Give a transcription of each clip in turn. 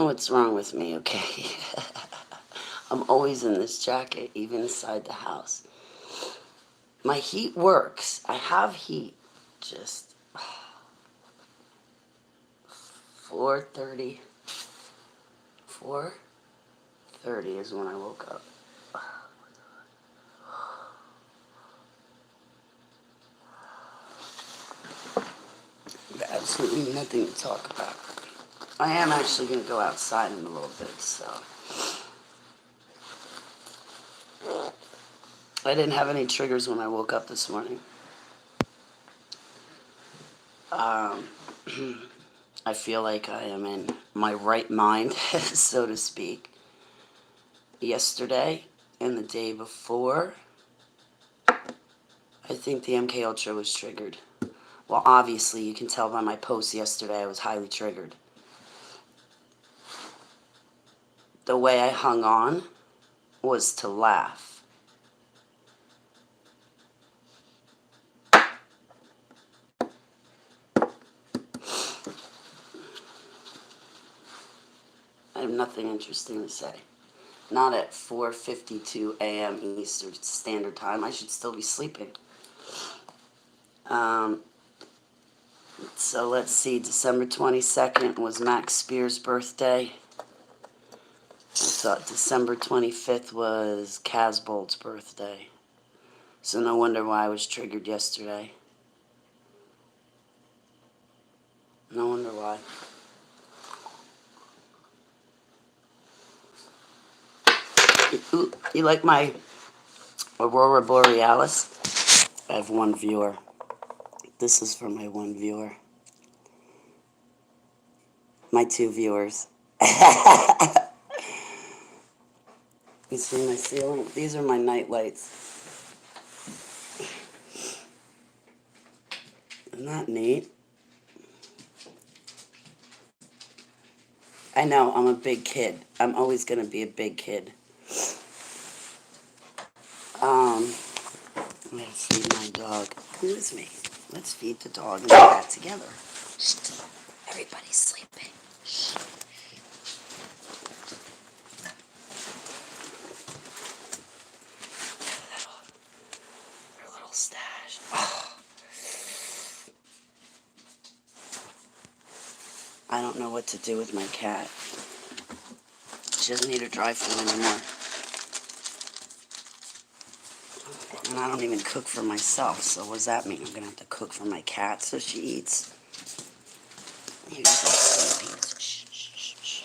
What's wrong with me, okay? I'm always in this jacket, even inside the house. My heat works. I have heat. Just 4:30. 4:30 is when I woke up. Absolutely nothing to talk about. I am actually going to go outside in a little bit, so. I didn't have any triggers when I woke up this morning. Um, I feel like I am in my right mind, so to speak. Yesterday and the day before, I think the MK Ultra was triggered. Well, obviously, you can tell by my post yesterday I was highly triggered. The way I hung on was to laugh. I have nothing interesting to say. Not at 4:52 a.m. Eastern Standard Time. I should still be sleeping. Um, so let's see. December 22nd was Max Spear's birthday. I thought December 25th was Casbolt's birthday. So no wonder why I was triggered yesterday. No wonder why. You like my Aurora Borealis? I have one viewer. This is for my one viewer. My two viewers. You see my ceiling? These are my night lights. Isn't that neat? I know, I'm a big kid. I'm always going to be a big kid. Let's feed my dog. Excuse me. Let's feed the dog and the cat together. Shh. Everybody's sleeping. Shh. Their little stash. Oh. I don't know what to do with my cat. She doesn't need her dry food anymore. And I don't even cook for myself, so what does that mean? I'm going to have to cook for my cat so she eats? You guys are sleeping. Shh, shh, shh, shh.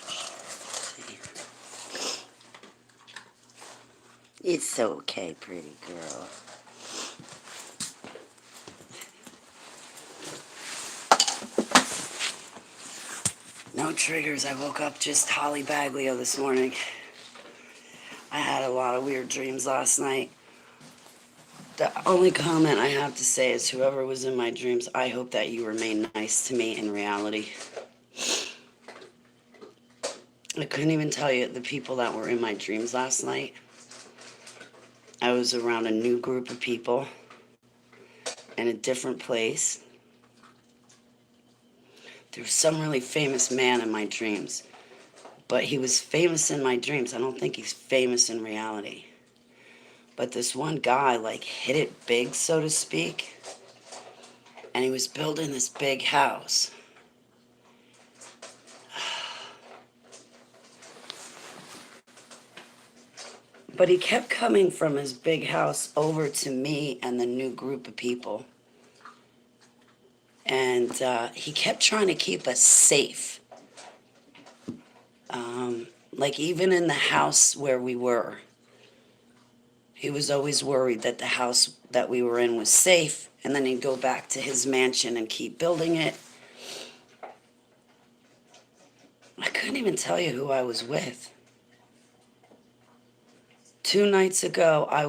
It's okay, pretty girl. No triggers. I woke up just Holly Baglio this morning. I had a lot of weird dreams last night. The only comment I have to say is whoever was in my dreams, I hope that you remain nice to me in reality. I couldn't even tell you the people that were in my dreams last night. I was around a new group of people in a different place. There was some really famous man in my dreams, but he was famous in my dreams. I don't think he's famous in reality. But this one guy, like, hit it big, so to speak, and he was building this big house. But he kept coming from his big house over to me and the new group of people. And he kept trying to keep us safe. Like, even in the house where we were, he was always worried that the house that we were in was safe, and then he'd go back to his mansion and keep building it. I couldn't even tell you who I was with. 2 nights ago, I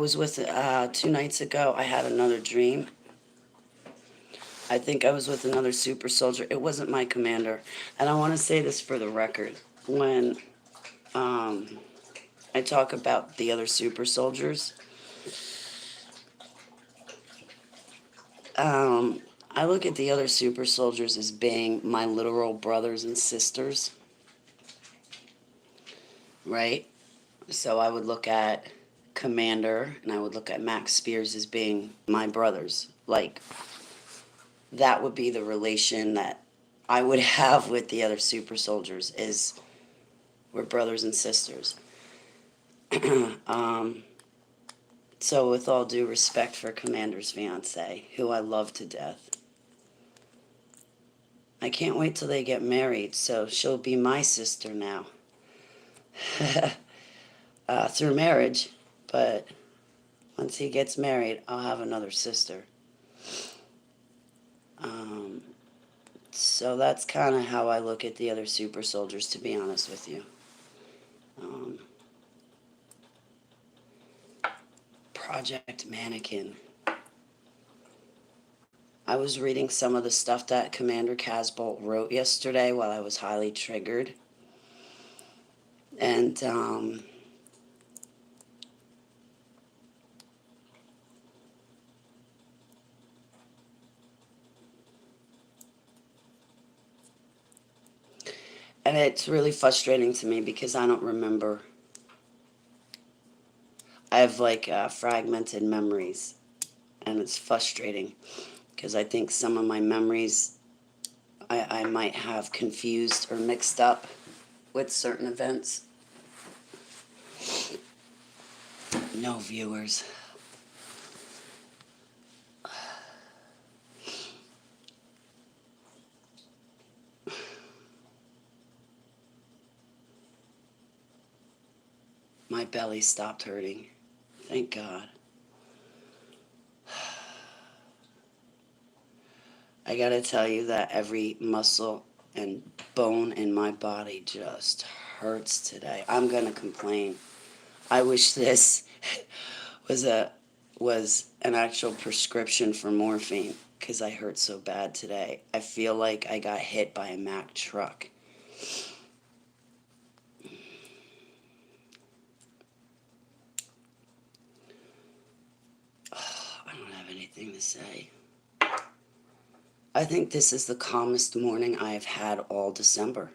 had another dream. I think I was with another super soldier. It wasn't my commander. And I want to say this for the record. When I talk about the other super soldiers, I look at the other super soldiers as being my literal brothers and sisters. right? So I would look at Commander and I would look at Max Spears as being my brothers. Like, that would be the relation that I would have with the other super soldiers, is we're brothers and sisters. um, so with all due respect for Commander's fiance, who I love to death, I can't wait till they get married, so she'll be my sister now. Through marriage, but once he gets married, I'll have another sister. Um, so that's kind of how I look at the other super soldiers, to be honest with you. Um, Project Mannequin. I was reading some of the stuff that Commander Casbolt wrote yesterday while I was highly triggered. And it's really frustrating to me because I don't remember. I have like fragmented memories, and it's frustrating because I think some of my memories I might have confused or mixed up with certain events. No viewers. My belly stopped hurting. Thank God. I gotta tell you that every muscle and bone in my body just hurts today. I'm gonna complain. I wish this was an actual prescription for morphine because I hurt so bad today. I feel like I got hit by a Mack truck. I don't have anything to say. I think this is the calmest morning I have had all December.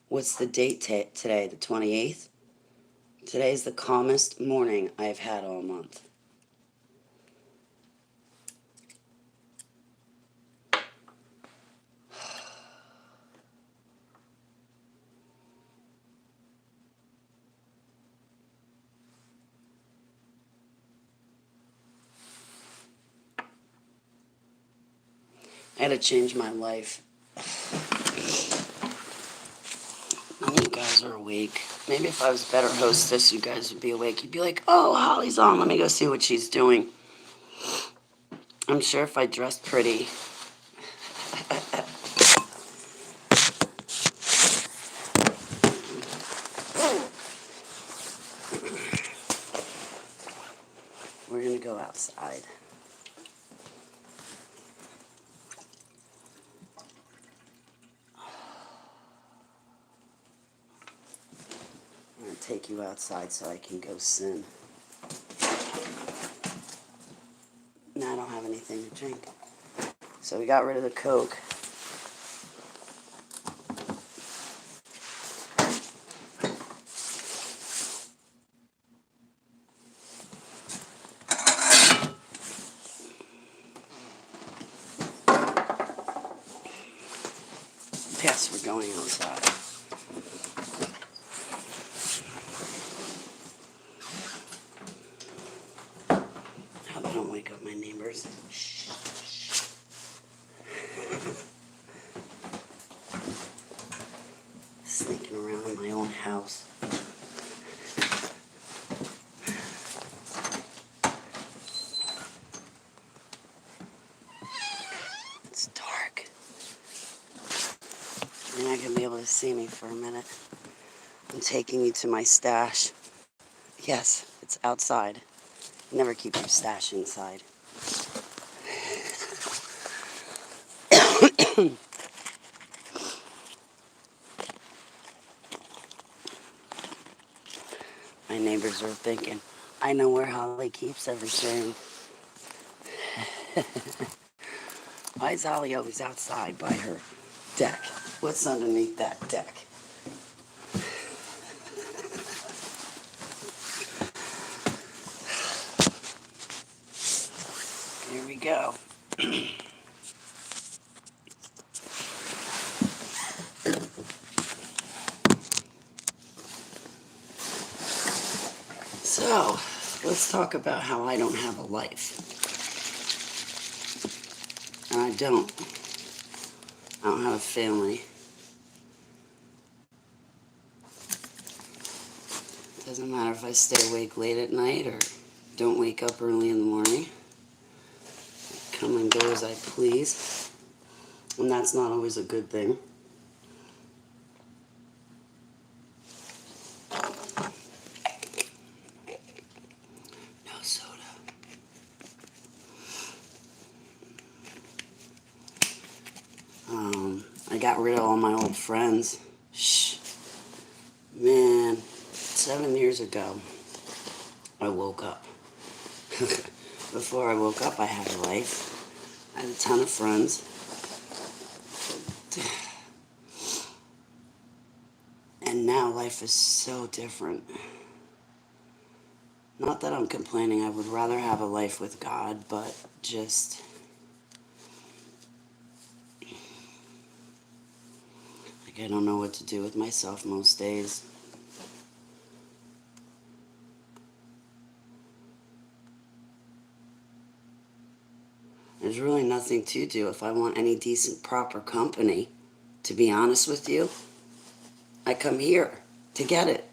What's the date today? The 28th? Today is the calmest morning I have had all month. I had to change my life. You guys are awake. Maybe if I was a better hostess, you guys would be awake. You'd be like, oh, Holly's on. Let me go see what she's doing. I'm sure if I dressed pretty. We're going to go outside. I'm going to take you outside so I can go sin. Now I don't have anything to drink. So we got rid of the Coke. Yes, we're going outside. I hope I don't wake up my neighbors. Shh. Sneaking around in my own house. It's dark. You're not going to be able to see me for a minute. I'm taking you to my stash. Yes, it's outside. Never keep your stash inside. My neighbors are thinking, I know where Holly keeps everything. Why is Holly always outside by her deck? What's underneath that deck? go. So, let's talk about how I don't have a life. And I don't. I don't have a family. Doesn't matter if I stay awake late at night or don't wake up early in the morning. Come and go as I please. And that's not always a good thing. No soda. I got rid of all my old friends. Shh. Man, 7 years ago, I woke up. Before I woke up, I had a life. I had a ton of friends. And now life is so different. Not that I'm complaining, I would rather have a life with God, but just... like, I don't know what to do with myself most days. There's really nothing to do if I want any decent, proper company. To be honest with you, I come here to get it.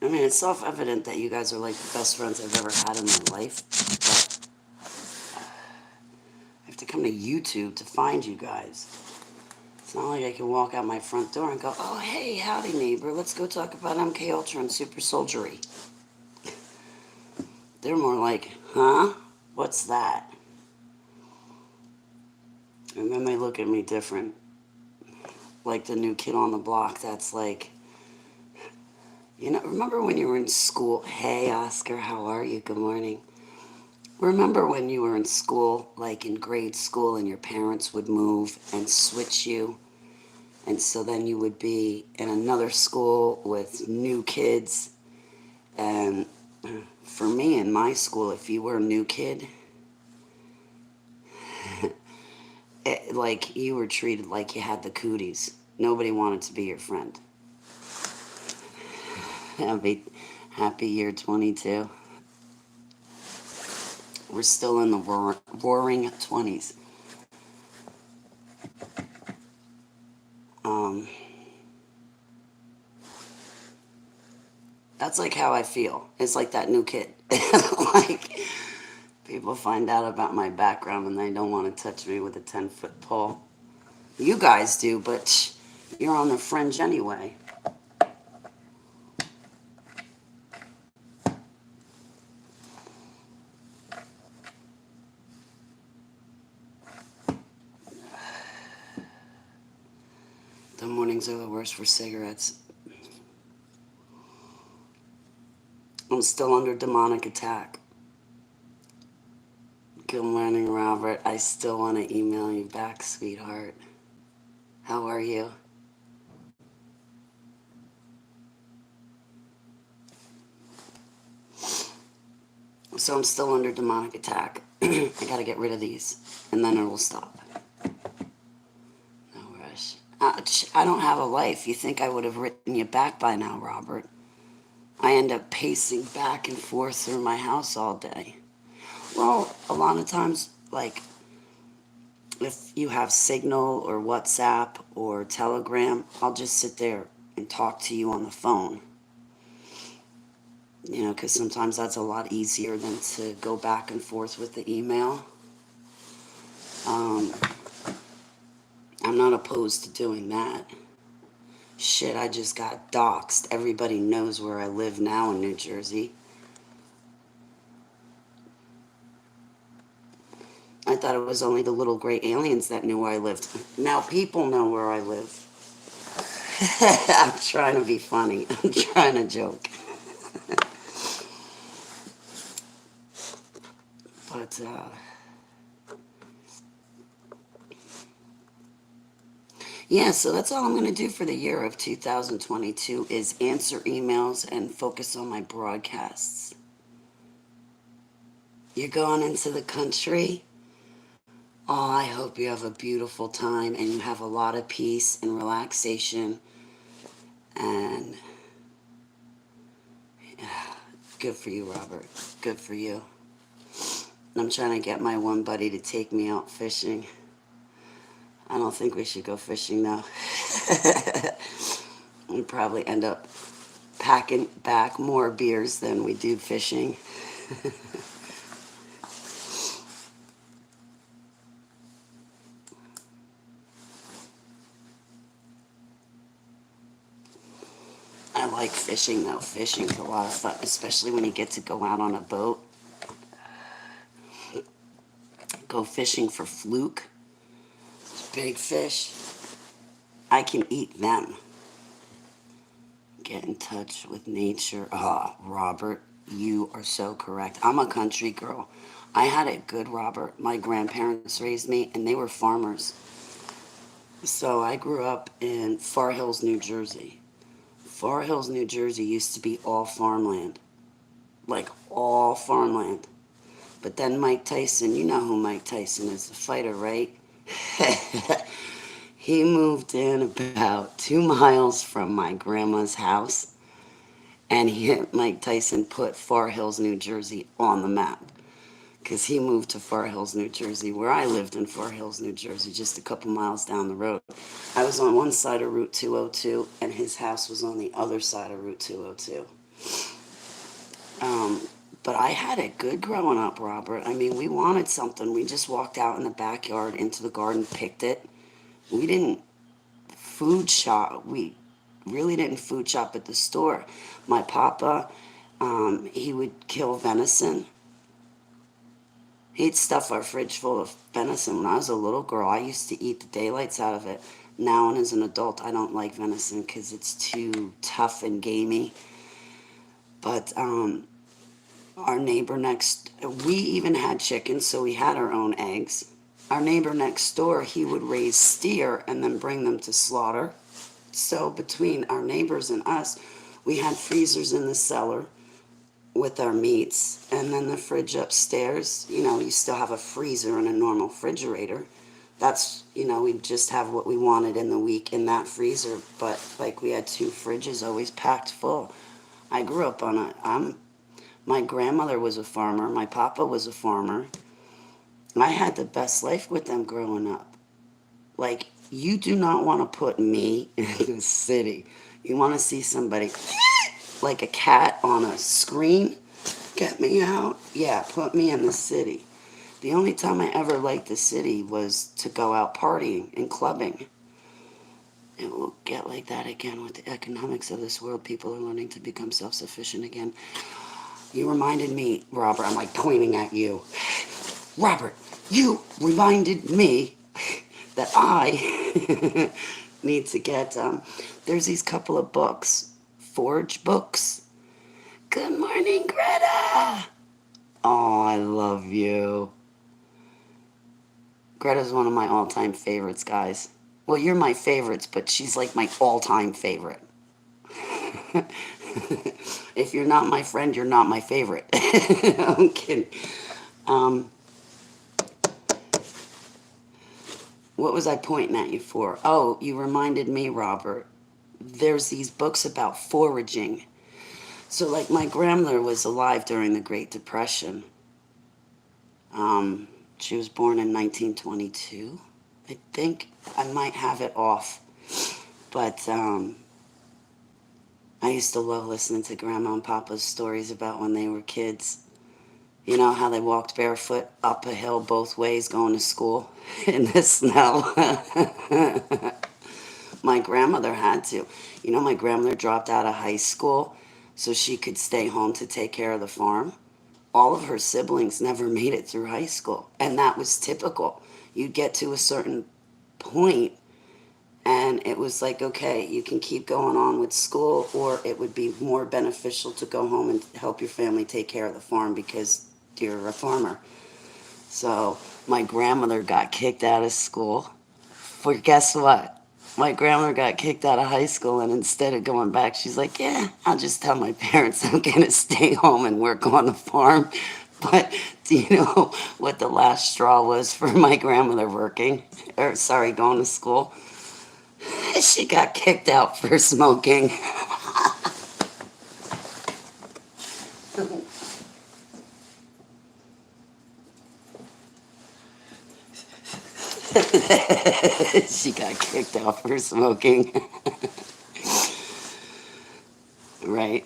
I mean, it's self-evident that you guys are like the best friends I've ever had in my life, but I have to come to YouTube to find you guys. It's not like I can walk out my front door and go, oh, hey, howdy, neighbor, let's go talk about MK Ultra and Super Soldiery. They're more like, huh? What's that? And then they look at me different. Like the new kid on the block that's like, you know, remember when you were in school? Hey, Oscar, how are you? Good morning. Remember when you were in school, like in grade school, and your parents would move and switch you? And so then you would be in another school with new kids. And for me, in my school, if you were a new kid, like you were treated like you had the cooties. Nobody wanted to be your friend. Happy year 22. We're still in the roaring 20s. That's like how I feel. It's like that new kid. Like, people find out about my background and they don't want to touch me with a 10-foot pole. You guys do, but you're on the fringe anyway. The mornings are the worst for cigarettes. I'm still under demonic attack. Good morning, Robert. I still want to email you back, sweetheart. How are you? So I'm still under demonic attack. I gotta get rid of these, and then it will stop. No rush. I don't have a life. You think I would have written you back by now, Robert? I end up pacing back and forth through my house all day. Well, a lot of times, like, if you have Signal or WhatsApp or Telegram, I'll just sit there and talk to you on the phone. You know, because sometimes that's a lot easier than to go back and forth with the email. I'm not opposed to doing that. Shit, I just got doxxed. Everybody knows where I live now in New Jersey. I thought it was only the little gray aliens that knew where I lived. Now people know where I live. I'm trying to be funny. I'm trying to joke. But, Yeah, so that's all I'm going to do for the year of 2022 is answer emails and focus on my broadcasts. You're going into the country? Oh, I hope you have a beautiful time and you have a lot of peace and relaxation and good for you, Robert. Good for you. I'm trying to get my one buddy to take me out fishing. I don't think we should go fishing though. We probably end up packing back more beers than we do fishing. I like fishing though. Fishing's a lot of fun, especially when you get to go out on a boat. Go fishing for fluke, big fish. I can eat them. Get in touch with nature. Ah, Robert, you are so correct. I'm a country girl. I had it good, Robert. My grandparents raised me, and they were farmers. So I grew up in Far Hills, New Jersey. Far Hills, New Jersey used to be all farmland. Like all farmland. But then Mike Tyson, you know who Mike Tyson is, the fighter, right? He moved in about 2 miles from my grandma's house, and Mike Tyson put Far Hills, New Jersey on the map because he moved to Far Hills, New Jersey, where I lived in Far Hills, New Jersey, just a couple miles down the road. I was on one side of Route 202, and his house was on the other side of Route 202. But I had it good growing up, Robert. I mean, we wanted something. We just walked out in the backyard into the garden, picked it. We didn't food shop. We really didn't food shop at the store. My papa, he would kill venison. He'd stuff our fridge full of venison. When I was a little girl, I used to eat the daylights out of it. Now, and as an adult, I don't like venison because it's too tough and gamey. But our neighbor next, we even had chickens, so we had our own eggs. Our neighbor next door, he would raise steer and then bring them to slaughter. So between our neighbors and us, we had freezers in the cellar with our meats, and then the fridge upstairs. You know, you still have a freezer and a normal refrigerator. That's, you know, we just have what we wanted in the week in that freezer, but like we had two fridges always packed full. I grew up on my grandmother was a farmer, my papa was a farmer. I had the best life with them growing up. Like, you do not want to put me in the city. You want to see somebody like a cat on a screen? Get me out? Yeah, put me in the city. The only time I ever liked the city was to go out partying and clubbing. It will get like that again with the economics of this world. People are learning to become self-sufficient again. You reminded me, Robert, I'm like pointing at you. Robert, you reminded me that I need to get, there's these couple of books, Forge books. Good morning, Greta. Oh, I love you. Greta's one of my all-time favorites, guys. Well, you're my favorites, but she's like my all-time favorite. If you're not my friend, you're not my favorite. I'm kidding. Um, what was I pointing at you for? Oh, you reminded me, Robert. There's these books about foraging. So, like, my grandmother was alive during the Great Depression. She was born in 1922. I think I might have it off. But I used to love listening to Grandma and Papa's stories about when they were kids. You know how they walked barefoot up a hill both ways going to school in the snow. My grandmother had to. You know, my grandmother dropped out of high school so she could stay home to take care of the farm. All of her siblings never made it through high school, and that was typical. You'd get to a certain point, and it was like, okay, you can keep going on with school, or it would be more beneficial to go home and help your family take care of the farm because you're a farmer. So my grandmother got kicked out of school for guess what? My grandmother got kicked out of high school, and instead of going back, she's like, yeah, I'll just tell my parents I'm going to stay home and work on the farm. But do you know what the last straw was for my grandmother working, or sorry, going to school? She got kicked out for smoking. She got kicked out for smoking. Right.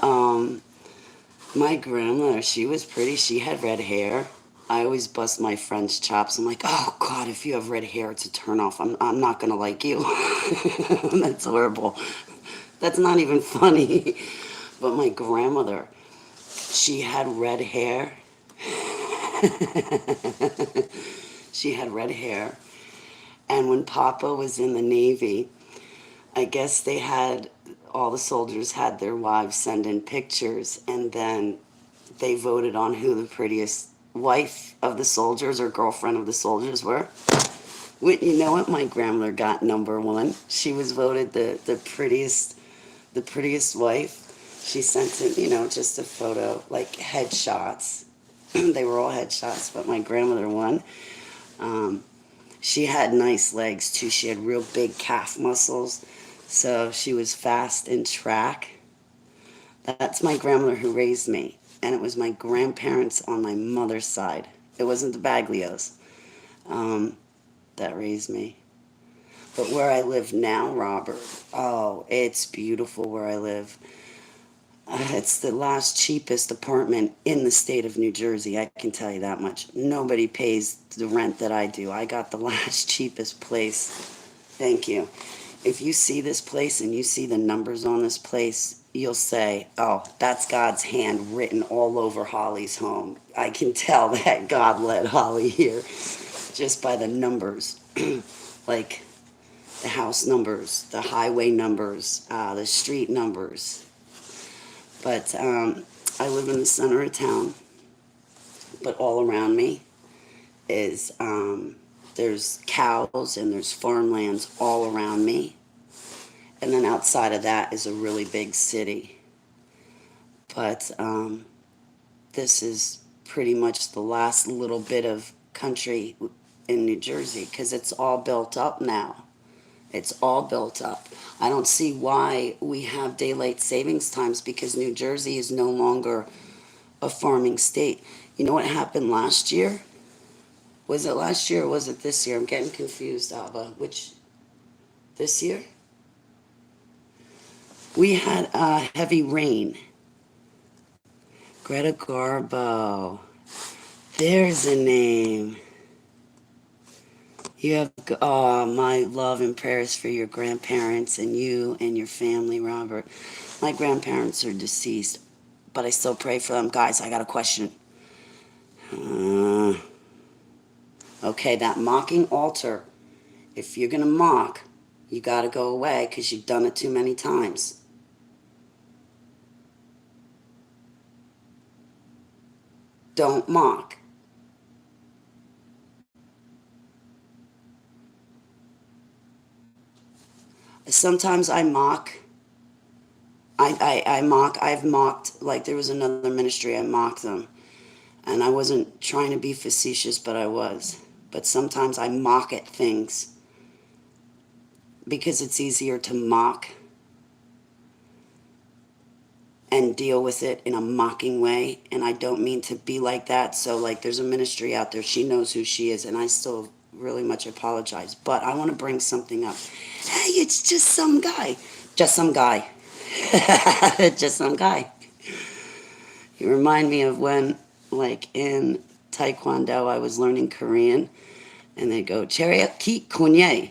Um, my grandmother, she was pretty. She had red hair. I always bust my friend's chops. I'm like, oh God, if you have red hair, it's a turnoff. I'm not gonna like you. That's horrible. That's not even funny. But my grandmother, she had red hair. She had red hair. And when Papa was in the Navy, I guess they had, all the soldiers had their wives send in pictures, and then they voted on who the prettiest wife of the soldiers or girlfriend of the soldiers were. You know what? My grandmother got number one. She was voted the prettiest wife. She sent in, just a photo, like headshots. They were all headshots, but my grandmother won. Um, she had nice legs too. She had real big calf muscles, so she was fast in track. That's my grandmother who raised me, and it was my grandparents on my mother's side. It wasn't the Baglios that raised me. But where I live now, Robert, oh, it's beautiful where I live. It's the last cheapest apartment in the state of New Jersey, I can tell you that much. Nobody pays the rent that I do. I got the last cheapest place. Thank you. If you see this place and you see the numbers on this place, you'll say, oh, that's God's hand written all over Holly's home. I can tell that God led Holly here just by the numbers. Like the house numbers, the highway numbers, the street numbers. But I live in the center of town, but all around me is there's cows and there's farmlands all around me. And then outside of that is a really big city. But this is pretty much the last little bit of country in New Jersey because it's all built up now. It's all built up. I don't see why we have daylight savings times because New Jersey is no longer a farming state. You know what happened last year? Was it last year or was it this year? I'm getting confused, Alba. Which, this year? We had heavy rain. Greta Garbo. There's a name. You have my love and prayers for your grandparents and you and your family, Robert. My grandparents are deceased, but I still pray for them. Guys, I got a question. Okay, that mocking altar. If you're going to mock, you got to go away because you've done it too many times. Don't mock. Sometimes I mock. I mock. I've mocked, like there was another ministry, I mocked them. And I wasn't trying to be facetious, but I was. But sometimes I mock at things because it's easier to mock and deal with it in a mocking way. And I don't mean to be like that. So, like, there's a ministry out there. She knows who she is, and I still really much apologize. But I want to bring something up. Hey, it's just some guy. Just some guy. Just some guy. You remind me of when, like, in Taekwondo, I was learning Korean, and they'd go, Chariot Ki Kunye.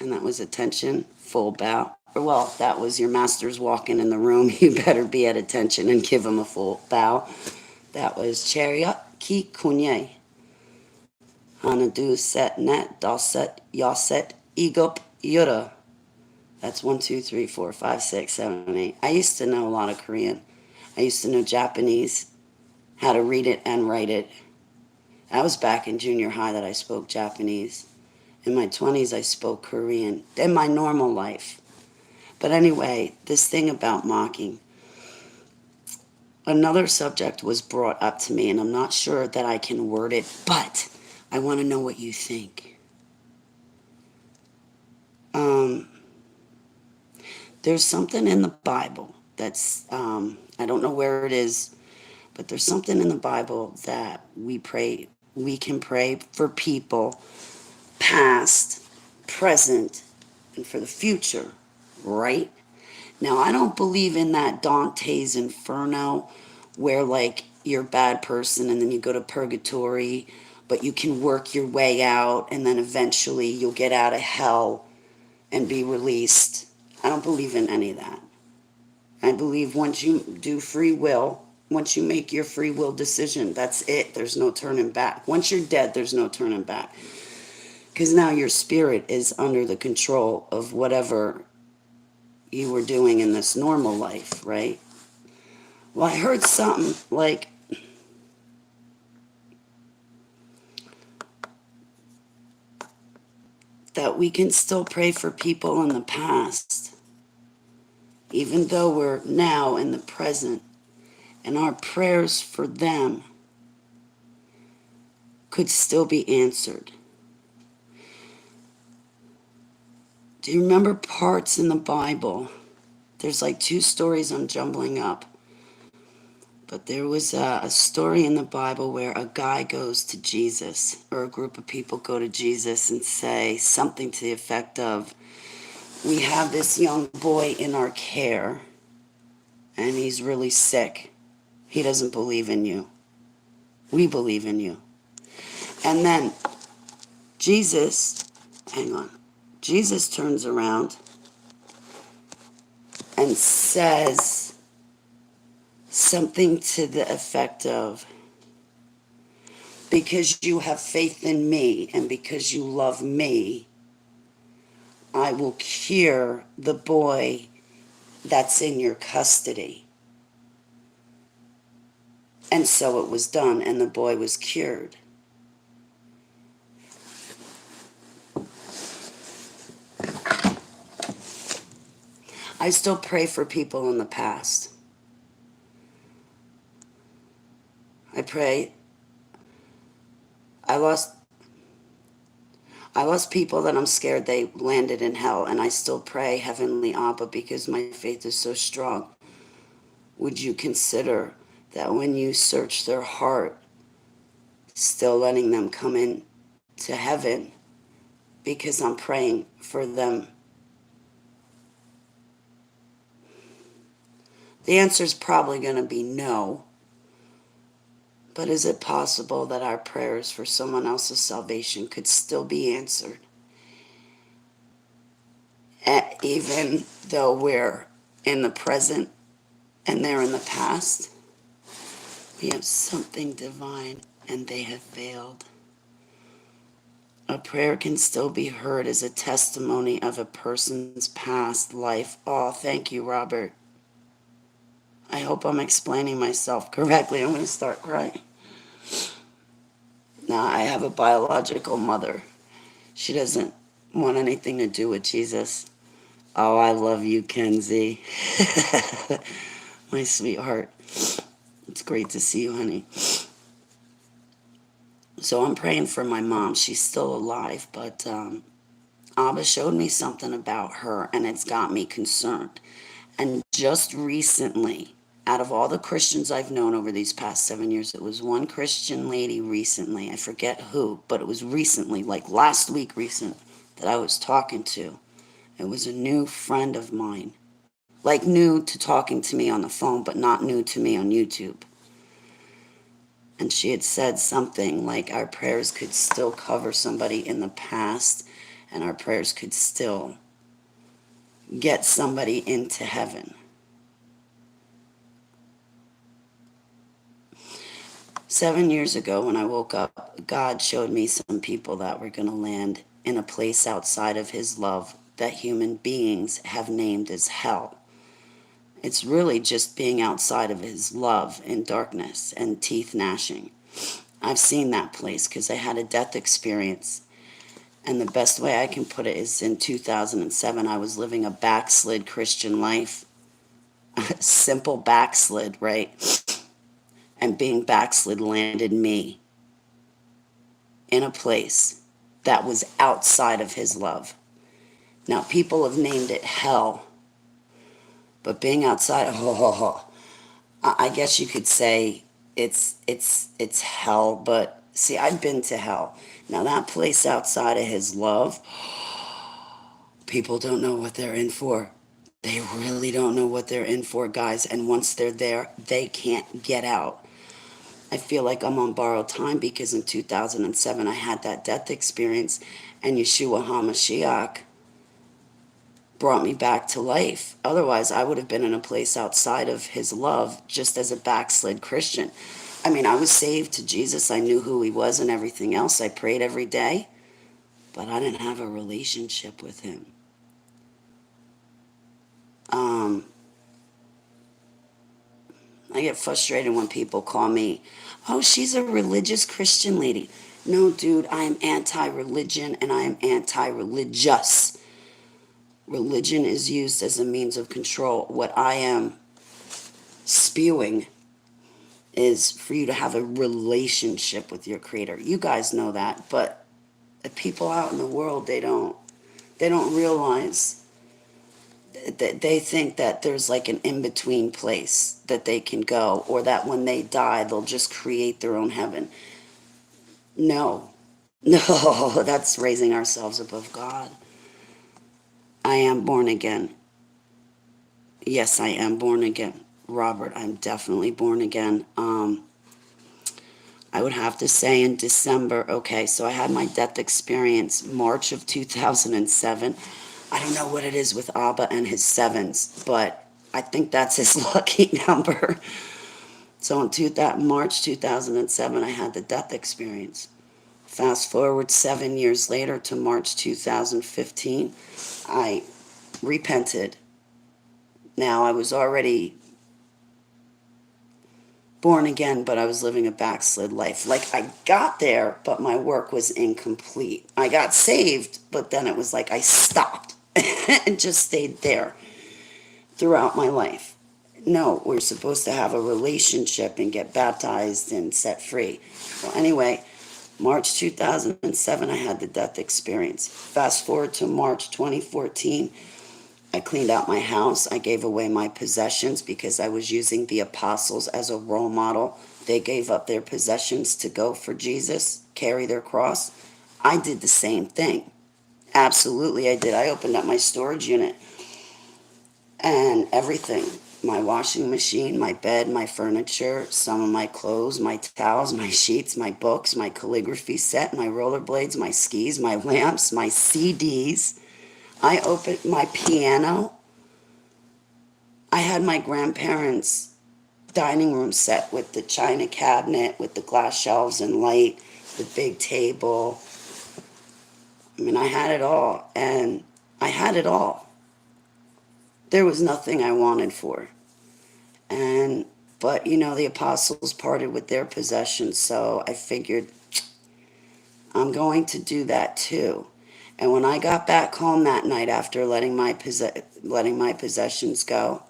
And that was attention, full bow. Well, that was your master's walking in the room. You better be at attention and give him a full bow. That was Chariot Ki Kunye. Hanadu Set Net Dalset Yaset Igop Yura. That's 1, 2, 3, 4, 5, 6, 7, 8. I used to know a lot of Korean. I used to know Japanese, how to read it and write it. I was back in junior high that I spoke Japanese. In my 20s, I spoke Korean in my normal life. But anyway, this thing about mocking. Another subject was brought up to me, and I'm not sure that I can word it, but I want to know what you think. There's something in the Bible that's, I don't know where it is, but there's something in the Bible that we can pray for people past, present, and for the future, right? Now, I don't believe in that Dante's Inferno where, like, you're a bad person and then you go to purgatory, but you can work your way out and then eventually you'll get out of hell and be released. I don't believe in any of that. I believe once you do free will, once you make your free will decision, that's it. There's no turning back. Once you're dead, there's no turning back. Because now your spirit is under the control of whatever you were doing in this normal life, right? Well, I heard something like that we can still pray for people in the past, even though we're now in the present, and our prayers for them could still be answered. Do you remember parts in the Bible? There's like 2 stories I'm jumbling up. But there was a story in the Bible where a guy goes to Jesus, or a group of people go to Jesus and say something to the effect of, we have this young boy in our care, and he's really sick. He doesn't believe in you. We believe in you. And then Jesus turns around and says something to the effect of, because you have faith in me and because you love me, I will cure the boy that's in your custody. And so it was done, and the boy was cured. I still pray for people in the past. I pray. I lost people that I'm scared they landed in hell, and I still pray, Heavenly Abba, because my faith is so strong. Would you consider that when you search their heart, still letting them come in to heaven, because I'm praying for them? The answer is probably going to be no. But is it possible that our prayers for someone else's salvation could still be answered? Even though we're in the present and they're in the past? We have something divine and they have failed. A prayer can still be heard as a testimony of a person's past life. Oh, thank you, Robert. I hope I'm explaining myself correctly. I'm going to start crying. Now, I have a biological mother. She doesn't want anything to do with Jesus. Oh, I love you, Kenzie. My sweetheart. It's great to see you, honey. So I'm praying for my mom. She's still alive, but Abba showed me something about her, and it's got me concerned. And just recently, out of all the Christians I've known over these past 7 years, it was one Christian lady recently, I forget who, but it was recently, like last week recent, that I was talking to. It was a new friend of mine. Like new to talking to me on the phone, but not new to me on YouTube. And she had said something like our prayers could still cover somebody in the past, and our prayers could still get somebody into heaven. 7 years ago when I woke up, God showed me some people that were going to land in a place outside of his love that human beings have named as hell. It's really just being outside of his love in darkness and teeth gnashing. I've seen that place because I had a death experience. And the best way I can put it is in 2007, I was living a backslid Christian life. Simple backslid, right? And being backslid landed me in a place that was outside of his love. Now, people have named it hell, but being outside, I guess you could say it's hell. But see, I've been to hell. Now, that place outside of his love, people don't know what they're in for. They really don't know what they're in for, guys. And once they're there, they can't get out. I feel like I'm on borrowed time because in 2007 I had that death experience, and Yeshua HaMashiach brought me back to life. Otherwise, I would have been in a place outside of his love just as a backslid Christian. I mean, I was saved to Jesus. I knew who he was and everything else. I prayed every day, but I didn't have a relationship with him. I get frustrated when people call me, oh, she's a religious Christian lady. No, dude, I am anti-religion and I am anti-religious. Religion is used as a means of control. What I am spewing is for you to have a relationship with your creator. You guys know that, but the people out in the world, they don't realize that they think that there's like an in-between place that they can go, or that when they die, they'll just create their own heaven. No, no, that's raising ourselves above God. I am born again. Yes, I am born again. Robert, I'm definitely born again. I would have to say in December, okay, so I had my death experience March of 2007. I don't know what it is with Abba and his sevens, but I think that's his lucky number. So in March 2007, I had the death experience. Fast forward 7 years later to March 2015, I repented. Now, I was already born again, but I was living a backslid life. Like, I got there, but my work was incomplete. I got saved, but then it was like I stopped and just stayed there throughout my life. No, we're supposed to have a relationship and get baptized and set free. Well, anyway, March 2007, I had the death experience. Fast forward to March 2014, I cleaned out my house. I gave away my possessions because I was using the apostles as a role model. They gave up their possessions to go for Jesus, carry their cross. I did the same thing. Absolutely, I did. I opened up my storage unit and everything. My washing machine, my bed, my furniture, some of my clothes, my towels, my sheets, my books, my calligraphy set, my rollerblades, my skis, my lamps, my CDs. I opened my piano. I had my grandparents' dining room set with the china cabinet, with the glass shelves and light, the big table. I mean, I had it all, and I had it all. There was nothing I wanted for. But the apostles parted with their possessions, so I figured I'm going to do that too. And when I got back home that night after letting my possessions go,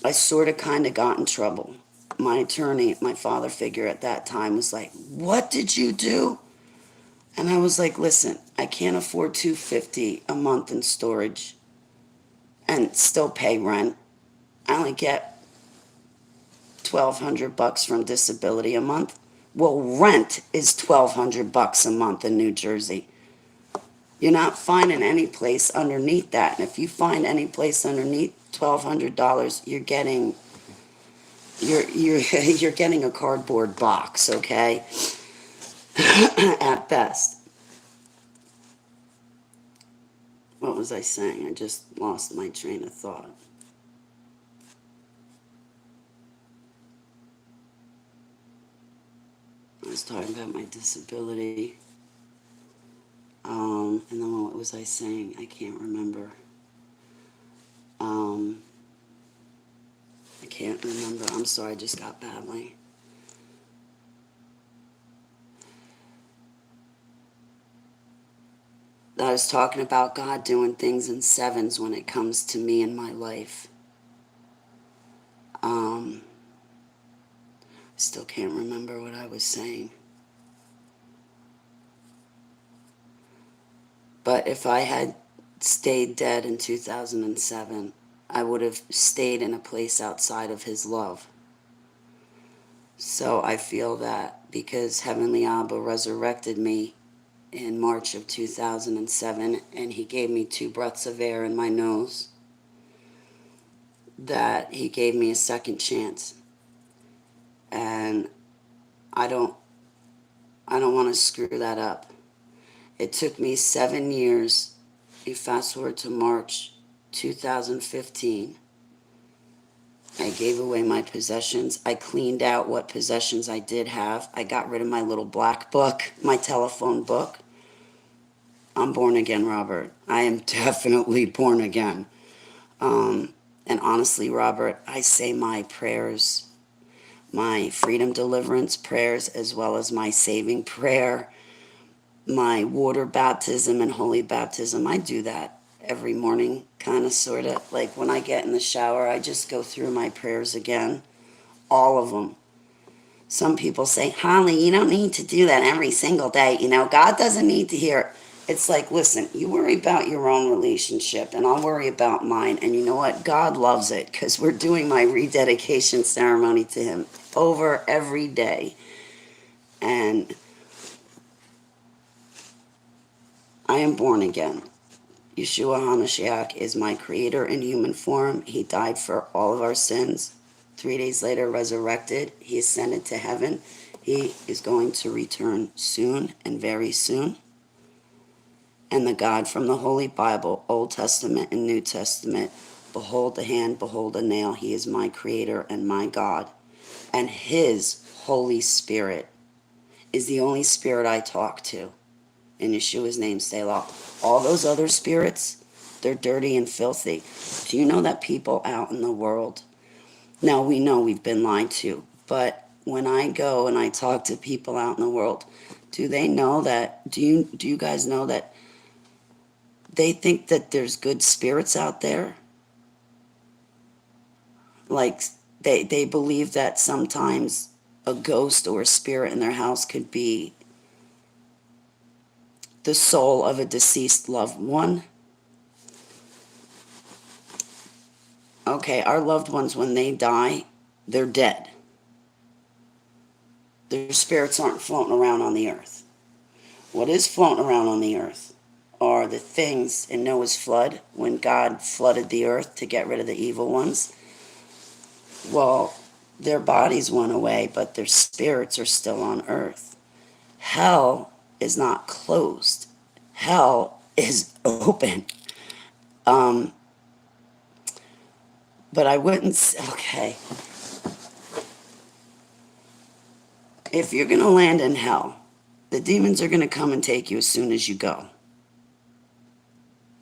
I sort of kind of got in trouble. My attorney, my father figure at that time, was like, "What did you do?" And I was like, "Listen, I can't afford $250 a month in storage and still pay rent. I only get $1,200 from disability a month." Well, rent is $1,200 a month in New Jersey. You're not finding any place underneath that. And if you find any place underneath $1,200, you're getting a cardboard box, okay? At best. What was I saying? I just lost my train of thought. I was talking about my disability. And then what was I saying? I can't remember. I can't remember. I'm sorry, I just got badly. I was talking about God doing things in sevens when it comes to me and my life. Still can't remember what I was saying. But if I had stayed dead in 2007, I would have stayed in a place outside of his love. So I feel that because Heavenly Abba resurrected me in March of 2007 and he gave me 2 breaths of air in my nose, that he gave me a second chance. And I don't want to screw that up. It took me 7 years. You fast forward to March 2015. I gave away my possessions. I cleaned out what possessions I did have. I got rid of my little black book, my telephone book. I'm born again, Robert. I am definitely born again. And honestly, Robert, I say my prayers, my freedom deliverance prayers, as well as my saving prayer, my water baptism and holy baptism. I do that every morning, kind of, sort of. Like when I get in the shower, I just go through my prayers again, all of them. Some people say, Holly, you don't need to do that every single day. You know, God doesn't need to hear it. It's like, listen, you worry about your own relationship, and I'll worry about mine. And you know what? God loves it because we're doing my rededication ceremony to him over every day. And I am born again. Yeshua HaMashiach is my creator in human form. He died for all of our sins. 3 days later, resurrected. He ascended to heaven. He is going to return soon and very soon. And the God from the Holy Bible, Old Testament and New Testament, behold the hand, behold the nail. He is my creator and my God. And his Holy Spirit is the only spirit I talk to. In Yeshua's name, Selah. All those other spirits, they're dirty and filthy. Do you know that people out in the world, now we know we've been lied to, but when I go and I talk to people out in the world, do they know that, do you guys know that they think that there's good spirits out there? Like, they believe that sometimes a ghost or a spirit in their house could be the soul of a deceased loved one. Okay, our loved ones, when they die, they're dead. Their spirits aren't floating around on the earth. What is floating around on the earth are the things in Noah's flood, when God flooded the earth to get rid of the evil ones. Well, their bodies went away, but their spirits are still on earth. Hell is not closed. Hell is open. But I wouldn't, okay. If you're going to land in hell, the demons are going to come and take you as soon as you go.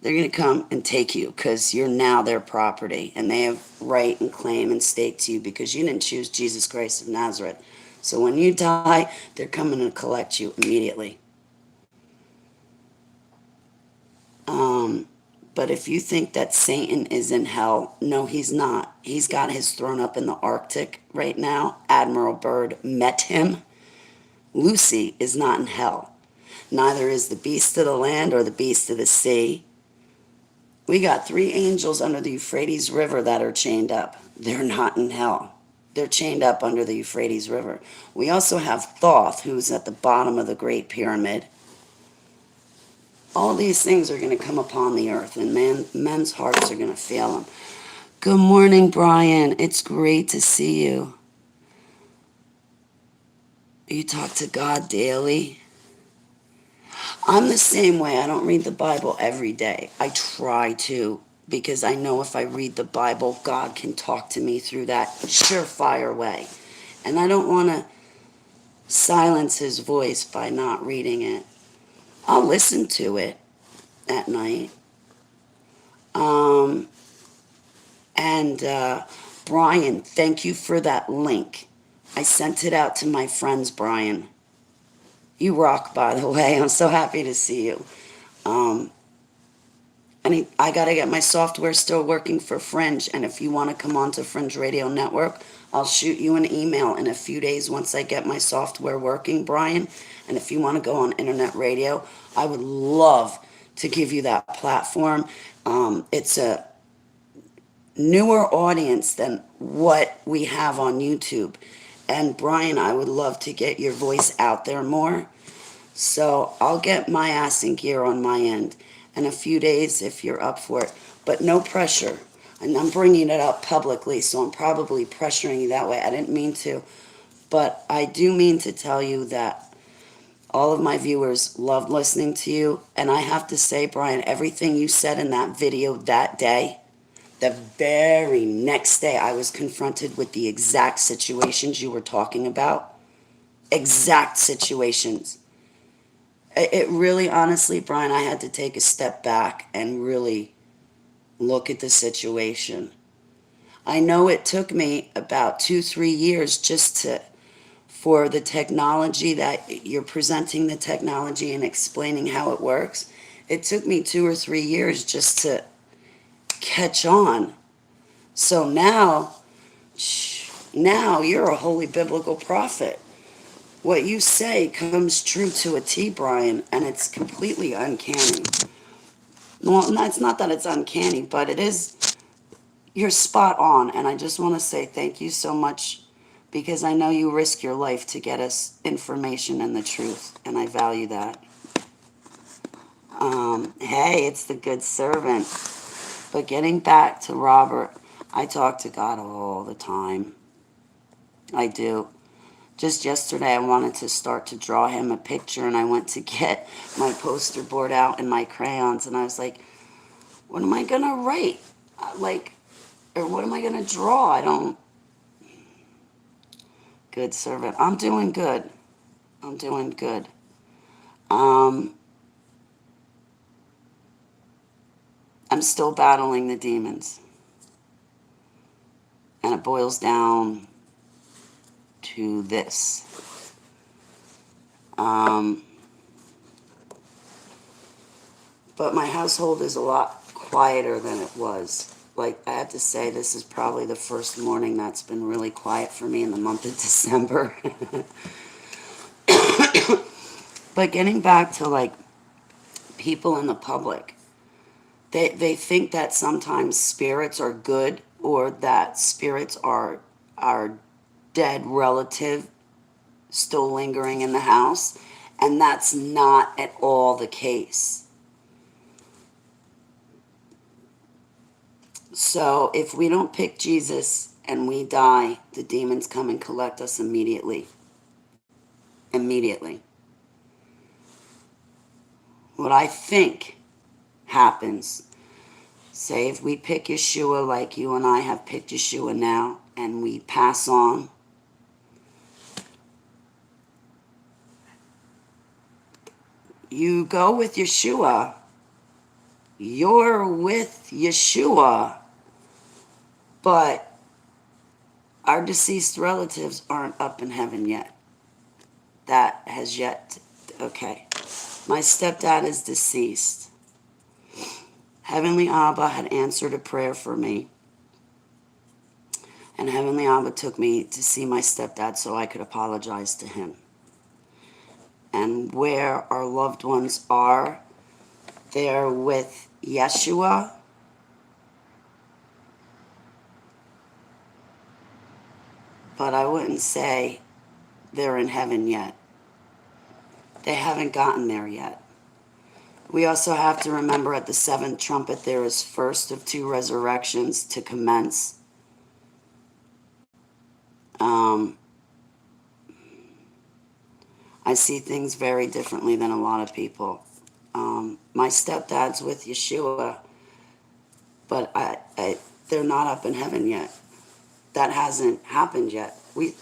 They're going to come and take you because you're now their property, and they have right and claim and stake to you because you didn't choose Jesus Christ of Nazareth. So when you die, they're coming to collect you immediately. But if you think that Satan is in hell, no, he's not. He's got his throne up in the Arctic right now. Admiral Byrd met him. Lucy is not in hell. Neither is the beast of the land or the beast of the sea. We got 3 angels under the Euphrates River that are chained up. They're not in hell. They're chained up under the Euphrates River. We also have Thoth, who's at the bottom of the Great Pyramid. All these things are going to come upon the earth, and men's hearts are going to fail them. Good morning, Brian. It's great to see you. You talk to God daily? I'm the same way. I don't read the Bible every day. I try to, because I know if I read the Bible, God can talk to me through that surefire way. And I don't want to silence his voice by not reading it. I'll listen to it at night. Brian, thank you for that link. I sent it out to my friends, Brian. You rock, by the way. I'm so happy to see you. I got to get my software still working for Fringe. And if you want to come on to Fringe Radio Network, I'll shoot you an email in a few days once I get my software working, Brian. And if you want to go on internet radio, I would love to give you that platform. It's a newer audience than what we have on YouTube. And Brian, I would love to get your voice out there more. So I'll get my ass in gear on my end in a few days if you're up for it. But no pressure. And I'm bringing it up publicly, so I'm probably pressuring you that way. I didn't mean to. But I do mean to tell you that all of my viewers loved listening to you. And I have to say, Brian, everything you said in that video that day, the very next day, I was confronted with the exact situations you were talking about. Exact situations. It really, honestly, Brian, I had to take a step back and really look at the situation. I know it took me about 2-3 years just for the technology that you're presenting the technology and explaining how it works. It took me 2 or 3 years just to catch on. So now you're a holy biblical prophet. What you say comes true to a T, Brian, and it's completely uncanny. Well, it's not that it's uncanny, but it is, you're spot on, and I just want to say thank you so much because I know you risk your life to get us information and the truth, and I value that. Hey, it's the good servant. But getting back to Robert, I talk to God all the time. I do. Just yesterday, I wanted to start to draw him a picture, and I went to get my poster board out and my crayons, and I was like, what am I going to write? Or what am I going to draw? I don't... Good servant. I'm doing good. I'm doing good. I'm still battling the demons. And it boils down to this. But my household is a lot quieter than it was. Like, I have to say, this is probably the first morning that's been really quiet for me in the month of December. But getting back to, like, people in the public, they think that sometimes spirits are good or that spirits are dead relative still lingering in the house, and that's not at all the case. So if we don't pick Jesus and we die, the demons come and collect us immediately. Immediately. What I think happens, say if we pick Yeshua like you and I have picked Yeshua now, and we pass on, you go with Yeshua, you're with Yeshua, but our deceased relatives aren't up in heaven yet. That has yet, okay. My stepdad is deceased. Heavenly Abba had answered a prayer for me. And Heavenly Abba took me to see my stepdad so I could apologize to him. And where our loved ones are, they're with Yeshua. But I wouldn't say they're in heaven yet. They haven't gotten there yet. We also have to remember at the seventh trumpet there is first of 2 resurrections to commence. I see things very differently than a lot of people. My stepdad's with Yeshua, but they're not up in heaven yet. That hasn't happened yet. We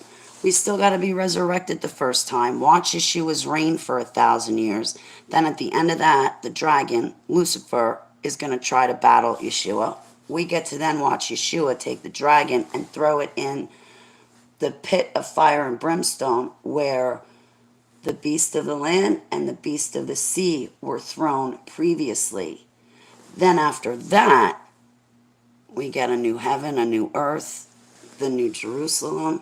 still got to be resurrected the first time. Watch Yeshua's reign for 1,000 years. Then at the end of that, the dragon, Lucifer, is going to try to battle Yeshua. We get to then watch Yeshua take the dragon and throw it in the pit of fire and brimstone where The beast of the land and the beast of the sea were thrown previously. Then after that, we get a new heaven, a new earth, the new Jerusalem.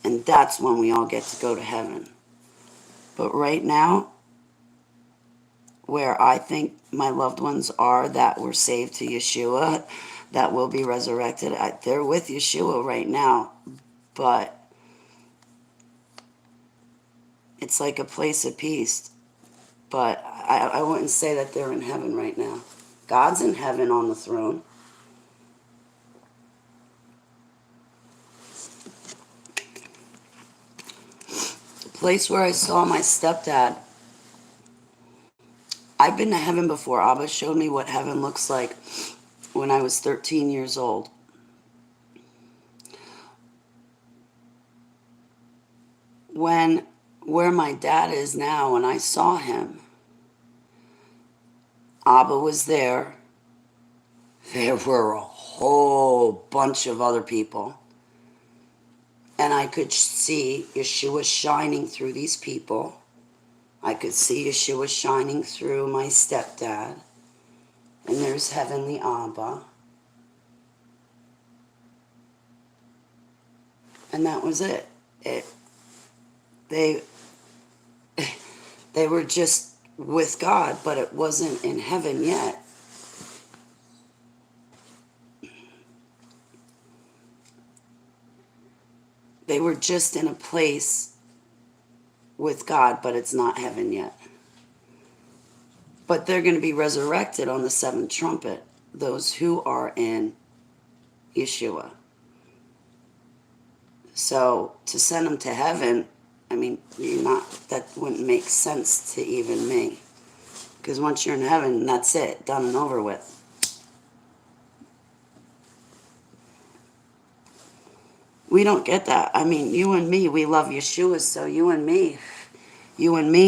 And that's when we all get to go to heaven. But right now, where I think my loved ones are that were saved to Yeshua, that will be resurrected, they're with Yeshua right now. But it's like a place of peace. But I wouldn't say that they're in heaven right now. God's in heaven on the throne. The place where I saw my stepdad, I've been to heaven before. Abba showed me what heaven looks like when I was 13 years old. Where my dad is now, when I saw him, Abba was there. There were a whole bunch of other people. And I could see Yeshua shining through these people. I could see Yeshua shining through my stepdad. And there's Heavenly Abba. And that was it. They were just with God, but it wasn't in heaven yet. They were just in a place with God, but it's not heaven yet. But they're going to be resurrected on the seventh trumpet, those who are in Yeshua. So to send them to heaven, I mean, that wouldn't make sense to even me. Because once you're in heaven, that's it, done and over with. We don't get that. I mean, you and me, we love Yeshua, so you and me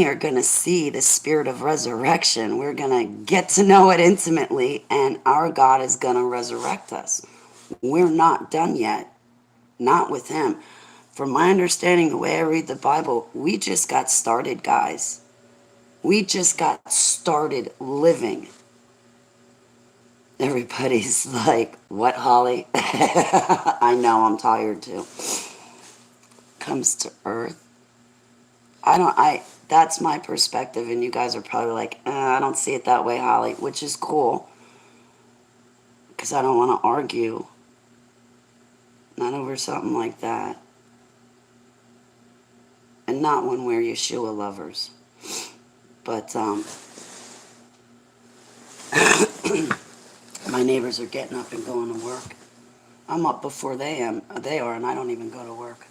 are going to see the spirit of resurrection. We're going to get to know it intimately, and our God is going to resurrect us. We're not done yet. Not with him. From my understanding, the way I read the Bible, we just got started, guys. We just got started living. Everybody's like, what, Holly? I know, I'm tired too. Comes to earth. That's my perspective, and you guys are probably like, I don't see it that way, Holly, which is cool. Because I don't want to argue. Not over something like that. And not when we're Yeshua lovers. But, my neighbors are getting up and going to work. I'm up before they are, and I don't even go to work.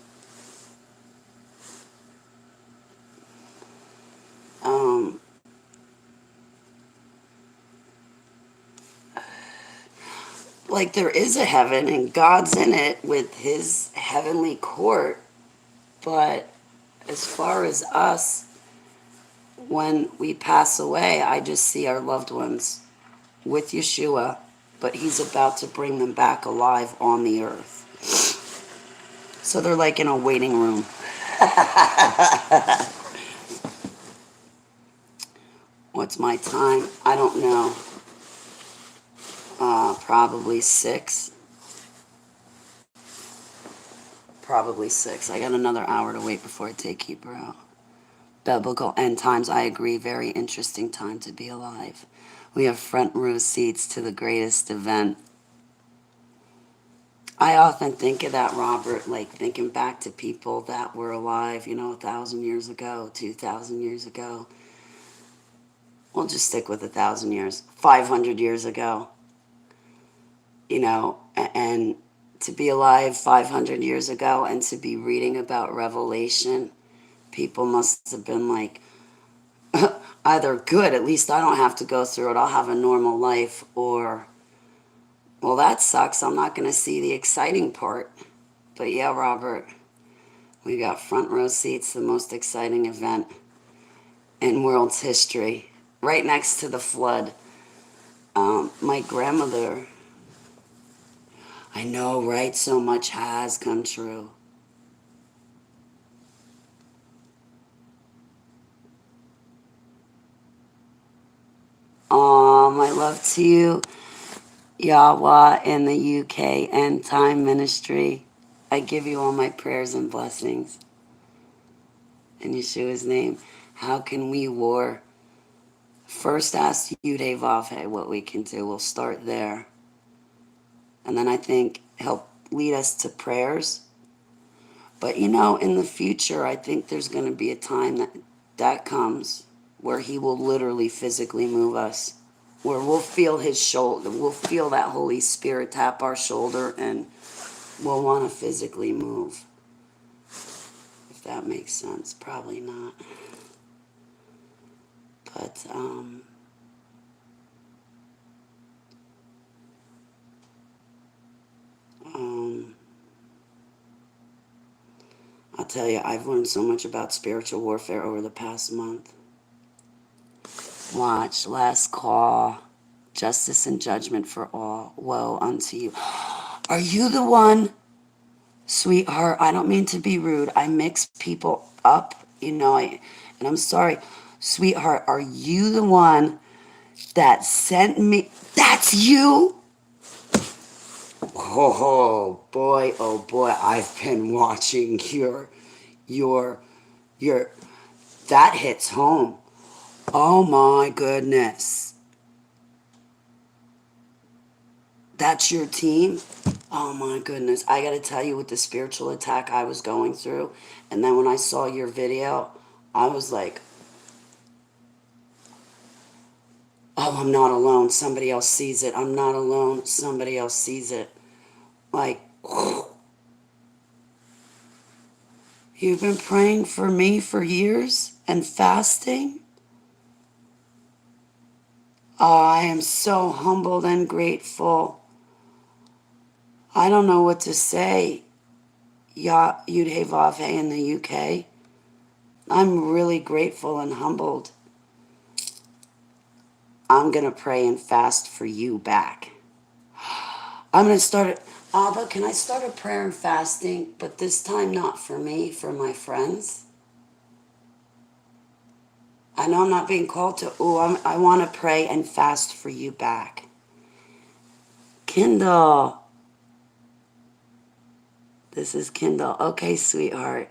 Like there is a heaven, and God's in it with his heavenly court. But as far as us, when we pass away, I just see our loved ones with Yeshua, but he's about to bring them back alive on the earth. So they're like in a waiting room. What's my time? I don't know. Probably 6. Probably 6. I got another hour to wait before I take Keeper out. Biblical end times, I agree. Very interesting time to be alive. We have front row seats to the greatest event. I often think of that, Robert, like thinking back to people that were alive, 1,000 years ago, 2,000 years ago. We'll just stick with 1,000 years, 500 years ago. And to be alive 500 years ago and to be reading about Revelation, people must have been like, either good, at least I don't have to go through it, I'll have a normal life, or, well, that sucks, I'm not going to see the exciting part. But yeah, Robert, we got front row seats, the most exciting event in world's history, right next to the flood. My grandmother, I know, right? So much has come true. my love to you, Yahweh in the UK End Time Ministry. I give you all my prayers and blessings. In Yeshua's name, how can we war? First ask Yudhe what we can do. We'll start there. And then I think help lead us to prayers. But in the future, I think there's going to be a time that comes where he will literally physically move us, where we'll feel his shoulder, we'll feel that Holy Spirit tap our shoulder, and we'll want to physically move. If that makes sense. Probably not. But, I'll tell you, I've learned so much about spiritual warfare over the past month. Watch, last call, justice and judgment for all. Woe unto you. Are you the one, sweetheart? I don't mean to be rude. I mix people up, and I'm sorry. Sweetheart, are you the one that sent me? That's you? Oh boy, I've been watching your, that hits home. Oh my goodness. That's your team? Oh my goodness. I got to tell you, with the spiritual attack I was going through, and then when I saw your video, I was like, oh, I'm not alone. Somebody else sees it. I'm not alone. Somebody else sees it. Like, whew. You've been praying for me for years and fasting? Oh, I am so humbled and grateful. I don't know what to say. Yudhe Vavhe in the UK. I'm really grateful and humbled. I'm going to pray and fast for you back. I'm going to start it. Abba, can I start a prayer and fasting, but this time not for me, for my friends? I know I'm not being called to, I want to pray and fast for you back. Kindle. This is Kindle. Okay, sweetheart.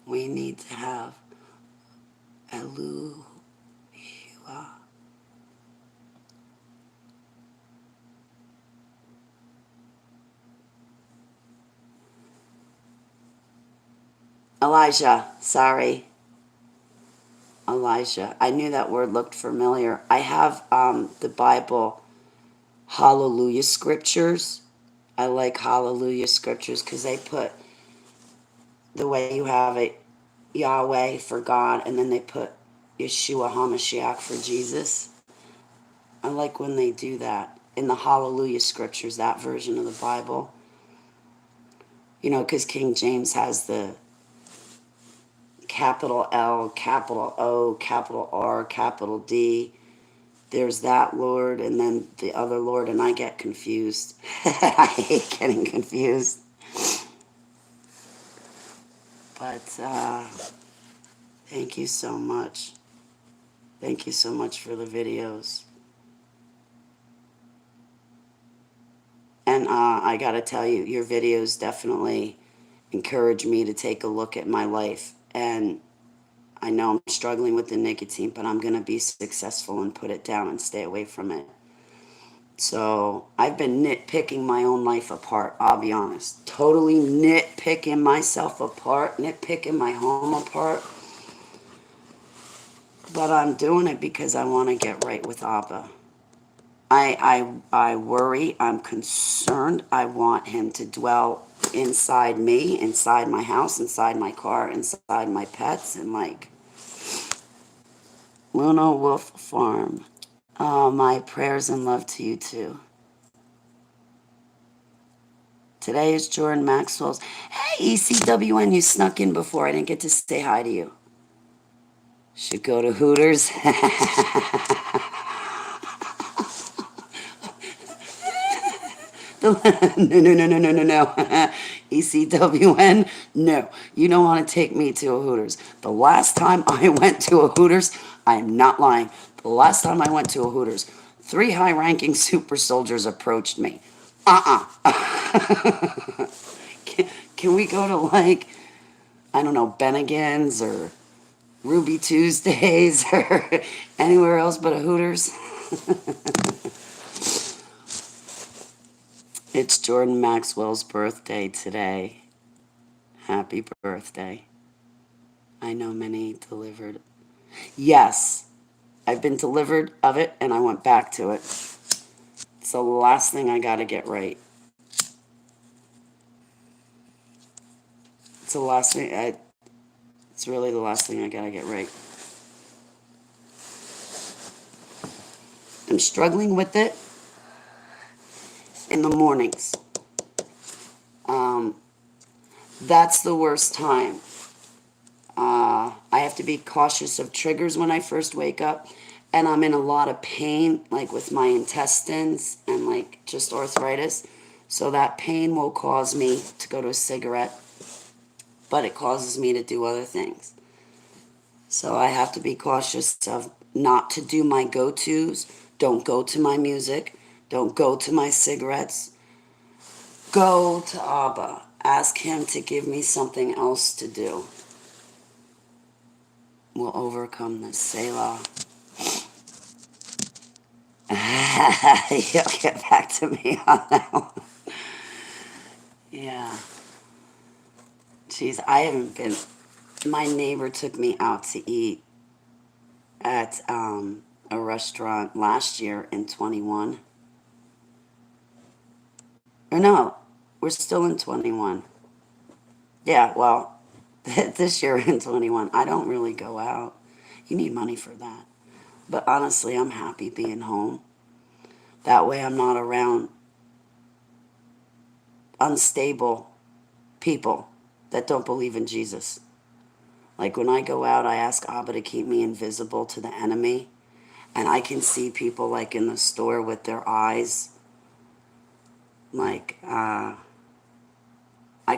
We need to have Eluhua. Elijah, sorry. Elijah. I knew that word looked familiar. I have the Bible Hallelujah Scriptures. I like Hallelujah Scriptures because they put the way you have it, Yahweh for God, and then they put Yeshua HaMashiach for Jesus. I like when they do that in the Hallelujah Scriptures, that version of the Bible. Because King James has the capital L, capital O, capital R, capital D. There's that Lord and then the other Lord, and I get confused. I hate getting confused. But thank you so much. Thank you so much for the videos. And I got to tell you, your videos definitely encourage me to take a look at my life. And I know I'm struggling with the nicotine, but I'm going to be successful and put it down and stay away from it. So I've been nitpicking my own life apart, I'll be honest. Totally nitpicking myself apart, nitpicking my home apart. But I'm doing it because I want to get right with Abba. I worry, I'm concerned. I want him to dwell inside me, inside my house, inside my car, inside my pets, and like Luna Wolf Farm. My prayers and love to you too. Today is Jordan Maxwell's. Hey, ECWN, you snuck in before. I didn't get to say hi to you. Should go to Hooters. No. ECWN, no. You don't want to take me to a Hooters. The last time I went to a Hooters, I am not lying. The last time I went to a Hooters, 3 high-ranking super soldiers approached me. Can we go to, like, I don't know, Bennigan's or Ruby Tuesdays or anywhere else but a Hooters? It's Jordan Maxwell's birthday today. Happy birthday. I know many delivered. Yes, I've been delivered of it and I went back to it. It's the last thing I got to get right. It's the last thing. It's really the last thing I got to get right. I'm struggling with it in the mornings. That's the worst time. I have to be cautious of triggers when I first wake up, and I'm in a lot of pain, like with my intestines and like just arthritis. So that pain will cause me to go to a cigarette, but it causes me to do other things. So I have to be cautious of not to do my go-tos. Don't go to my music. Don't go to my cigarettes. Go to Abba. Ask him to give me something else to do. We'll overcome this. Selah. You'll get back to me on that one. Yeah. Jeez, I haven't been. My neighbor took me out to eat at a restaurant last year in 21. Or no, we're still in 21. Yeah, well, this year in 21. I don't really go out. You need money for that. But honestly, I'm happy being home. That way I'm not around unstable people that don't believe in Jesus. Like when I go out, I ask Abba to keep me invisible to the enemy. And I can see people like in the store with their eyes. Like, I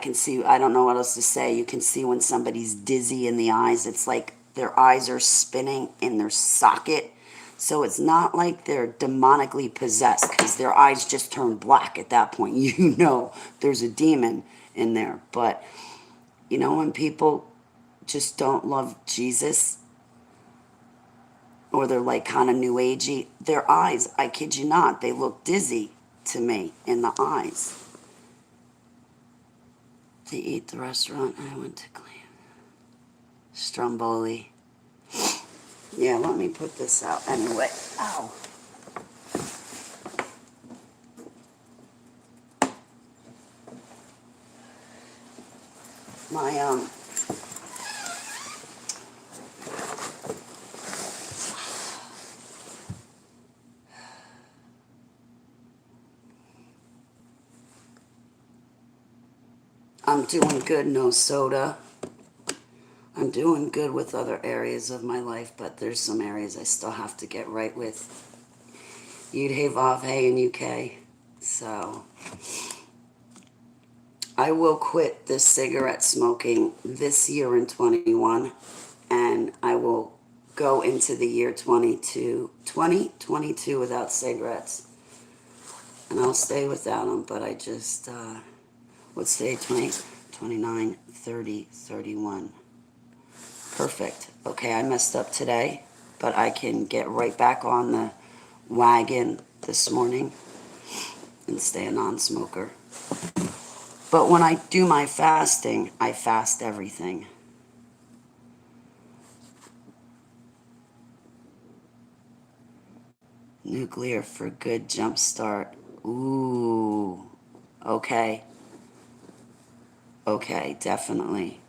can see, I don't know what else to say. You can see when somebody's dizzy in the eyes. It's like their eyes are spinning in their socket. So it's not like they're demonically possessed because their eyes just turn black at that point. You know there's a demon in there. But, you know, when people just don't love Jesus or they're like kind of new agey, their eyes, I kid you not, they look dizzy to me in the eyes. To eat the restaurant I went to clean. Stromboli. Yeah, let me put this out anyway. Ow. My, I'm doing good, no soda. I'm doing good with other areas of my life, but there's some areas I still have to get right with. Yud Hey Vav Hey in UK. So I will quit this cigarette smoking this year in 21, and I will go into the year 2022 without cigarettes. And I'll stay without them, but I just, what's today, 20, 29, 30, 31. Perfect. Okay, I messed up today, but I can get right back on the wagon this morning and stay a non-smoker. But when I do my fasting, I fast everything. Nuclear for good jump start. Ooh. Okay. Okay, definitely.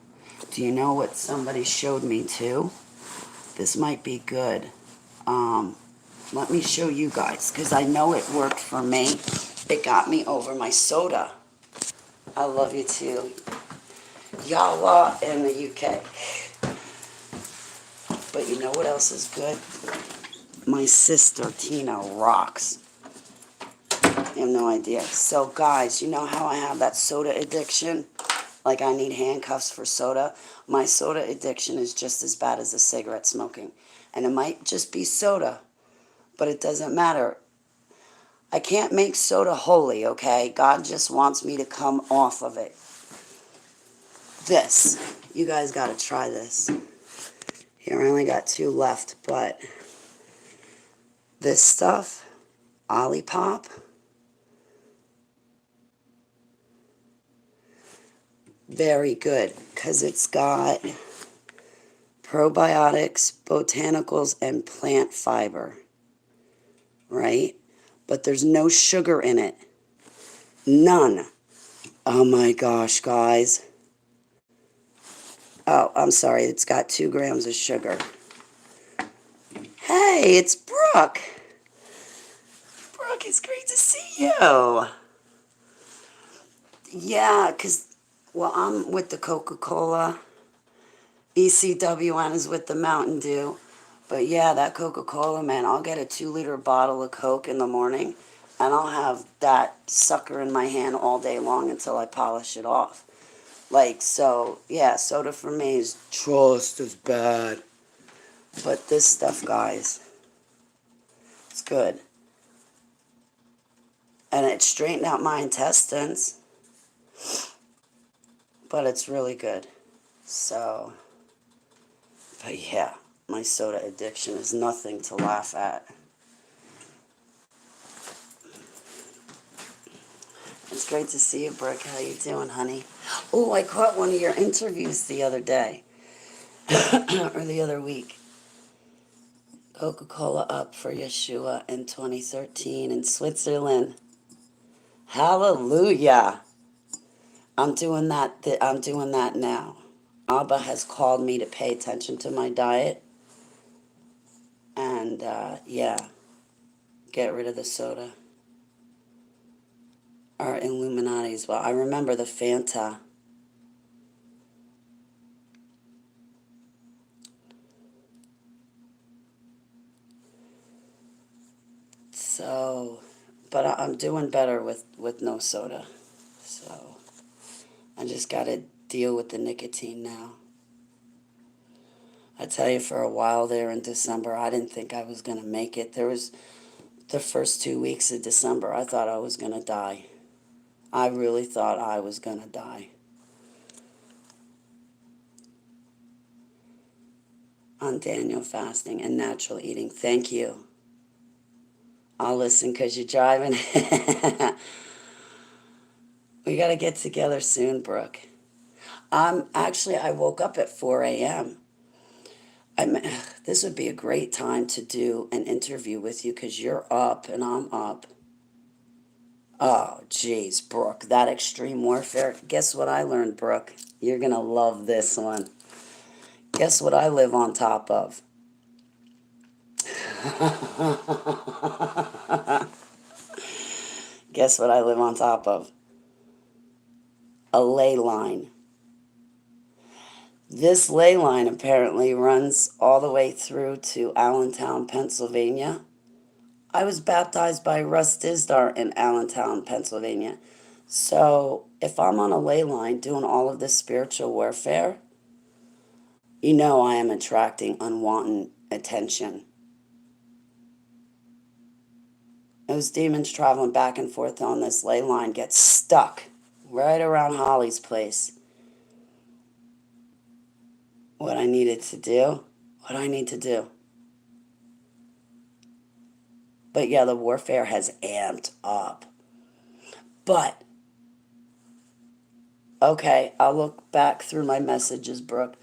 Do you know what somebody showed me too? This might be good. Let me show you guys, because I know it worked for me. It got me over my soda. I love you too. Yalla in the UK. But you know what else is good? My sister Tina rocks. You have no idea. So guys, you know how I have that soda addiction? Like I need handcuffs for soda. My soda addiction is just as bad as the cigarette smoking. And it might just be soda, but it doesn't matter. I can't make soda holy, okay? God just wants me to come off of it. This. You guys got to try this. Here, I only got 2 left, but this stuff, Olipop, very good because it's got probiotics, botanicals, and plant fiber, right? But there's no sugar in it. None. Oh my gosh, guys. Oh, I'm sorry. It's got 2 grams of sugar. Hey, it's Brooke. Brooke, it's great to see you. Yeah, because, well, I'm with the Coca-Cola. ECWN is with the Mountain Dew. But yeah, that Coca-Cola, man, I'll get a 2-liter bottle of Coke in the morning, and I'll have that sucker in my hand all day long until I polish it off. Like, so, yeah, soda for me is just as bad. But this stuff, guys, it's good. And it straightened out my intestines. But it's really good. So, but yeah, my soda addiction is nothing to laugh at. It's great to see you, Brooke. How you doing, honey? Oh, I caught one of your interviews the other day. Or the other week. Coca-Cola up for Yeshua in 2013 in Switzerland. Hallelujah. I'm doing that now. Abba has called me to pay attention to my diet. And, yeah, get rid of the soda. Or Illuminati as well. I remember the Fanta. So, but I'm doing better with no soda. So, I just got to deal with the nicotine now. I tell you, for a while there in December, I didn't think I was going to make it. There was the first 2 weeks of December, I thought I was going to die. I really thought I was going to die. On Daniel fasting and natural eating. Thank you. I'll listen because you're driving. We got to get together soon, Brooke. I woke up at 4 a.m. This would be a great time to do an interview with you because you're up and I'm up. Oh, geez, Brooke, that extreme warfare. Guess what I learned, Brooke? You're going to love this one. Guess what I live on top of? Guess what I live on top of? A ley line. This ley line apparently runs all the way through to Allentown, Pennsylvania. I was baptized by Russ Dizdar in Allentown, Pennsylvania. So if I'm on a ley line doing all of this spiritual warfare, you know I am attracting unwanted attention. Those demons traveling back and forth on this ley line get stuck right around Holly's place. What I needed to do? What do I need to do? But yeah, the warfare has amped up. But, okay, I'll look back through my messages, Brooke.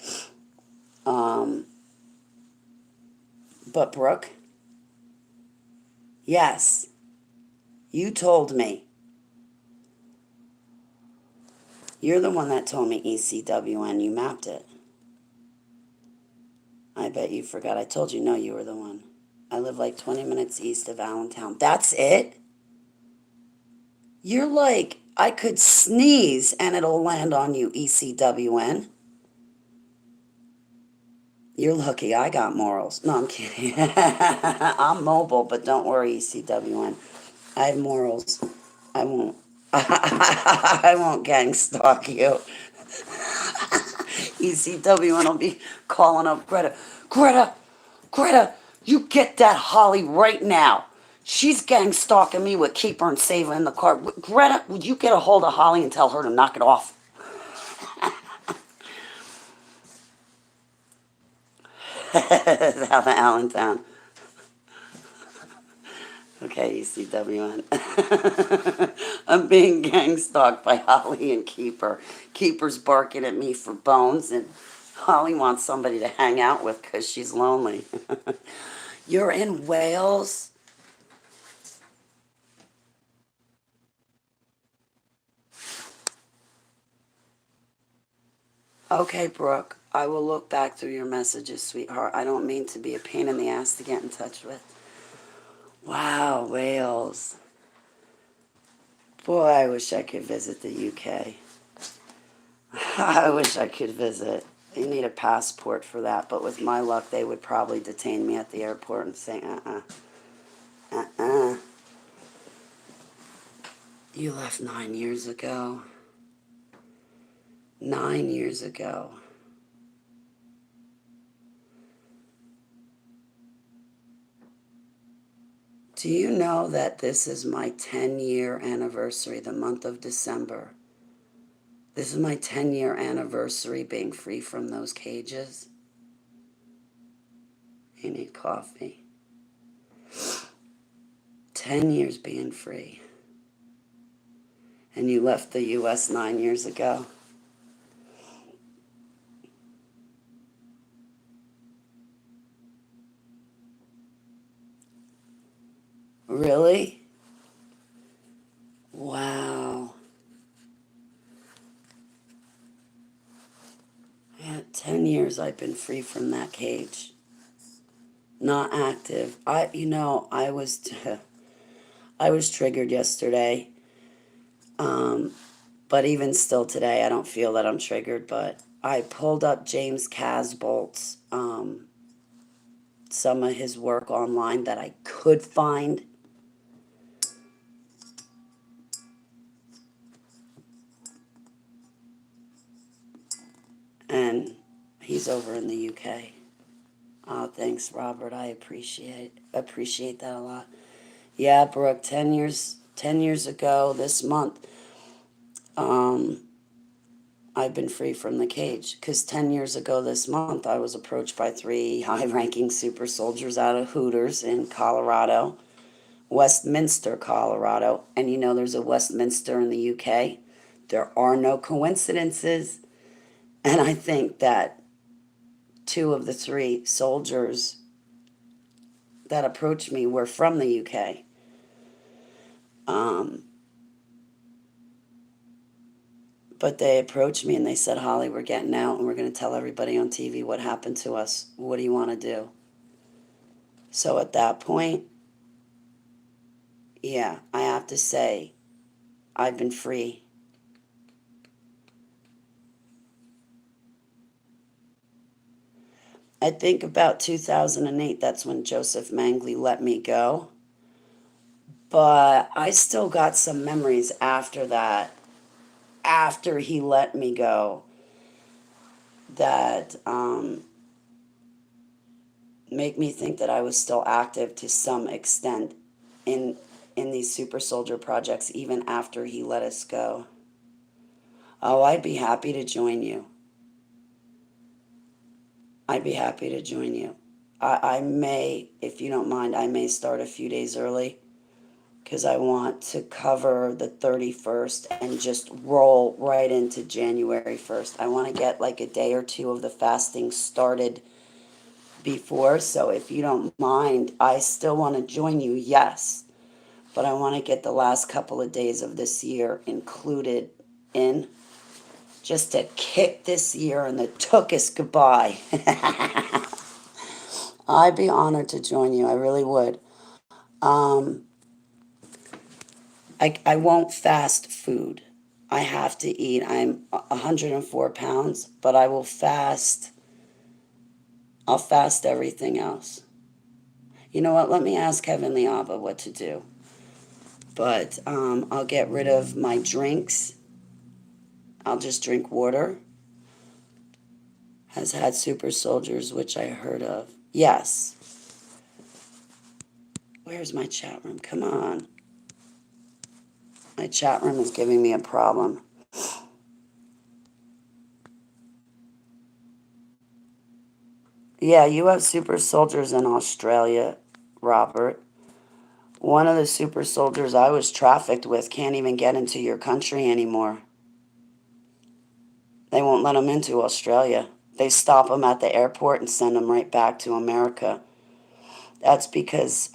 But Brooke, yes, you told me. You're the one that told me ECWN. You mapped it. I bet you forgot. I told you, no, you were the one. I live like 20 minutes east of Allentown. That's it? You're like, I could sneeze and it'll land on you, ECWN. You're lucky I got morals. No, I'm kidding. I'm mobile, but don't worry, ECWN. I have morals. I won't. I won't gang stalk you. ECW, and I'll be calling up Greta. Greta, you get that Holly right now. She's gang stalking me with Keeper and Saver in the car. Greta, would you get a hold of Holly and tell her to knock it off? Out of Allentown. Okay, ECWN. I'm being gang stalked by Holly and Keeper. Keeper's barking at me for bones, and Holly wants somebody to hang out with because she's lonely. You're in Wales? Okay, Brooke. I will look back through your messages, sweetheart. I don't mean to be a pain in the ass to get in touch with. Wow, Wales. Boy, I wish I could visit the UK. I wish I could visit. You need a passport for that, but with my luck, they would probably detain me at the airport and say, uh-uh. You left 9 years ago. 9 years ago. Do you know that this is my 10-year anniversary, the month of December? This is my 10-year anniversary being free from those cages. You need coffee. 10 years being free. And you left the U.S. 9 years ago. Really? Wow. Yeah, 10 years I've been free from that cage. Not active. I was I was triggered yesterday. But even still today, I don't feel that I'm triggered, but I pulled up James Casbolt's some of his work online that I could find. And he's over in the UK. Oh, thanks, Robert. I appreciate that a lot. Yeah, Brooke, 10 years ago this month, I've been free from the cage. Because 10 years ago this month, I was approached by 3 high-ranking super soldiers out of Hooters in Colorado, Westminster, Colorado. And there's a Westminster in the UK. There are no coincidences. And I think that 2 of the 3 soldiers that approached me were from the UK. But they approached me and they said, Holly, we're getting out and we're going to tell everybody on TV what happened to us. What do you want to do? So at that point, yeah, I have to say, I've been free. I think about 2008, that's when Joseph Mangley let me go. But I still got some memories after that, after he let me go, that make me think that I was still active to some extent in these super soldier projects even after he let us go. Oh, I'd be happy to join you. I'd be happy to join you. I may, if you don't mind, I may start a few days early because I want to cover the 31st and just roll right into January 1st. I want to get like a day or 2 of the fasting started before. So if you don't mind, I still want to join you, yes. But I want to get the last couple of days of this year included in just to kick this year in the tuchus goodbye. I'd be honored to join you. I really would. I won't fast food. I have to eat. I'm 104 pounds, but I will fast. I'll fast everything else. You know what? Let me ask Heavenly Abba what to do. But I'll get rid of my drinks. I'll just drink water. Has had super soldiers, which I heard of. Yes. Where's my chat room? Come on. My chat room is giving me a problem. Yeah, you have super soldiers in Australia, Robert. One of the super soldiers I was trafficked with can't even get into your country anymore. They won't let them into Australia. They stop them at the airport and send them right back to America. That's because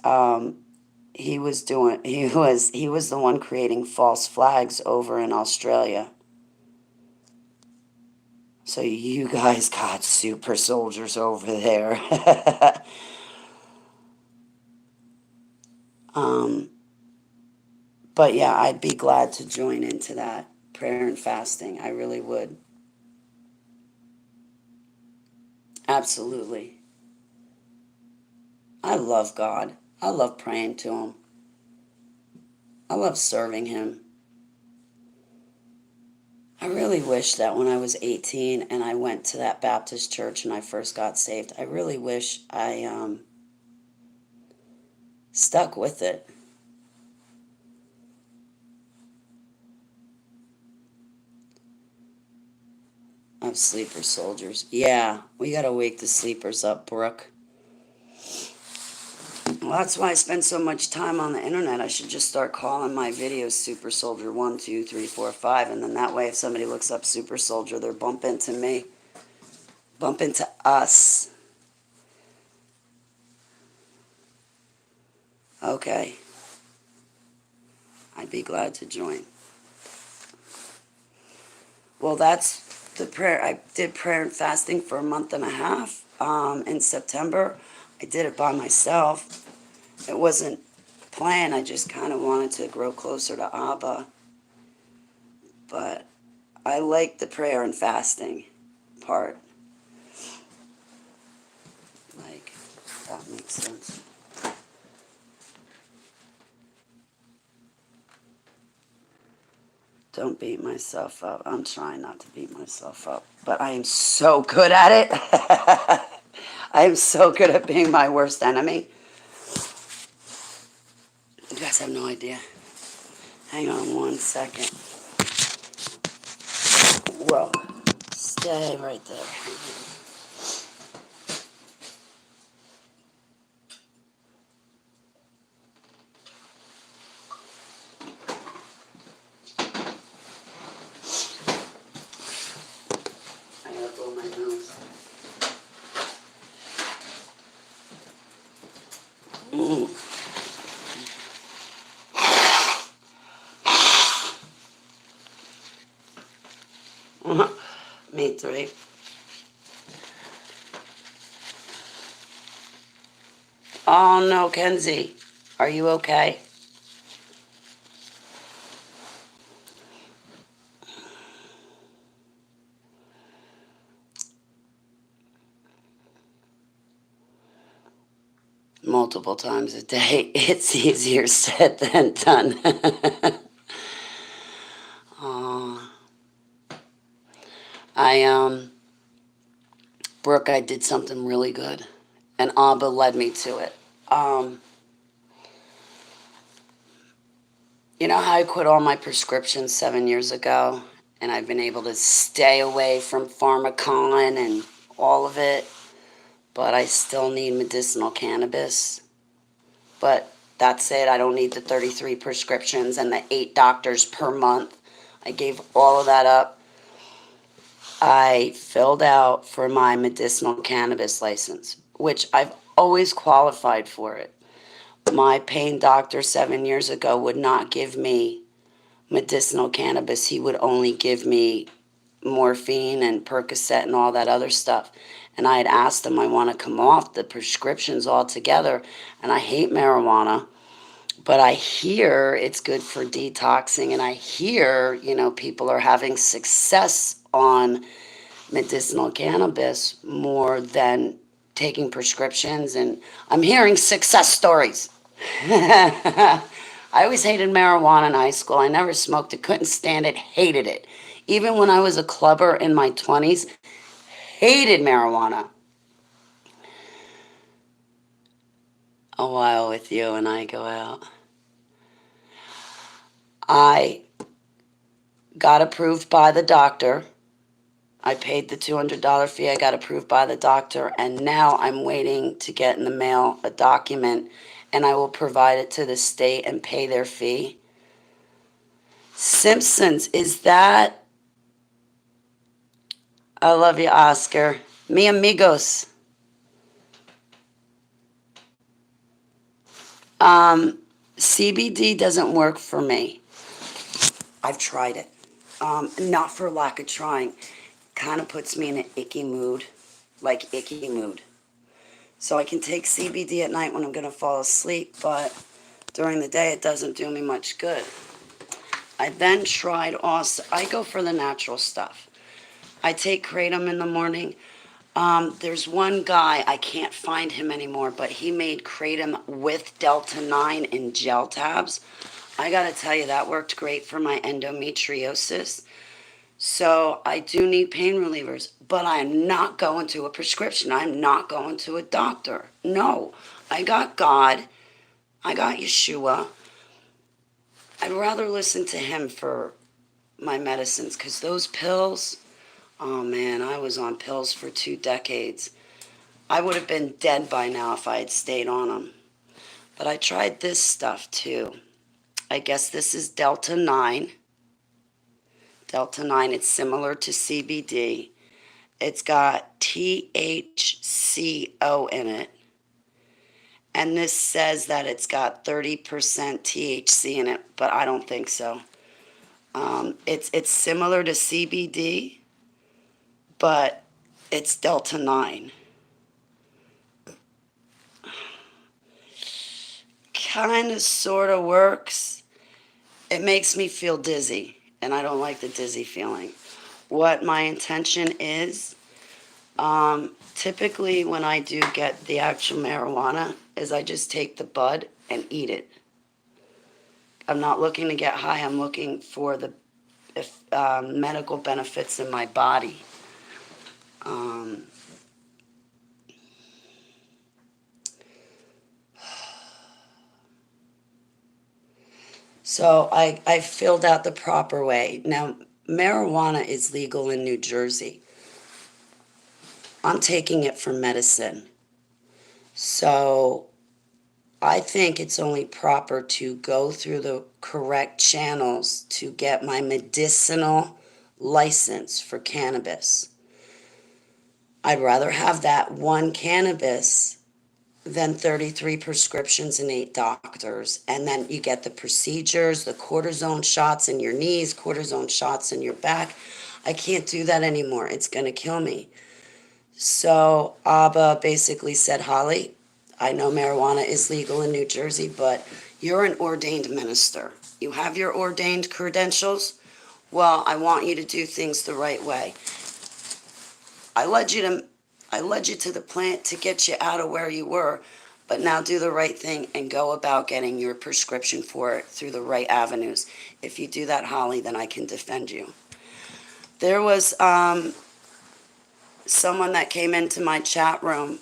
he was the one creating false flags over in Australia. So you guys got super soldiers over there. But yeah, I'd be glad to join into that prayer and fasting. I really would. Absolutely. I love God. I love praying to Him. I love serving Him. I really wish that when I was 18 and I went to that Baptist church and I first got saved, I really wish I stuck with it. Of sleeper soldiers. Yeah, we gotta wake the sleepers up, Brooke. Well, that's why I spend so much time on the internet. I should just start calling my videos Super Soldier 1, 2, 3, 4, 5, and then that way if somebody looks up Super Soldier, they're bump into me. Bump into us. Okay. I'd be glad to join. Well, that's the prayer. I did prayer and fasting for a month and a half in September. I did it by myself. It wasn't planned. I just kind of wanted to grow closer to Abba. But I like the prayer and fasting part. Like, that makes sense. Don't beat myself up. I'm trying not to beat myself up. But I am so good at it. I am so good at being my worst enemy. You guys have no idea. Hang on 1 second. Whoa. Stay right there. I gotta blow my nose. Me three. Oh no, Kenzie. Are you okay? Multiple times a day. It's easier said than done. Oh, I Brooke, I did something really good, and Abba led me to it. Um, you know how I quit all my prescriptions 7 years ago, and I've been able to stay away from Pharmacon and all of it, but I still need medicinal cannabis. But that's it. I don't need the 33 prescriptions and the 8 doctors per month. I gave all of that up. I filled out for my medicinal cannabis license, which I've always qualified for it. My pain doctor 7 years ago would not give me medicinal cannabis. He would only give me morphine and Percocet and all that other stuff. And I had asked him, I want to come off the prescriptions altogether. And I hate marijuana, but I hear it's good for detoxing. And I hear, people are having success on medicinal cannabis more than taking prescriptions. And I'm hearing success stories. I always hated marijuana in high school. I never smoked it, couldn't stand it, hated it. Even when I was a clubber in my 20s, hated marijuana. A while with you and I go out. I got approved by the doctor. I paid the $200 fee. I got approved by the doctor, and now I'm waiting to get in the mail a document, and I will provide it to the state and pay their fee. Simpsons, is that? I love you, Oscar. Mi amigos. CBD doesn't work for me. I've tried it. Not for lack of trying. Kind of puts me in an icky mood, like icky mood. So I can take CBD at night when I'm going to fall asleep, but during the day it doesn't do me much good. I then tried also, I go for the natural stuff. I take kratom in the morning. There's one guy, I can't find him anymore, but he made kratom with Delta 9 in gel tabs. I gotta tell you, that worked great for my endometriosis. So I do need pain relievers, but I'm not going to a prescription. I'm not going to a doctor. No, I got God. I got Yeshua. I'd rather listen to him for my medicines because those pills, oh man, I was on pills for 2 decades. I would have been dead by now if I had stayed on them. But I tried this stuff too. I guess this is Delta 9. Delta 9, it's similar to CBD. It's got THCO in it. And this says that it's got 30% THC in it, but I don't think so. It's similar to CBD, but it's Delta 9. Kind of, sort of works. It makes me feel dizzy, and I don't like the dizzy feeling. What my intention is, typically when I do get the actual marijuana, is I just take the bud and eat it. I'm not looking to get high. I'm looking for the medical benefits in my body. So I filled out the proper way. Now, marijuana is legal in New Jersey. I'm taking it for medicine. So I think it's only proper to go through the correct channels to get my medicinal license for cannabis. I'd rather have that one cannabis than 33 prescriptions and 8 doctors. And then you get the procedures, the cortisone shots in your knees, cortisone shots in your back. I can't do that anymore. It's going to kill me. So Abba basically said, Holly, I know marijuana is legal in New Jersey, but you're an ordained minister. You have your ordained credentials. Well, I want you to do things the right way. I led you to the plant to get you out of where you were, but now do the right thing and go about getting your prescription for it through the right avenues. If you do that, Holly, then I can defend you. There was someone that came into my chat room,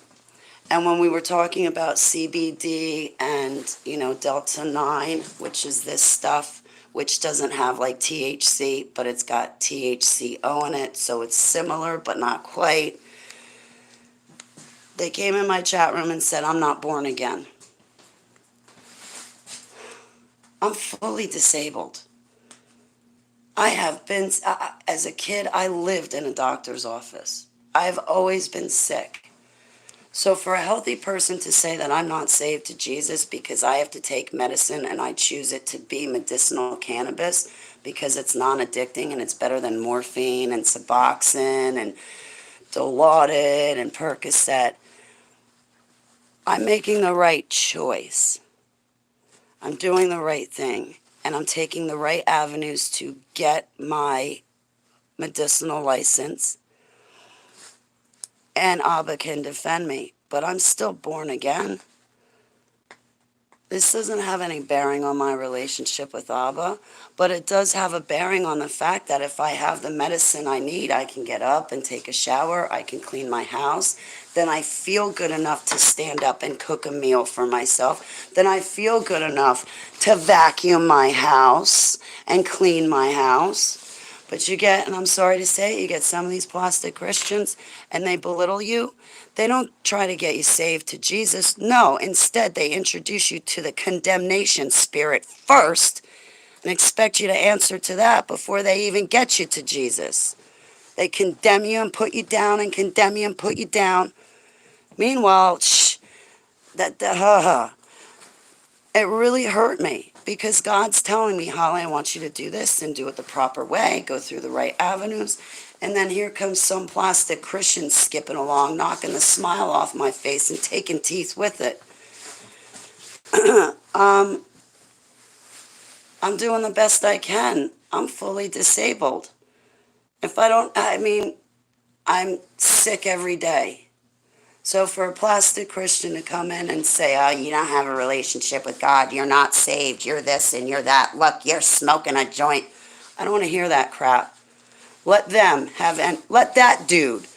and when we were talking about CBD and, Delta 9, which is this stuff, which doesn't have like THC, but it's got THCO in it, so it's similar but not quite. They came in my chat room and said, I'm not born again. I'm fully disabled. I have been, as a kid, I lived in a doctor's office. I've always been sick. So for a healthy person to say that I'm not saved to Jesus because I have to take medicine and I choose it to be medicinal cannabis because it's non-addicting and it's better than morphine and Suboxone and Dilaudid and Percocet, I'm making the right choice. I'm doing the right thing, and I'm taking the right avenues to get my medicinal license, and Abba can defend me, but I'm still born again. This doesn't have any bearing on my relationship with Abba, but it does have a bearing on the fact that if I have the medicine I need, I can get up and take a shower, I can clean my house, then I feel good enough to stand up and cook a meal for myself, then I feel good enough to vacuum my house and clean my house. But you get, and I'm sorry to say, you get some of these plastic Christians and they belittle you. They don't try to get you saved to Jesus. No, instead, they introduce you to the condemnation spirit first and expect you to answer to that before they even get you to Jesus. They condemn you and put you down and condemn you and put you down. Meanwhile, it really hurt me because God's telling me, Holly, I want you to do this and do it the proper way, go through the right avenues. And then here comes some plastic Christian skipping along, knocking the smile off my face and taking teeth with it. I'm doing the best I can. I'm fully disabled. If I don't, I mean, I'm sick every day. So for a plastic Christian to come in and say, oh, you don't have a relationship with God, you're not saved, you're this and you're that, look, you're smoking a joint. I don't want to hear that crap. Let them have, and let that dude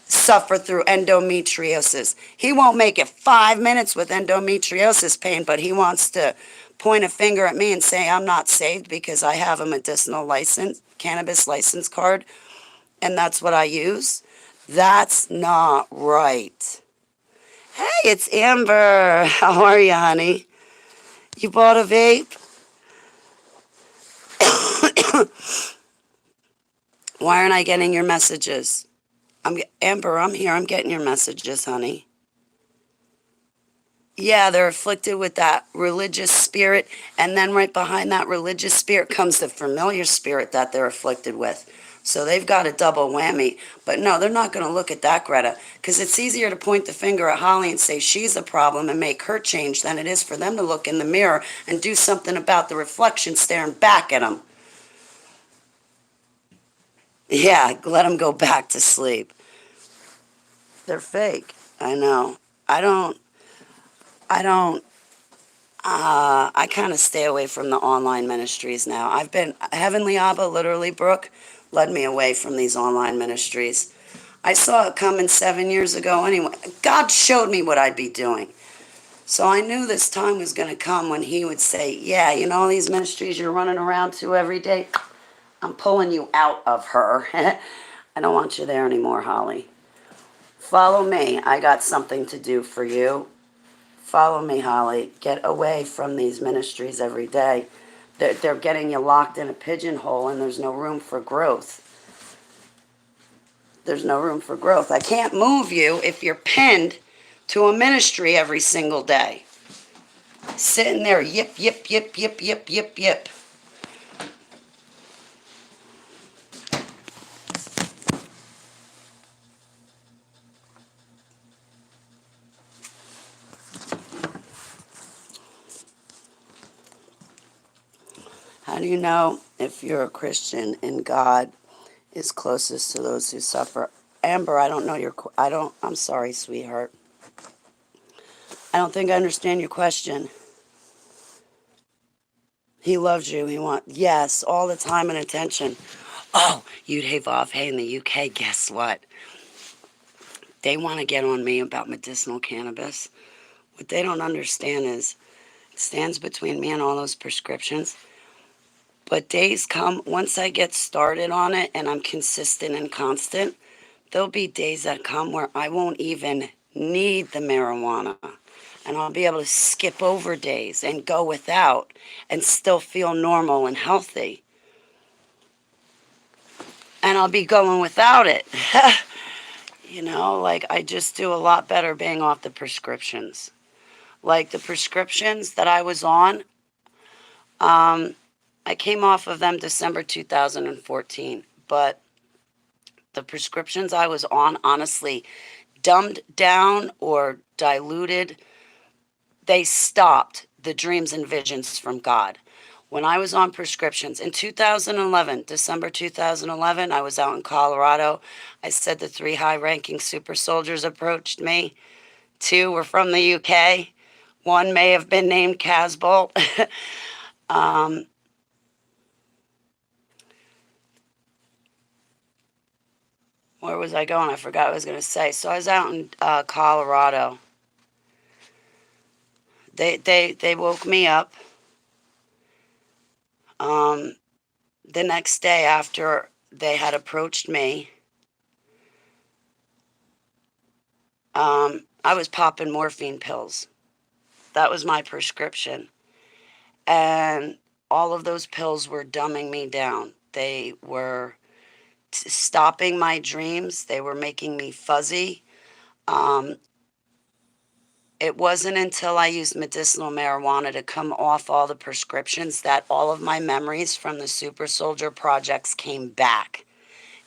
suffer through endometriosis. He won't make it 5 minutes with endometriosis pain, but he wants to point a finger at me and say I'm not saved because I have a medicinal license, cannabis license card, and that's what I use. That's not right. Hey, it's Amber. How are you, honey? You bought a vape? Why aren't I getting your messages? Amber, I'm here. I'm getting your messages, honey. Yeah, they're afflicted with that religious spirit, and then right behind that religious spirit comes the familiar spirit that they're afflicted with. So they've got a double whammy. But no, they're not going to look at that, Greta, because it's easier to point the finger at Holly and say she's a problem and make her change than it is for them to look in the mirror and do something about the reflection staring back at them. Yeah, let them go back to sleep. They're fake. I know. I don't, I don't, I kind of stay away from the online ministries now. I've been, Heavenly Abba, literally, Brooke, led me away from these online ministries. I saw it coming 7 years ago anyway. God showed me what I'd be doing. So I knew this time was going to come when he would say, yeah, you know, all these ministries you're running around to every day, I'm pulling you out of her. I don't want you there anymore, Holly. Follow me. I got something to do for you. Follow me, Holly. Get away from these ministries every day. They're getting you locked in a pigeonhole and there's no room for growth. There's no room for growth. I can't move you if you're pinned to a ministry every single day. Sitting there, yip, yip, yip, yip, yip, yip, yip. How do you know if you're a Christian and God is closest to those who suffer? Amber, I don't know I'm sorry, sweetheart. I don't think I understand your question. He loves you. Yes, all the time and attention. Oh, Yud Hey Vav Hey in the UK, guess what? They want to get on me about medicinal cannabis. What they don't understand is it stands between me and all those prescriptions. But days come, once I get started on it and I'm consistent and constant, there'll be days that come where I won't even need the marijuana. And I'll be able to skip over days and go without and still feel normal and healthy. And I'll be going without it. You know, like I just do a lot better being off the prescriptions. Like the prescriptions that I was on, I came off of them December 2014. But the prescriptions I was on, honestly, dumbed down or diluted, they stopped the dreams and visions from God. When I was on prescriptions in 2011, December 2011, I was out in Colorado. I said the 3 high-ranking super soldiers approached me. 2 were from the UK. One may have been named Casbolt. um, where was I going? I forgot what I was going to say. So I was out in Colorado. They woke me up the next day after they had approached me. I was popping morphine pills. That was my prescription. And all of those pills were dumbing me down. They were stopping my dreams. They were making me fuzzy. Um, it wasn't until I used medicinal marijuana to come off all the prescriptions that all of my memories from the Super Soldier projects came back.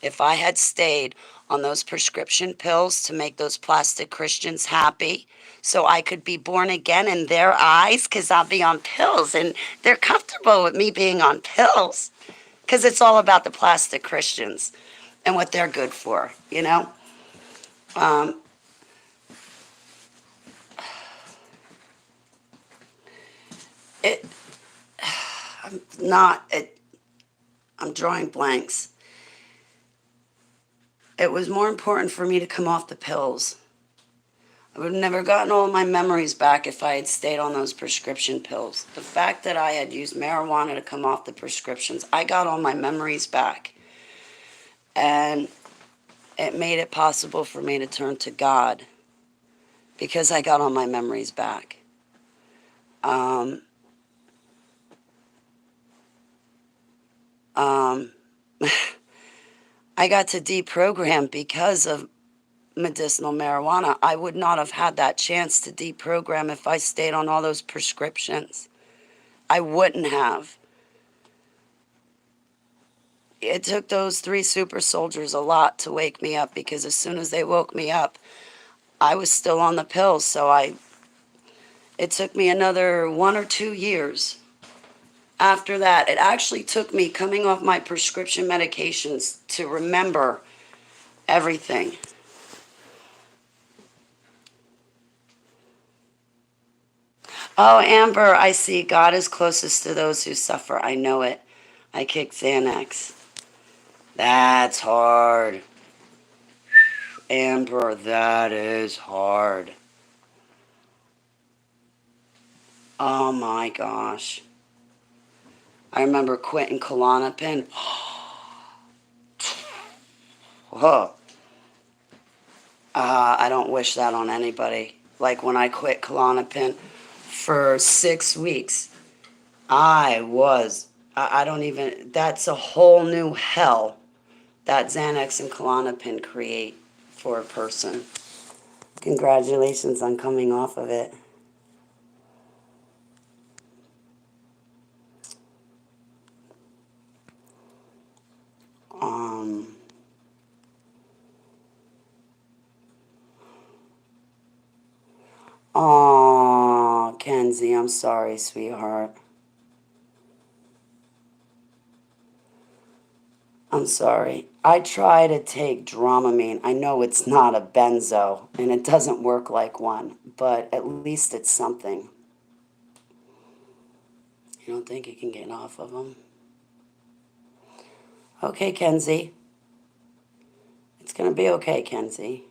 If I had stayed on those prescription pills to make those plastic Christians happy so I could be born again in their eyes, because I'll be on pills and they're comfortable with me being on pills, because it's all about the plastic Christians and what they're good for, you know? Um, it, I'm not, it, I'm drawing blanks. It was more important for me to come off the pills. I would have never gotten all my memories back if I had stayed on those prescription pills. The fact that I had used marijuana to come off the prescriptions, I got all my memories back. And it made it possible for me to turn to God because I got all my memories back. Um, um, I got to deprogram because of medicinal marijuana. I would not have had that chance to deprogram if I stayed on all those prescriptions. I wouldn't have. It took those 3 super soldiers a lot to wake me up, because as soon as they woke me up, I was still on the pills. It took me another 1 or 2 years after that. It actually took me coming off my prescription medications to remember everything. Oh, Amber, I see. God is closest to those who suffer. I know it. I kicked Xanax. That's hard. Amber, that is hard. Oh my gosh. I remember quitting Klonopin. Whoa. I don't wish that on anybody. Like when I quit Klonopin for 6 weeks, I don't even, that's a whole new hell that Xanax and Klonopin create for a person. Congratulations on coming off of it. Um, oh, Kenzie, I'm sorry, sweetheart. I'm sorry. I try to take Dramamine. I know it's not a benzo and it doesn't work like one, but at least it's something. You don't think you can get off of them? Okay, Kenzie. It's going to be okay, Kenzie.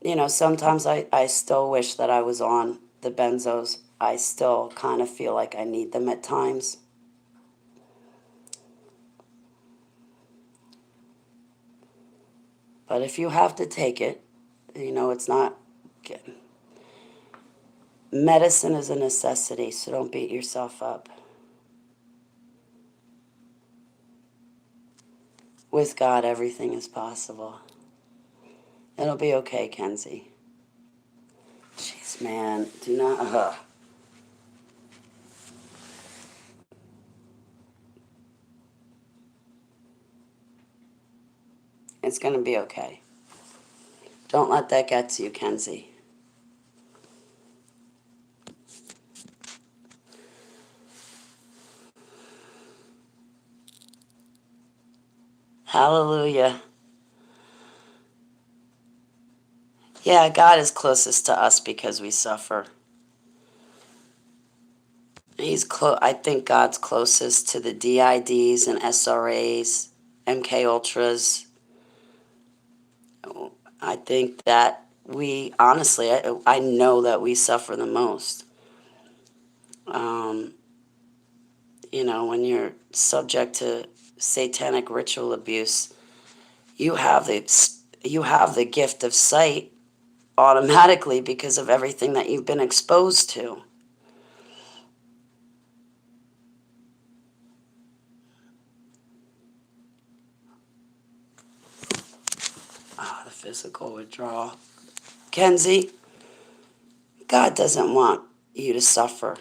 You know, sometimes I still wish that I was on the benzos. I still kind of feel like I need them at times. But if you have to take it, you know, it's not good. Medicine is a necessity, so don't beat yourself up. With God, everything is possible. It'll be okay, Kenzie. Jeez, man, do not. It's going to be okay. Don't let that get to you, Kenzie. Hallelujah. Yeah, God is closest to us because we suffer. I think God's closest to the DIDs and SRAs, MK Ultras. I think that we, honestly, I know that we suffer the most. Um, when you're subject to satanic ritual abuse, you have the you have the gift of sight automatically because of everything that you've been exposed to. The physical withdrawal. Kenzie, God doesn't want you to suffer.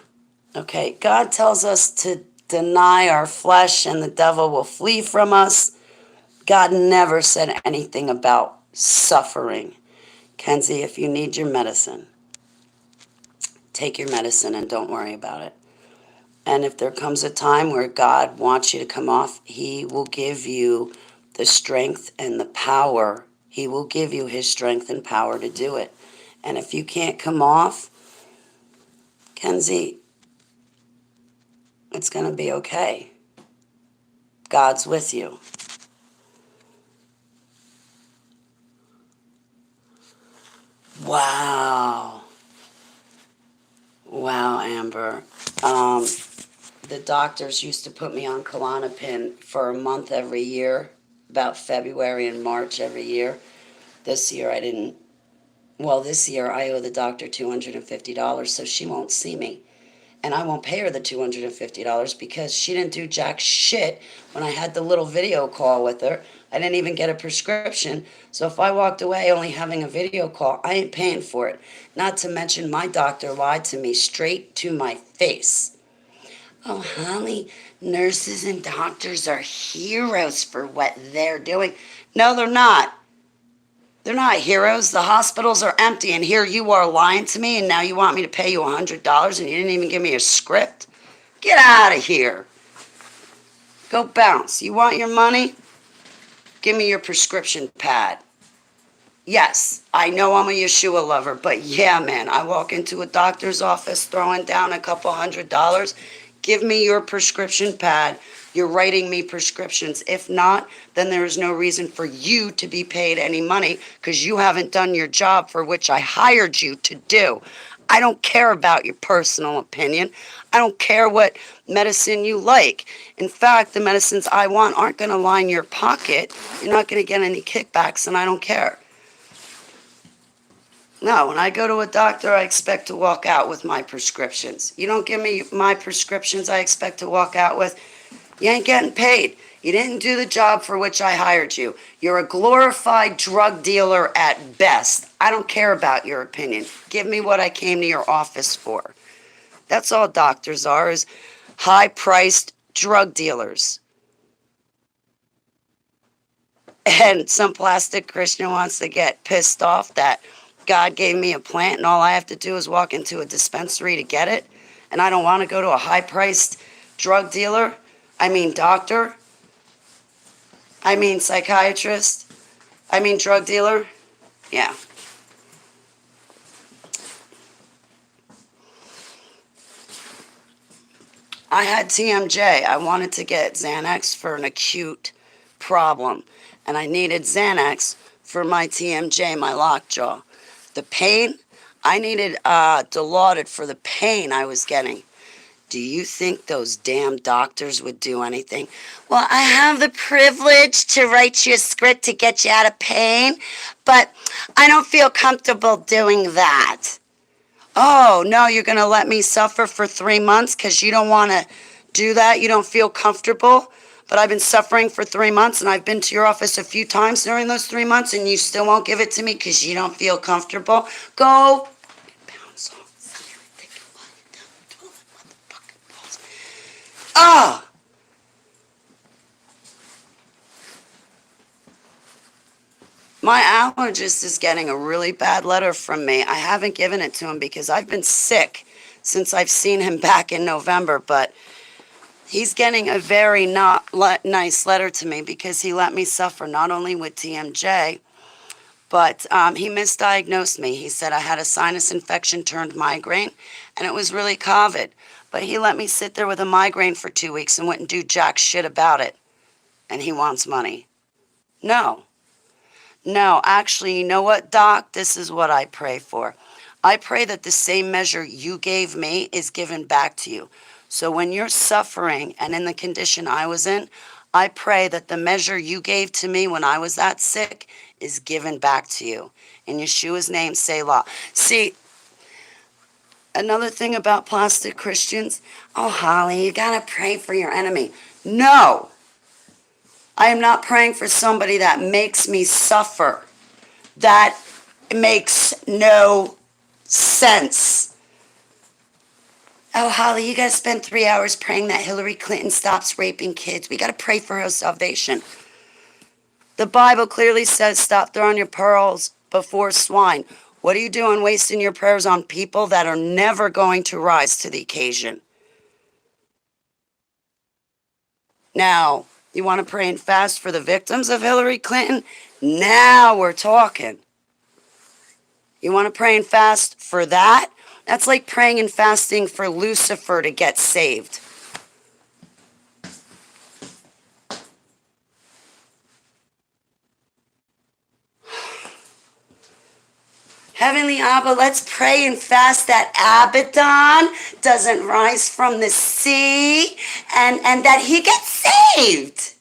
Okay? God tells us to deny our flesh and the devil will flee from us. God never said anything about suffering. Kenzie, if you need your medicine, take your medicine and don't worry about it. And if there comes a time where God wants you to come off, He will give you the strength and the power. He will give you His strength and power to do it. And if you can't come off, Kenzie, it's going to be okay. God's with you. Wow. Wow, Amber. The doctors used to put me on Klonopin for a month every year, about February and March every year. This year I didn't. Well, this year I owe the doctor $250, so she won't see me. And I won't pay her the $250 because she didn't do jack shit when I had the little video call with her. I didn't even get a prescription. So if I walked away only having a video call, I ain't paying for it. Not to mention my doctor lied to me straight to my face. Oh, Holly, nurses and doctors are heroes for what they're doing. No, they're not. They're not heroes. The hospitals are empty, and here you are lying to me, and now you want me to pay you $100, and you didn't even give me a script? Get out of here. Go bounce. You want your money? Give me your prescription pad. Yes, I know I'm a Yeshua lover, but yeah, man, I walk into a doctor's office throwing down a couple $100. Give me your prescription pad. You're writing me prescriptions. If not, then there is no reason for you to be paid any money because you haven't done your job for which I hired you to do. I don't care about your personal opinion. I don't care what medicine you like. In fact, the medicines I want aren't going to line your pocket. You're not going to get any kickbacks, and I don't care. No, when I go to a doctor, I expect to walk out with my prescriptions. You don't give me my prescriptions I expect to walk out with, you ain't getting paid. You didn't do the job for which I hired you. You're a glorified drug dealer at best. I don't care about your opinion. Give me what I came to your office for. That's all doctors are, is high-priced drug dealers. And some plastic Christian wants to get pissed off that God gave me a plant and all I have to do is walk into a dispensary to get it. And I don't want to go to a high-priced drug dealer. I mean doctor. I mean psychiatrist. I mean drug dealer. Yeah. I had TMJ. I wanted to get Xanax for an acute problem. And I needed Xanax for my TMJ, my lockjaw. The pain, I needed Dilaudid for the pain I was getting. Do you think those damn doctors would do anything? Well, I have the privilege to write you a script to get you out of pain, but I don't feel comfortable doing that. Oh, no, you're going to let me suffer for 3 months because you don't want to do that? You don't feel comfortable? But I've been suffering for 3 months, and I've been to your office a few times during those 3 months, and you still won't give it to me because you don't feel comfortable? Go bounce off. Ah! My allergist is getting a really bad letter from me. I haven't given it to him because I've been sick since I've seen him back in November, but he's getting a very not nice letter to me because he let me suffer not only with TMJ, But he misdiagnosed me. He said I had a sinus infection turned migraine, and it was really COVID. But he let me sit there with a migraine for 2 weeks and wouldn't do jack shit about it. And he wants money. No. No, actually, you know what, Doc? This is what I pray for. I pray that the same measure you gave me is given back to you. So when you're suffering and in the condition I was in, I pray that the measure you gave to me when I was that sick is given back to you. In Yeshua's name, Selah. See, another thing about plastic Christians, oh, Holly, you gotta pray for your enemy. No, I am not praying for somebody that makes me suffer. That makes no sense. Oh, Holly, you gotta spend 3 hours praying that Hillary Clinton stops raping kids. We gotta pray for her salvation. The Bible clearly says stop throwing your pearls before swine. What are you doing wasting your prayers on people that are never going to rise to the occasion? Now, you want to pray and fast for the victims of Hillary Clinton? Now we're talking. You want to pray and fast for that? That's like praying and fasting for Lucifer to get saved. Heavenly Abba, let's pray and fast that Abaddon doesn't rise from the sea and that he gets saved.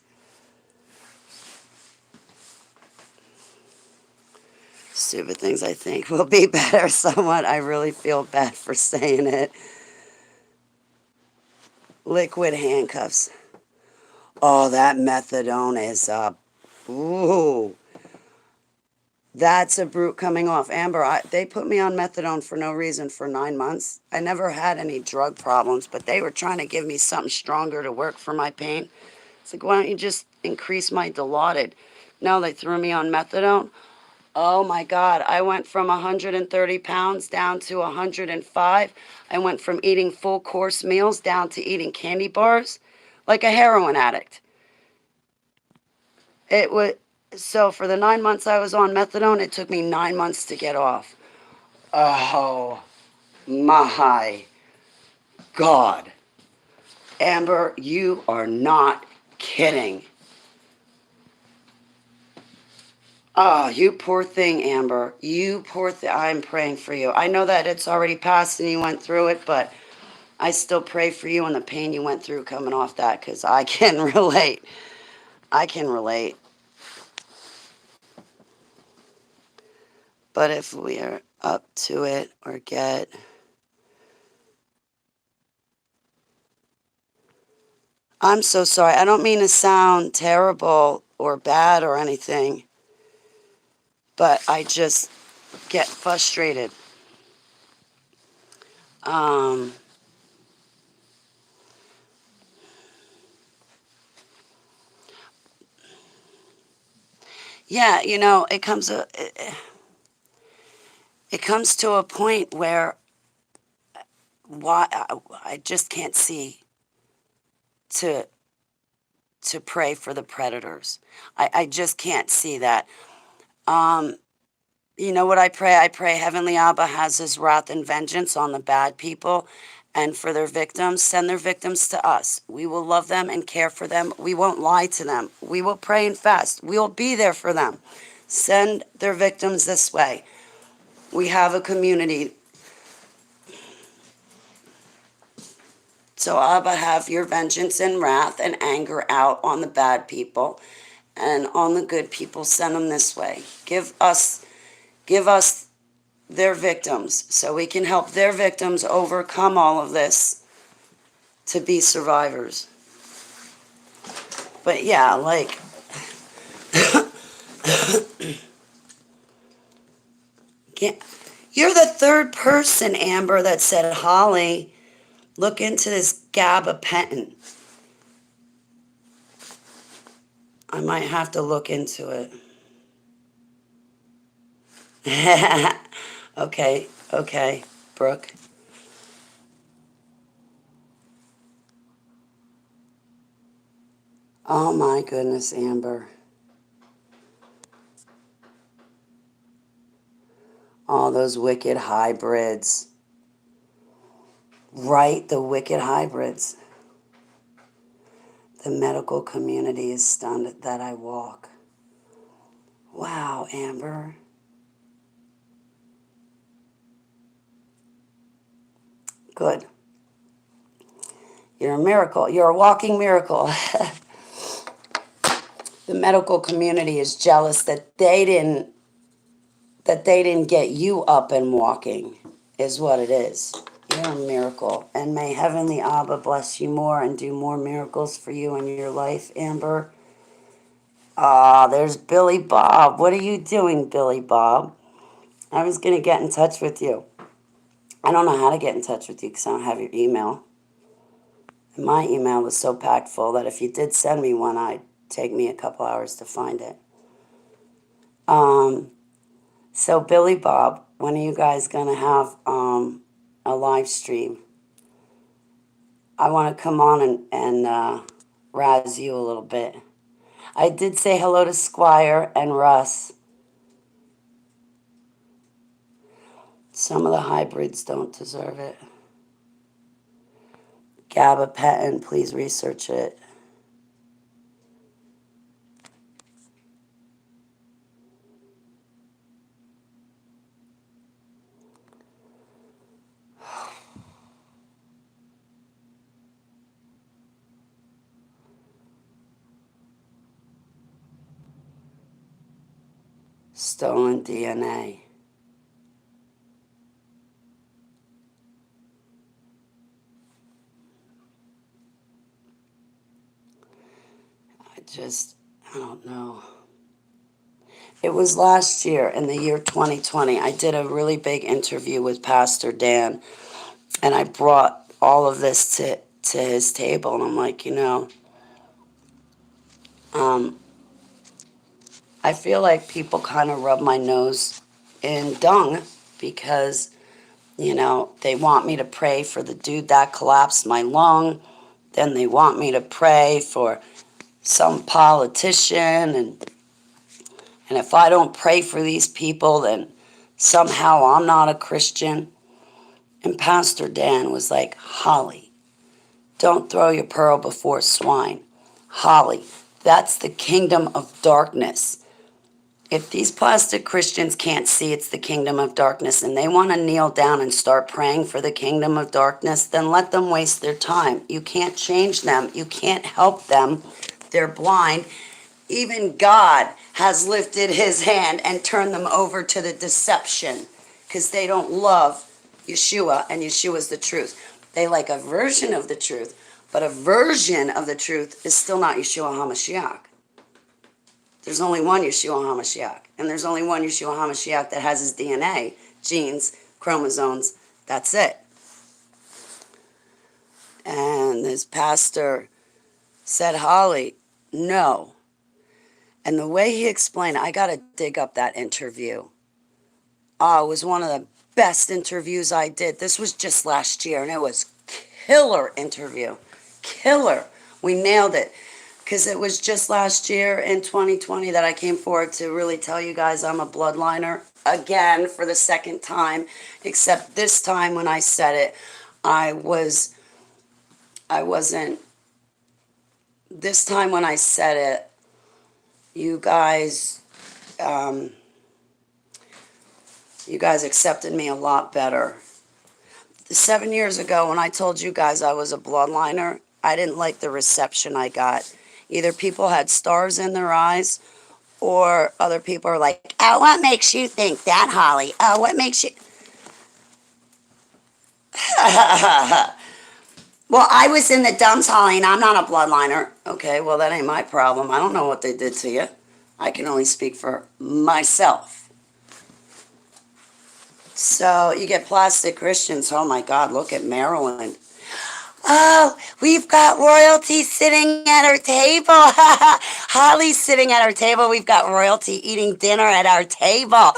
Stupid things I think will be better somewhat. I really feel bad for saying it. Liquid handcuffs. Oh, that methadone is up. Ooh. That's a brute coming off. Amber, they put me on methadone for no reason for 9 months. I never had any drug problems, but they were trying to give me something stronger to work for my pain. It's like, why don't you just increase my Dilaudid? No, they threw me on methadone. Oh my God, I went from 130 pounds down to 105. I went from eating full course meals down to eating candy bars like a heroin addict. It was, so for the 9 months I was on methadone, it took me 9 months to get off. Oh my God. Amber, you are not kidding. Oh, you poor thing, Amber. You poor thing. I'm praying for you. I know that it's already passed and you went through it, but I still pray for you and the pain you went through coming off that because I can relate. I can relate. But if we are up to it or get... I'm so sorry. I don't mean to sound terrible or bad or anything, but I just get frustrated. Um, yeah, you know, it comes to a point where why I just can't see to pray for the predators. I just can't see that. Um, you know what I pray? I pray Heavenly Abba has his wrath and vengeance on the bad people and for their victims. Send their victims to us. We will love them and care for them. We won't lie to them. We will pray and fast. We will be there for them. Send their victims this way. We have a community. So Abba, have your vengeance and wrath and anger out on the bad people and on the good people. Send them this way. Give us their victims so we can help their victims overcome all of this to be survivors. But yeah, like you're the third person, Amber, that said, Holly, look into this gabapentin. I might have to look into it. Okay, Brooke. Oh my goodness, Amber. All those wicked hybrids. Right, the wicked hybrids. The medical community is stunned that I walk. Wow, Amber. Good. You're a miracle. You're a walking miracle. The medical community is jealous that they didn't get you up and walking, is what it is. You're a miracle. And may Heavenly Abba bless you more and do more miracles for you in your life, Amber. Ah, there's Billy Bob. What are you doing, Billy Bob? I was going to get in touch with you. I don't know how to get in touch with you because I don't have your email. And my email was so packed full that if you did send me one, I'd take me a couple hours to find it. So Billy Bob, when are you guys going to have a live stream? I want to come on and razz you a little bit. I did say hello to Squire and Russ. Some of the hybrids don't deserve it. Gabapentin, please research it. Stolen DNA. I don't know. It was last year, in the year 2020. I did a really big interview with Pastor Dan, and I brought all of this to his table, and I'm like, I feel like people kind of rub my nose in dung because, they want me to pray for the dude that collapsed my lung. Then they want me to pray for some politician. And if I don't pray for these people, then somehow I'm not a Christian. And Pastor Dan was like, Holly, don't throw your pearl before swine. Holly, that's the kingdom of darkness. If these plastic Christians can't see it's the kingdom of darkness and they want to kneel down and start praying for the kingdom of darkness, then let them waste their time. You can't change them. You can't help them. They're blind. Even God has lifted his hand and turned them over to the deception because they don't love Yeshua, and Yeshua is the truth. They like a version of the truth, but a version of the truth is still not Yeshua HaMashiach. There's only one Yeshua HaMashiach, and there's only one Yeshua HaMashiach that has his DNA, genes, chromosomes. That's it. And this pastor said, Holly, no. And the way he explained, I got to dig up that interview. Oh, it was one of the best interviews I did. This was just last year, and it was killer interview. Killer. We nailed it. Because it was just last year in 2020 that I came forward to really tell you guys I'm a bloodliner again for the second time. Except this time when I said it, I wasn't. This time when I said it, you guys accepted me a lot better. 7 years ago when I told you guys I was a bloodliner, I didn't like the reception I got. Either people had stars in their eyes, or other people are like, oh, what makes you think that, Holly? Oh, what makes you... Well, I was in the dumps, Holly, and I'm not a bloodliner. Okay, well, that ain't my problem. I don't know what they did to you. I can only speak for myself. So you get plastic Christians. Oh, my God, look at Maryland. Oh, we've got royalty sitting at our table. Holly's sitting at our table. We've got royalty eating dinner at our table.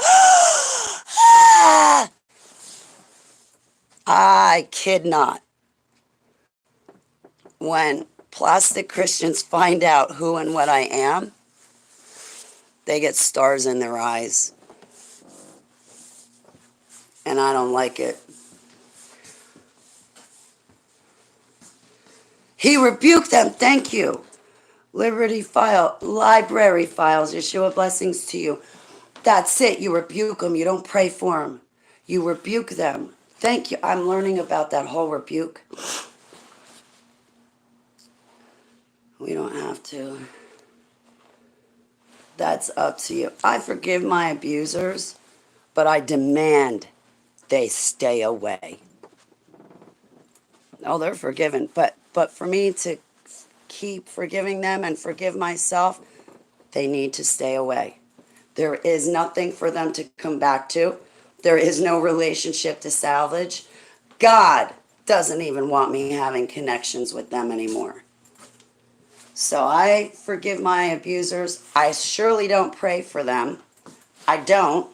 I kid not. When plastic Christians find out who and what I am, they get stars in their eyes. and I don't like it. He rebuked them. Thank you. Library files. Yeshua, blessings to you. That's it. You rebuke them. You don't pray for them. You rebuke them. Thank you. I'm learning about that whole rebuke. We don't have to. That's up to you. I forgive my abusers, but I demand they stay away. Oh, they're forgiven. But for me to keep forgiving them and forgive myself, they need to stay away. There is nothing for them to come back to. There is no relationship to salvage. God doesn't even want me having connections with them anymore. So I forgive my abusers. I surely don't pray for them. I don't.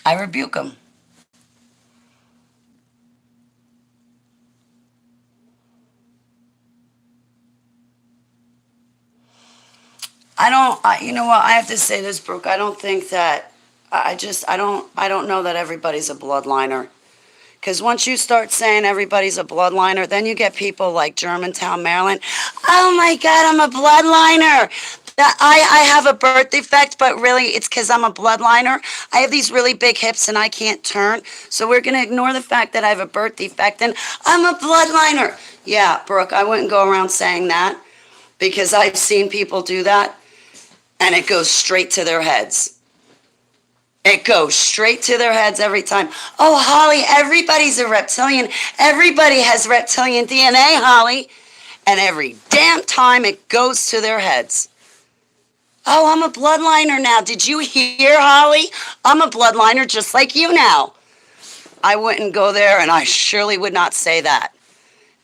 I rebuke them. You know what, I have to say this, Brooke. I don't think that, I don't know that everybody's a bloodliner. Because once you start saying everybody's a bloodliner, then you get people like Germantown, Maryland. Oh my God, I'm a bloodliner. That I have a birth defect, but really it's because I'm a bloodliner. I have these really big hips and I can't turn. So we're going to ignore the fact that I have a birth defect and I'm a bloodliner. Yeah, Brooke, I wouldn't go around saying that because I've seen people do that and it goes straight to their heads. It goes straight to their heads every time. Oh, Holly, everybody's a reptilian. Everybody has reptilian DNA, Holly. And every damn time it goes to their heads. Oh, I'm a bloodliner now. Did you hear, Holly? I'm a bloodliner just like you now. I wouldn't go there, and I surely would not say that.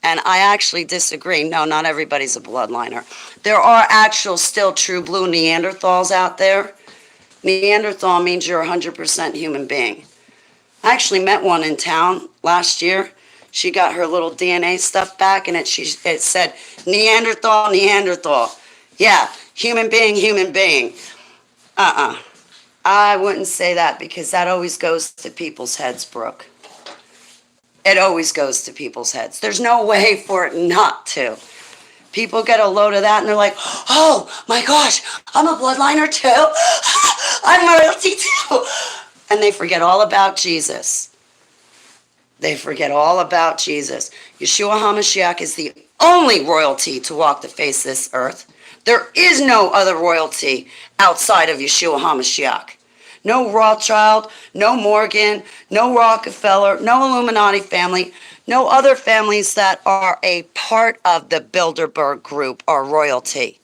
And I actually disagree. No, not everybody's a bloodliner. There are actual still true blue Neanderthals out there. Neanderthal means you're a 100% human being. I actually met one in town last year. She got her little DNA stuff back, and it said Neanderthal, Neanderthal. Yeah, human being, human being. I wouldn't say that because that always goes to people's heads, Brooke. It always goes to people's heads. There's no way for it not to. People get a load of that and they're like, oh my gosh, I'm a bloodliner too. I'm royalty too. And they forget all about Jesus. They forget all about Jesus. Yeshua HaMashiach is the only royalty to walk the face of this earth. There is no other royalty outside of Yeshua HaMashiach. No Rothschild, no Morgan, no Rockefeller, no Illuminati family, no other families that are a part of the Bilderberg group are royalty.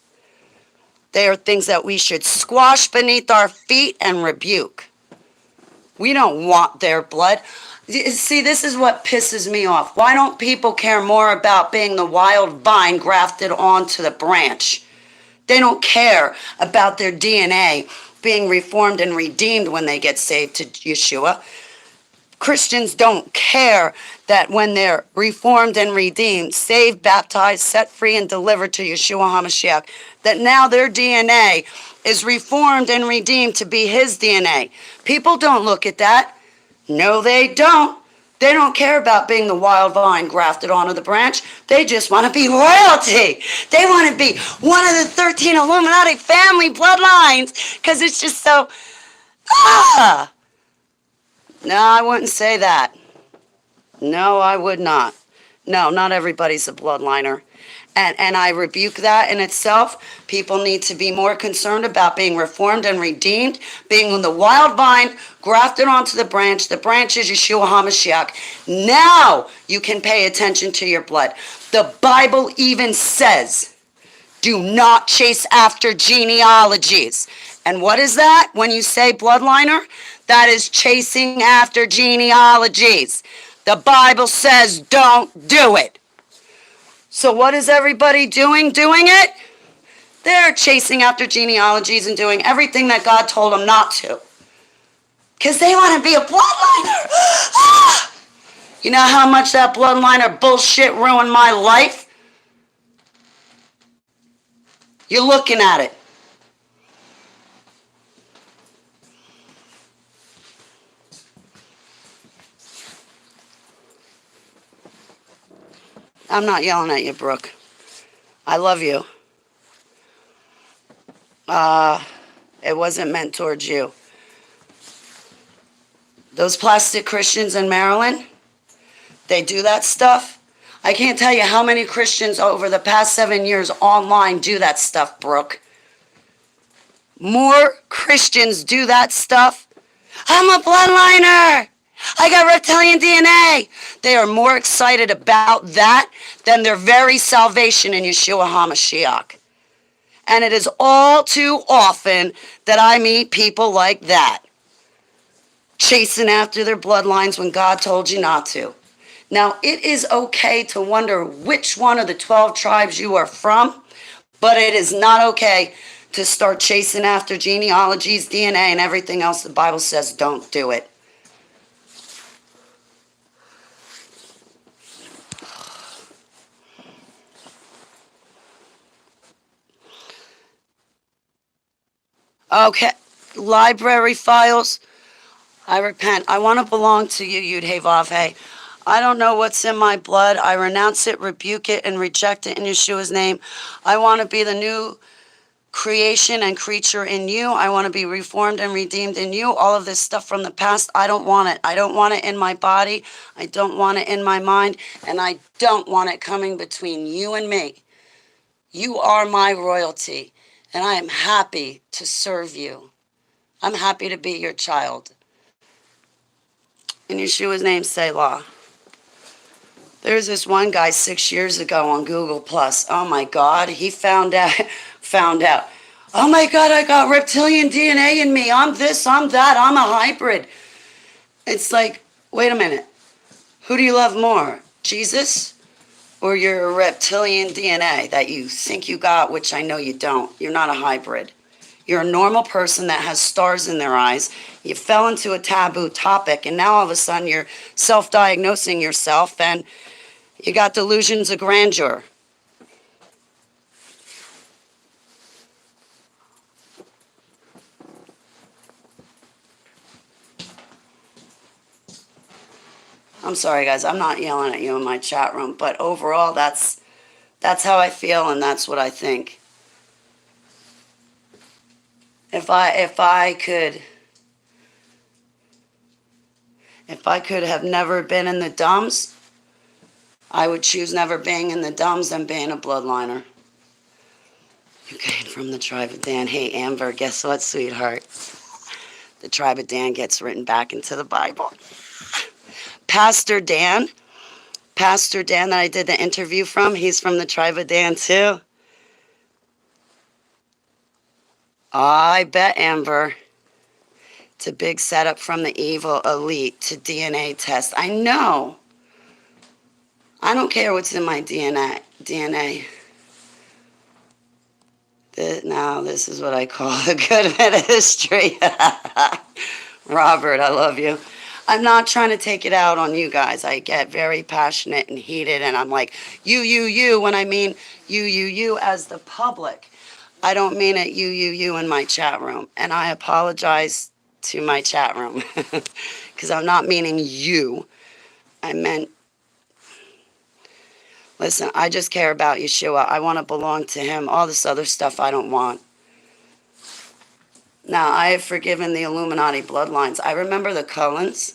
They are things that we should squash beneath our feet and rebuke. We don't want their blood. See, this is what pisses me off. Why don't people care more about being the wild vine grafted onto the branch? They don't care about their DNA being reformed and redeemed when they get saved to Yeshua. Christians don't care that when they're reformed and redeemed, saved, baptized, set free, and delivered to Yeshua HaMashiach, that now their DNA is reformed and redeemed to be his DNA. People don't look at that. No, they don't. They don't care about being the wild vine grafted onto the branch. They just want to be royalty. They want to be one of the 13 Illuminati family bloodlines because it's just so, No, I wouldn't say that. No, I would not. No, not everybody's a bloodliner. And I rebuke that in itself. People need to be more concerned about being reformed and redeemed, being the wild vine grafted onto the branch. The branch is Yeshua HaMashiach. Now you can pay attention to your blood. The Bible even says, do not chase after genealogies. And what is that when you say bloodliner? That is chasing after genealogies. The Bible says don't do it. So what is everybody doing it? They're chasing after genealogies and doing everything that God told them not to. Because they want to be a bloodliner. You know how much that bloodliner bullshit ruined my life? You're looking at it. I'm not yelling at you, Brooke. I love you. It wasn't meant towards you. Those plastic Christians in Maryland, they do that stuff. I can't tell you how many Christians over the past 7 years online do that stuff, Brooke. More Christians do that stuff. I'm a bloodliner. I got reptilian DNA. They are more excited about that than their very salvation in Yeshua HaMashiach. And it is all too often that I meet people like that, chasing after their bloodlines when God told you not to. Now, it is okay to wonder which one of the 12 tribes you are from, but it is not okay to start chasing after genealogies, DNA, and everything else the Bible says don't do it. Okay, library files. I repent. I want to belong to you, Yud Hey Vav Hey. I don't know what's in my blood. I renounce it, rebuke it, and reject it in Yeshua's name. I want to be the new creation and creature in you. I want to be reformed and redeemed in you. All of this stuff from the past, I don't want it. I don't want it in my body. I don't want it in my mind. And I don't want it coming between you and me. You are my royalty. And I am happy to serve you. I'm happy to be your child. In Yeshua's name, Selah. There's this one guy 6 years ago on Google Plus. Oh my God, he found out. Oh my God, I got reptilian DNA in me. I'm this, I'm that, I'm a hybrid. It's like, wait a minute. Who do you love more? Jesus or your reptilian DNA that you think you got, which I know you don't? You're not a hybrid. You're a normal person that has stars in their eyes. You fell into a taboo topic, and now all of a sudden you're self-diagnosing yourself, and you got delusions of grandeur. I'm sorry, guys. I'm not yelling at you in my chat room, but overall, that's how I feel, and that's what I think. If I could have never been in the dumbs, I would choose never being in the dumbs than being a bloodliner. You came from the tribe of Dan. Hey, Amber, guess what, sweetheart? The tribe of Dan gets written back into the Bible. Pastor Dan that I did the interview from, he's from the tribe of Dan too. I bet, Amber. It's a big setup from the evil elite to DNA test. I know. I don't care what's in my DNA. Now, this is what I call a good bit of history. Robert, I love you. I'm not trying to take it out on you guys. I get very passionate and heated, and I'm like, you, when I mean you as the public. I don't mean it you in my chat room. And I apologize to my chat room because I'm not meaning you. I meant, listen, I just care about Yeshua. I want to belong to him. All this other stuff I don't want. Now, I have forgiven the Illuminati bloodlines. I remember the Collins.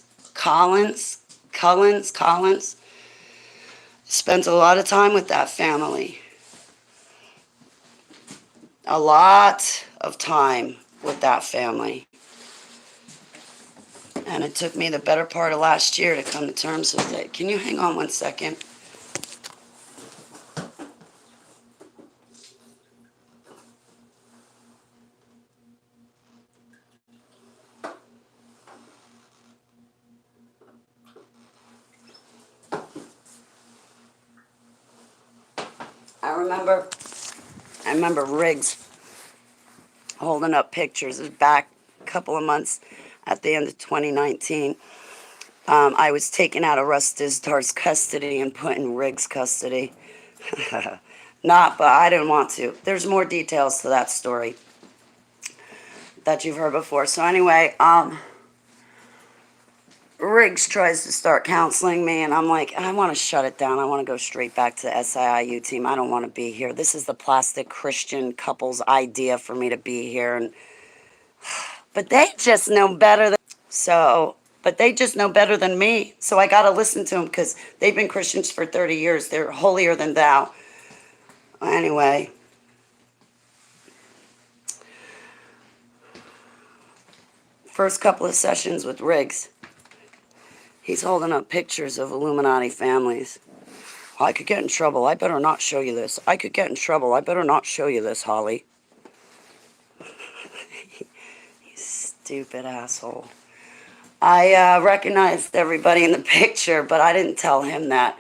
Spent a lot of time with that family. A lot of time with that family. And it took me the better part of last year to come to terms with it. Can you hang on 1 second? I remember Riggs holding up pictures. It was back a couple of months at the end of 2019. I was taken out of Russ Dizdar's custody and put in Riggs' custody. Not, but I didn't want to. There's more details to that story that you've heard before. So anyway, Riggs tries to start counseling me, and I'm like, I want to shut it down. I want to go straight back to the SIIU team. I don't want to be here. This is the plastic Christian couple's idea for me to be here, and but they just know better than so. But they just know better than me, so I got to listen to them because they've been Christians for 30 years. They're holier than thou. Anyway, first couple of sessions with Riggs, he's holding up pictures of Illuminati families. I could get in trouble. I better not show you this. I could get in trouble. I better not show you this, Holly. You stupid asshole. I recognized everybody in the picture, but I didn't tell him that.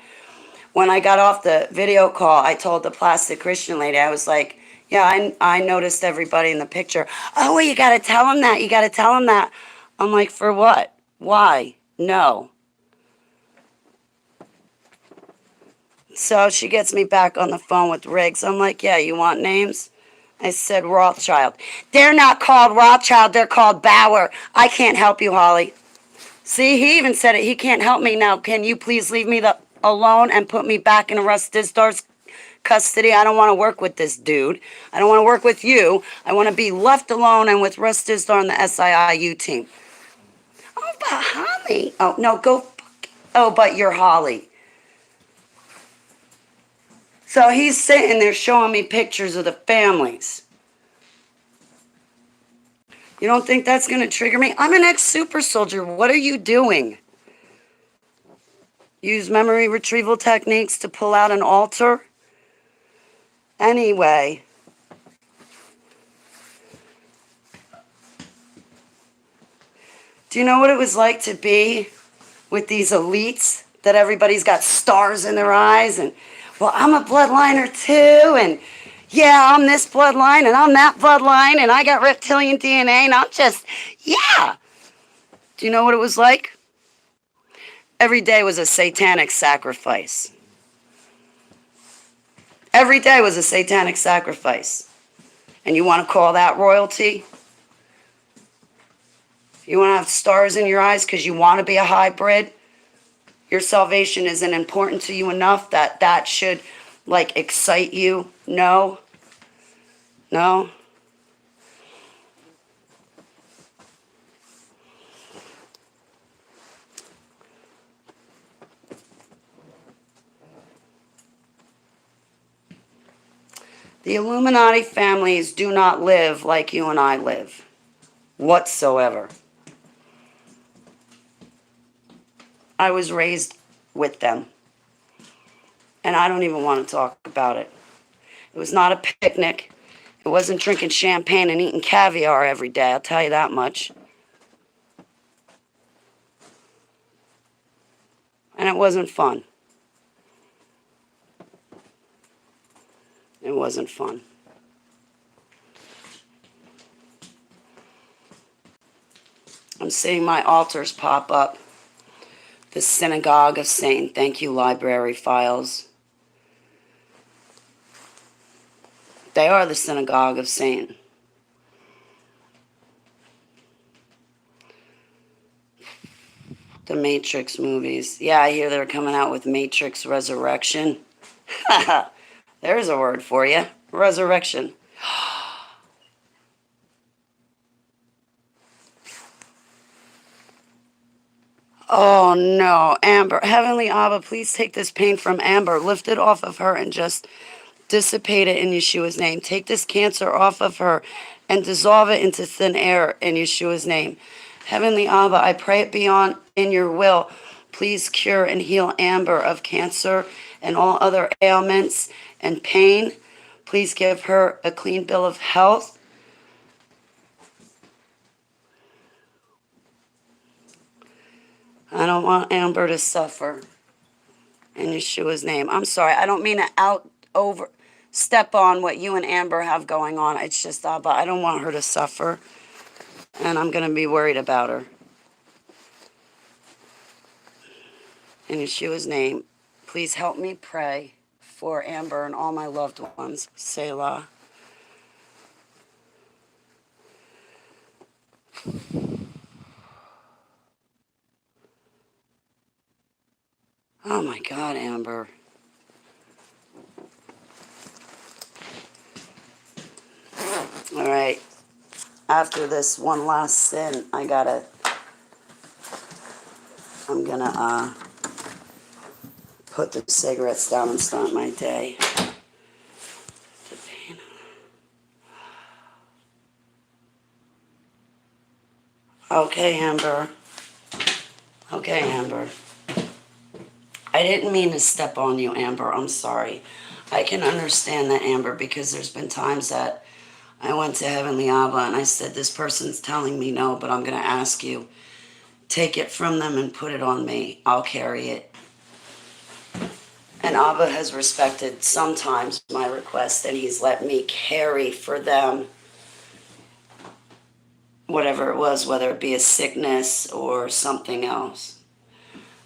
When I got off the video call, I told the plastic Christian lady, I was like, yeah, I noticed everybody in the picture. Oh, well, you got to tell him that. You got to tell him that. I'm like, for what? Why? No. So she gets me back on the phone with Riggs. I'm like, yeah, you want names? I said Rothschild. They're not called Rothschild. They're called Bauer. I can't help you, Holly. See, he even said it. He can't help me now. Can you please leave me alone and put me back in Russ Dizdor's custody? I don't want to work with this dude. I don't want to work with you. I want to be left alone and with Russ Dizdar and the SIIU team. Oh, but Holly. Oh, no, go. Oh, but you're Holly. So he's sitting there showing me pictures of the families. You don't think that's going to trigger me? I'm an ex-super soldier. What are you doing? Use memory retrieval techniques to pull out an altar? Anyway. Do you know what it was like to be with these elites that everybody's got stars in their eyes and, well, I'm a bloodliner too, and yeah, I'm this bloodline and I'm that bloodline and I got reptilian DNA and I'm just, yeah. Do you know what it was like? Every day was a satanic sacrifice. Every day was a satanic sacrifice. And you want to call that royalty? You want to have stars in your eyes because you want to be a hybrid? Your salvation isn't important to you enough that that should, like, excite you? No? No? The Illuminati families do not live like you and I live, whatsoever. I was raised with them, and I don't even want to talk about it. It was not a picnic. It wasn't drinking champagne and eating caviar every day, I'll tell you that much. And it wasn't fun. It wasn't fun. I'm seeing my altars pop up. The Synagogue of Satan. Thank you, library files. They are the Synagogue of Satan. The Matrix movies. Yeah, I hear they're coming out with Matrix Resurrection. There's a word for you. Resurrection. Oh no, Amber. Heavenly Abba, please take this pain from Amber. Lift it off of her and just dissipate it in Yeshua's name. Take this cancer off of her and dissolve it into thin air in Yeshua's name. Heavenly Abba, I pray it beyond in your will. Please cure and heal Amber of cancer and all other ailments and pain. Please give her a clean bill of health. I don't want Amber to suffer in Yeshua's name. I'm sorry. I don't mean to step on what you and Amber have going on. It's just, Abba, I don't want her to suffer. And I'm going to be worried about her. In Yeshua's name, please help me pray for Amber and all my loved ones. Selah. Oh my God, Amber. All right. After this one last sin, I'm gonna put the cigarettes down and start my day. Okay, Amber. Okay, Amber. I didn't mean to step on you, Amber. I'm sorry. I can understand that, Amber, because there's been times that I went to Heavenly Abba and I said, this person's telling me no, but I'm going to ask you. Take it from them and put it on me. I'll carry it. And Abba has respected sometimes my request, and he's let me carry for them whatever it was, whether it be a sickness or something else.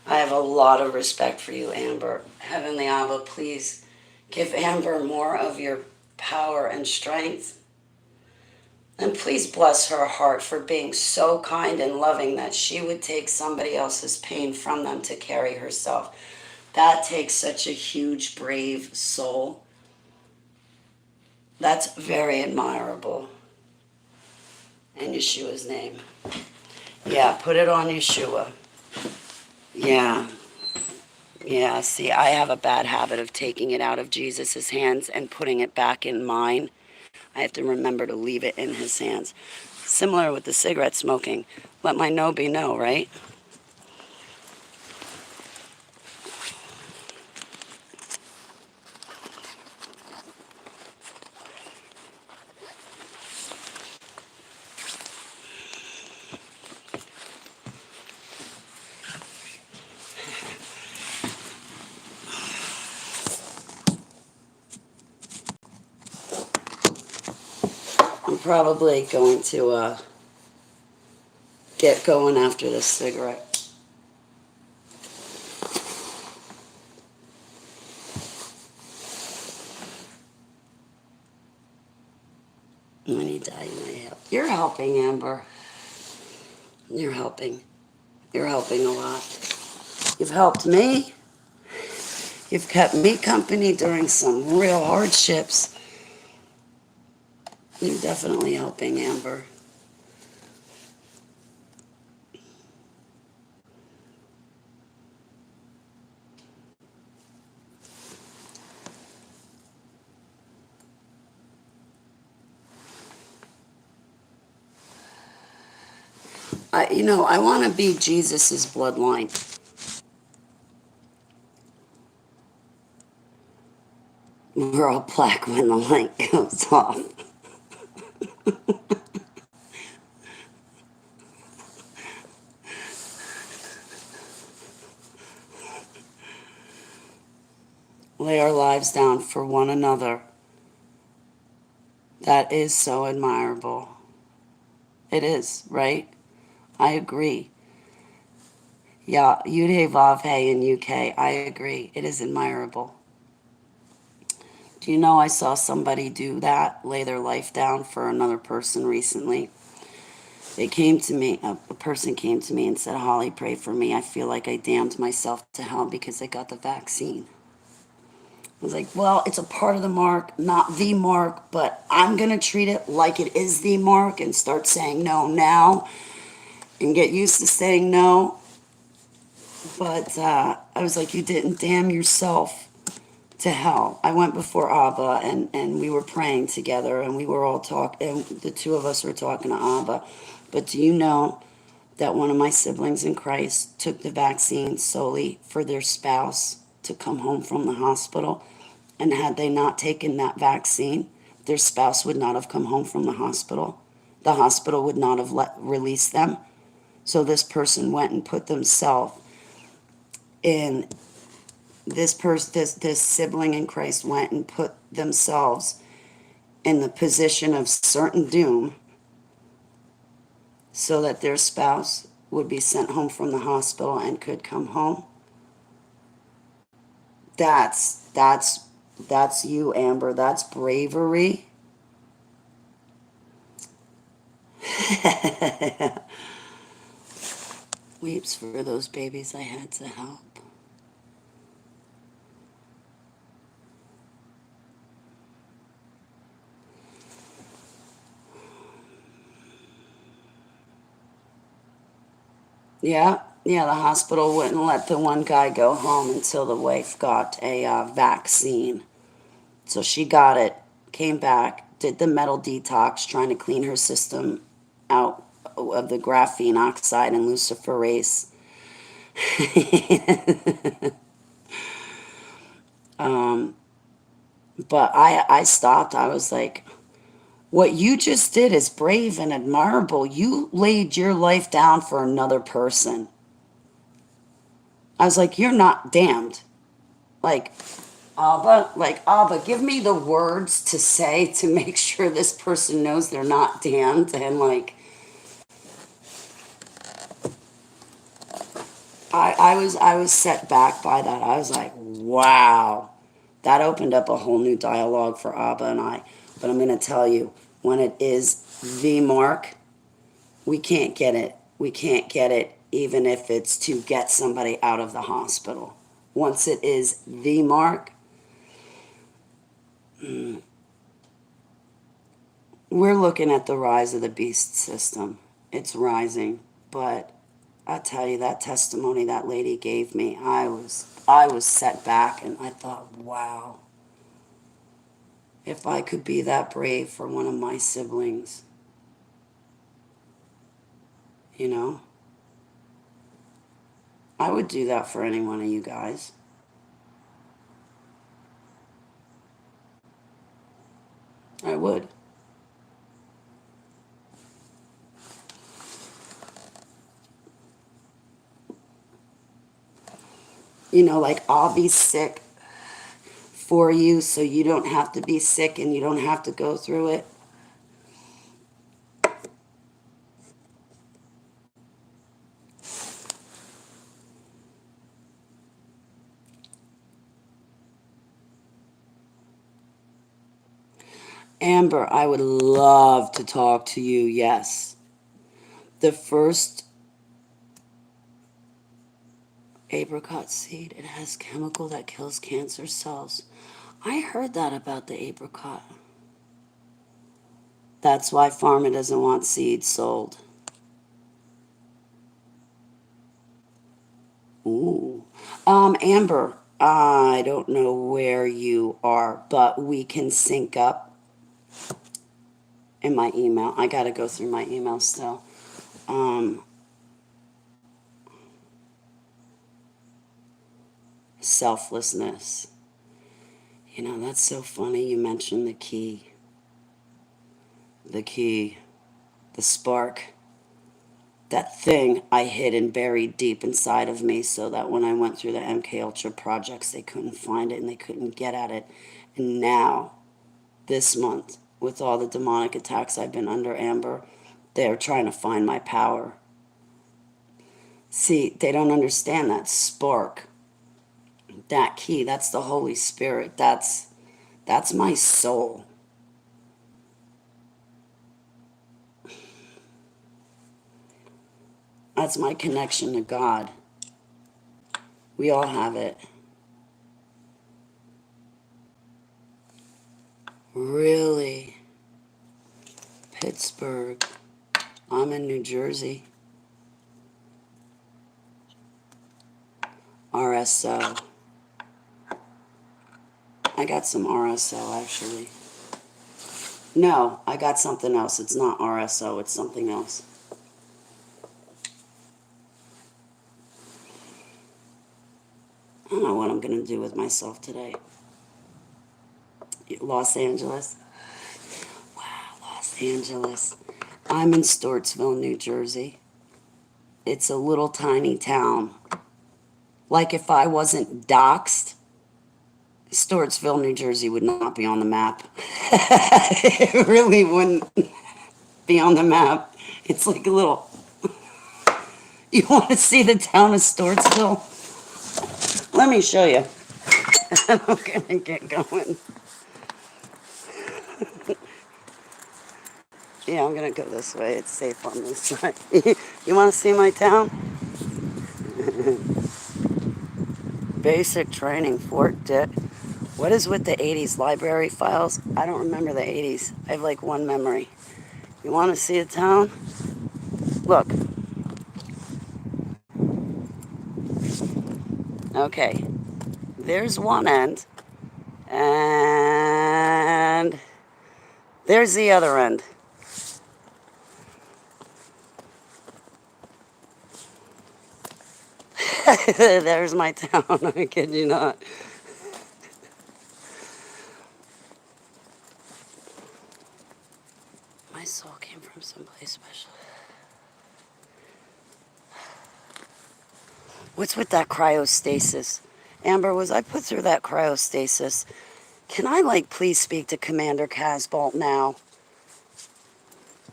I have a lot of respect for you, Amber. Heavenly Abba, please give Amber more of your power and strength. And please bless her heart for being so kind and loving that she would take somebody else's pain from them to carry herself. That takes such a huge, brave soul. That's very admirable. In Yeshua's name. Yeah, put it on Yeshua. Yeah. Yeah, see, I have a bad habit of taking it out of Jesus' hands and putting it back in mine. I have to remember to leave it in his hands. Similar with the cigarette smoking. Let my no be no, right? I'm probably going to get going after this cigarette. When he died, my help. You're helping, Amber. You're helping. You're helping a lot. You've helped me. You've kept me company during some real hardships. You're definitely helping, Amber. I want to be Jesus's bloodline. We're all black when the light goes off. Lay our lives down for one another. That is so admirable. It is, right? I agree. Yeah, Yudhe Vav Hey in UK. I agree. It is admirable. Do you know I saw somebody do that, lay their life down for another person recently? They came to me, a person came to me and said, Holly, pray for me. I feel like I damned myself to hell because I got the vaccine. I was like, well, it's a part of the mark, not the mark, but I'm going to treat it like it is the mark and start saying no now and get used to saying no. But I was like, you didn't damn yourself to hell. I went before Abba and we were praying together and we were all talking, and the two of us were talking to Abba. But do you know that one of my siblings in Christ took the vaccine solely for their spouse to come home from the hospital? And had they not taken that vaccine, their spouse would not have come home from the hospital. The hospital would not have released them. So this person went and put themselves in, this sibling in Christ went and put themselves in the position of certain doom so that their spouse would be sent home from the hospital and could come home. That's That's you, Amber. That's bravery. Weeps for those babies I had to help. Yeah, yeah, the hospital wouldn't let the one guy go home until the wife got a vaccine. So she got it, came back, did the metal detox, trying to clean her system out of the graphene oxide and luciferase. um, but I stopped. I was like, what you just did is brave and admirable. You laid your life down for another person. I was like, you're not damned. Like, Abba, give me the words to say to make sure this person knows they're not damned. And like, I was set back by that. I was like, wow, that opened up a whole new dialogue for Abba and I. But I'm going to tell you, when it is the mark, we can't get it. We can't get it, even if it's to get somebody out of the hospital. Once it is the mark, we're looking at the rise of the beast system. It's rising, but I tell you, that testimony that lady gave me, I was set back, and I thought, wow, if I could be that brave for one of my siblings, you know, I would do that for any one of you guys. I would. You know, like, I'll be sick for you so you don't have to be sick and you don't have to go through it. Amber, I would love to talk to you, yes. The first apricot seed, it has chemical that kills cancer cells. I heard that about the apricot. That's why Pharma doesn't want seeds sold. Ooh. Amber, I don't know where you are, but we can sync up in my email. I gotta go through my email still. Selflessness. You know, that's so funny you mentioned the key. The key. The spark. That thing I hid and buried deep inside of me so that when I went through the MK Ultra projects, they couldn't find it and they couldn't get at it. And now, this month, with all the demonic attacks I've been under, Amber, they're trying to find my power. See, they don't understand that spark, that key. That's the Holy Spirit. That's my soul. That's my connection to God. We all have it. Really? Pittsburgh. I'm in New Jersey. RSO. I got some RSO, actually. No, I got something else. It's not RSO. It's something else. I don't know what I'm going to do with myself today. Los Angeles. Wow, Los Angeles. I'm in Stortsville, New Jersey. It's a little tiny town. Like, if I wasn't doxxed, Stortsville, New Jersey would not be on the map. It really wouldn't be on the map. It's like a little... You want to see the town of Stortsville? Let me show you. And I'm gonna get going. Yeah, I'm gonna go this way. It's safe on this side. You want to see my town? Basic training, Fort Dick. What is with the 80s library files? I don't remember the 80s. I have like one memory. You want to see a town? Look. Okay. There's one end. And there's the other end. There's my town. I kid you not. My soul came from someplace special. What's with that cryostasis? Amber, was I put through that cryostasis? Can I, like, please speak to Commander Casbolt now?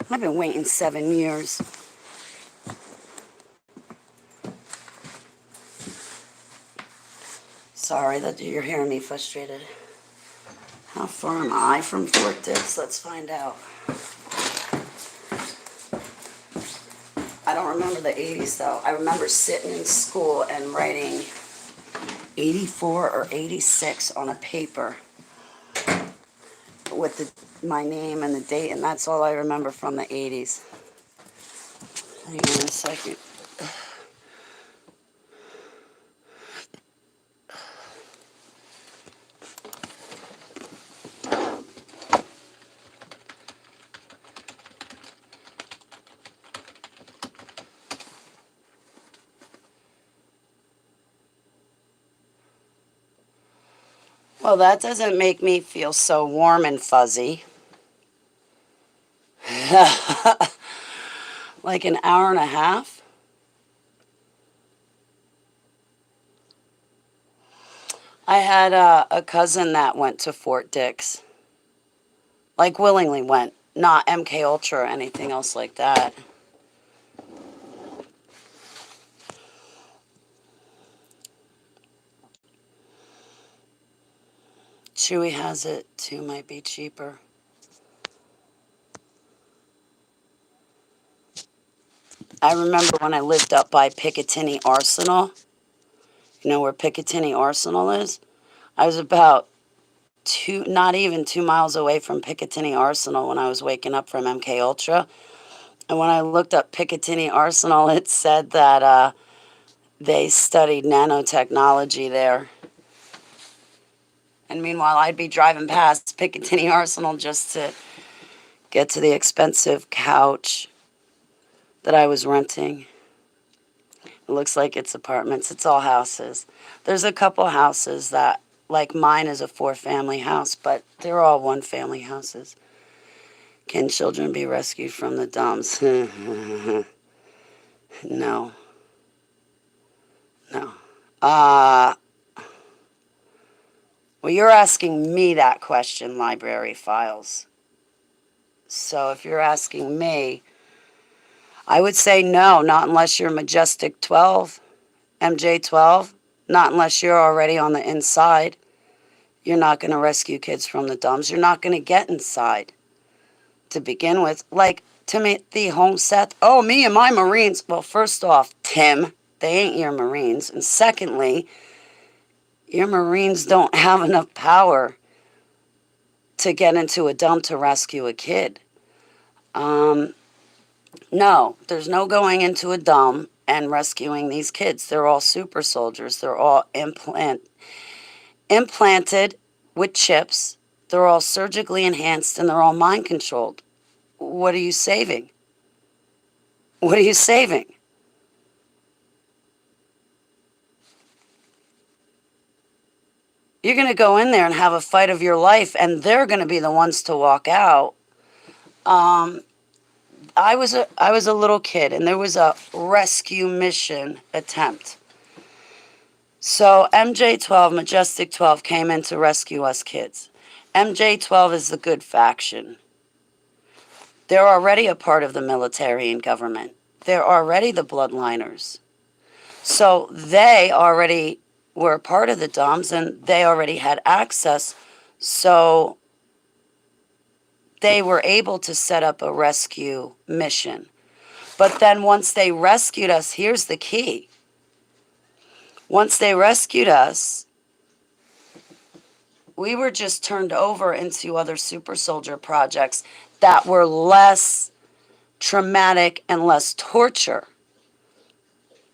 I've been waiting 7 years. Sorry that you're hearing me frustrated. How far am I from Fort Dix? Let's find out. I don't remember the 80s, though. I remember sitting in school and writing 84 or 86 on a paper with my name and the date, and that's all I remember from the 80s. Hang on a second. Well, that doesn't make me feel so warm and fuzzy. Like an hour and a half? I had a cousin that went to Fort Dix. Like, willingly went. Not MK Ultra or anything else like that. Chewy has it too, might be cheaper. I remember when I lived up by Picatinny Arsenal. You know where Picatinny Arsenal is? I was about not even 2 miles away from Picatinny Arsenal when I was waking up from MK Ultra. And when I looked up Picatinny Arsenal, it said that they studied nanotechnology there. And meanwhile, I'd be driving past Picatinny Arsenal just to get to the expensive couch that I was renting. It looks like it's apartments. It's all houses. There's a couple houses that, like mine is a 4-family house, but they're all 1-family houses. Can children be rescued from the dumps? No. No. Well, you're asking me that question, Library Files. So if you're asking me, I would say no, not unless you're Majestic 12, MJ 12, not unless you're already on the inside. You're not going to rescue kids from the dumps. You're not going to get inside to begin with. Like Timothy Holmseth, oh, me and my Marines. Well, first off, Tim, they ain't your Marines. And secondly, your Marines don't have enough power to get into a dump to rescue a kid. No, there's no going into a dump and rescuing these kids. They're all super soldiers. They're all implanted with chips. They're all surgically enhanced and they're all mind controlled. What are you saving? What are you saving? You're going to go in there and have a fight of your life, and they're going to be the ones to walk out. I was a little kid, and there was a rescue mission attempt. So MJ-12, Majestic 12, came in to rescue us kids. MJ-12 is the good faction. They're already a part of the military and government. They're already the bloodliners. So they already were a part of the DOMS and they already had access. So they were able to set up a rescue mission. But then once they rescued us, here's the key. Once they rescued us, we were just turned over into other super soldier projects that were less traumatic and less torture.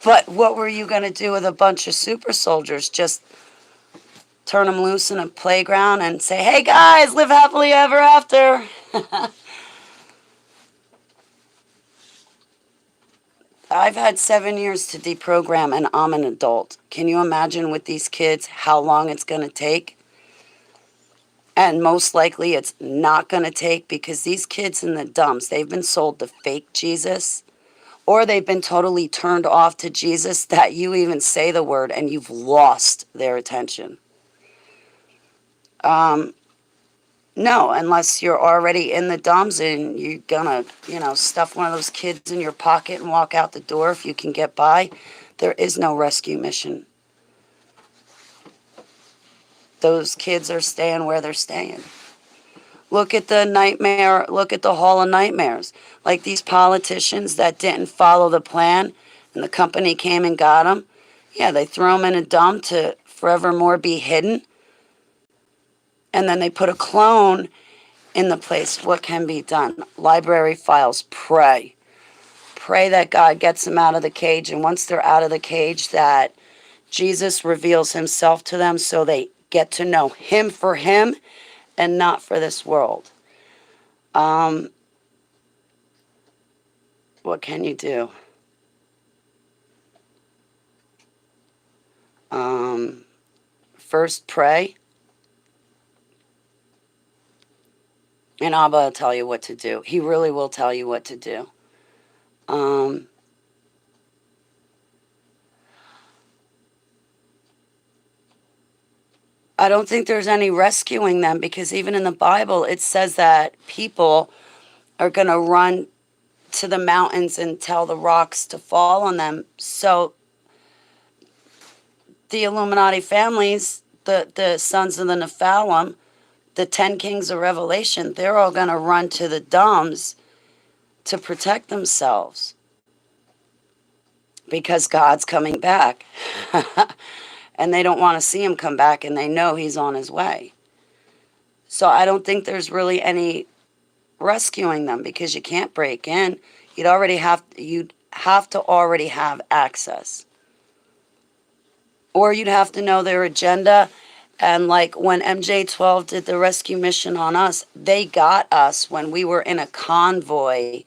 But what were you going to do with a bunch of super soldiers? Just turn them loose in a playground and say, hey guys, live happily ever after. I've had 7 years to deprogram and I'm an adult. Can you imagine with these kids how long it's going to take? And most likely it's not going to take because these kids in the dumps, they've been sold the fake Jesus or they've been totally turned off to Jesus that you even say the word and you've lost their attention. No, unless you're already in the DOMS and you're gonna, stuff one of those kids in your pocket and walk out the door if you can get by. There is no rescue mission. Those kids are staying where they're staying. Look at the nightmare, look at the Hall of Nightmares. Like these politicians that didn't follow the plan and the company came and got them. Yeah, they throw them in a dump to forevermore be hidden. And then they put a clone in the place. What can be done? Library files. Pray. Pray that God gets them out of the cage. And once they're out of the cage, that Jesus reveals himself to them so they get to know him for him and not for this world. What can you do? First, pray. And Abba will tell you what to do. He really will tell you what to do. I don't think there's any rescuing them because even in the Bible it says that people are going to run to the mountains and tell the rocks to fall on them. So the Illuminati families, the sons of the Nephilim, the 10 kings of Revelation, they're all going to run to the DOMS to protect themselves because God's coming back. And they don't want to see him come back and they know he's on his way. So I don't think there's really any rescuing them because you can't break in. You'd have to already have access. Or you'd have to know their agenda. And like when MJ-12 did the rescue mission on us, they got us when we were in a convoy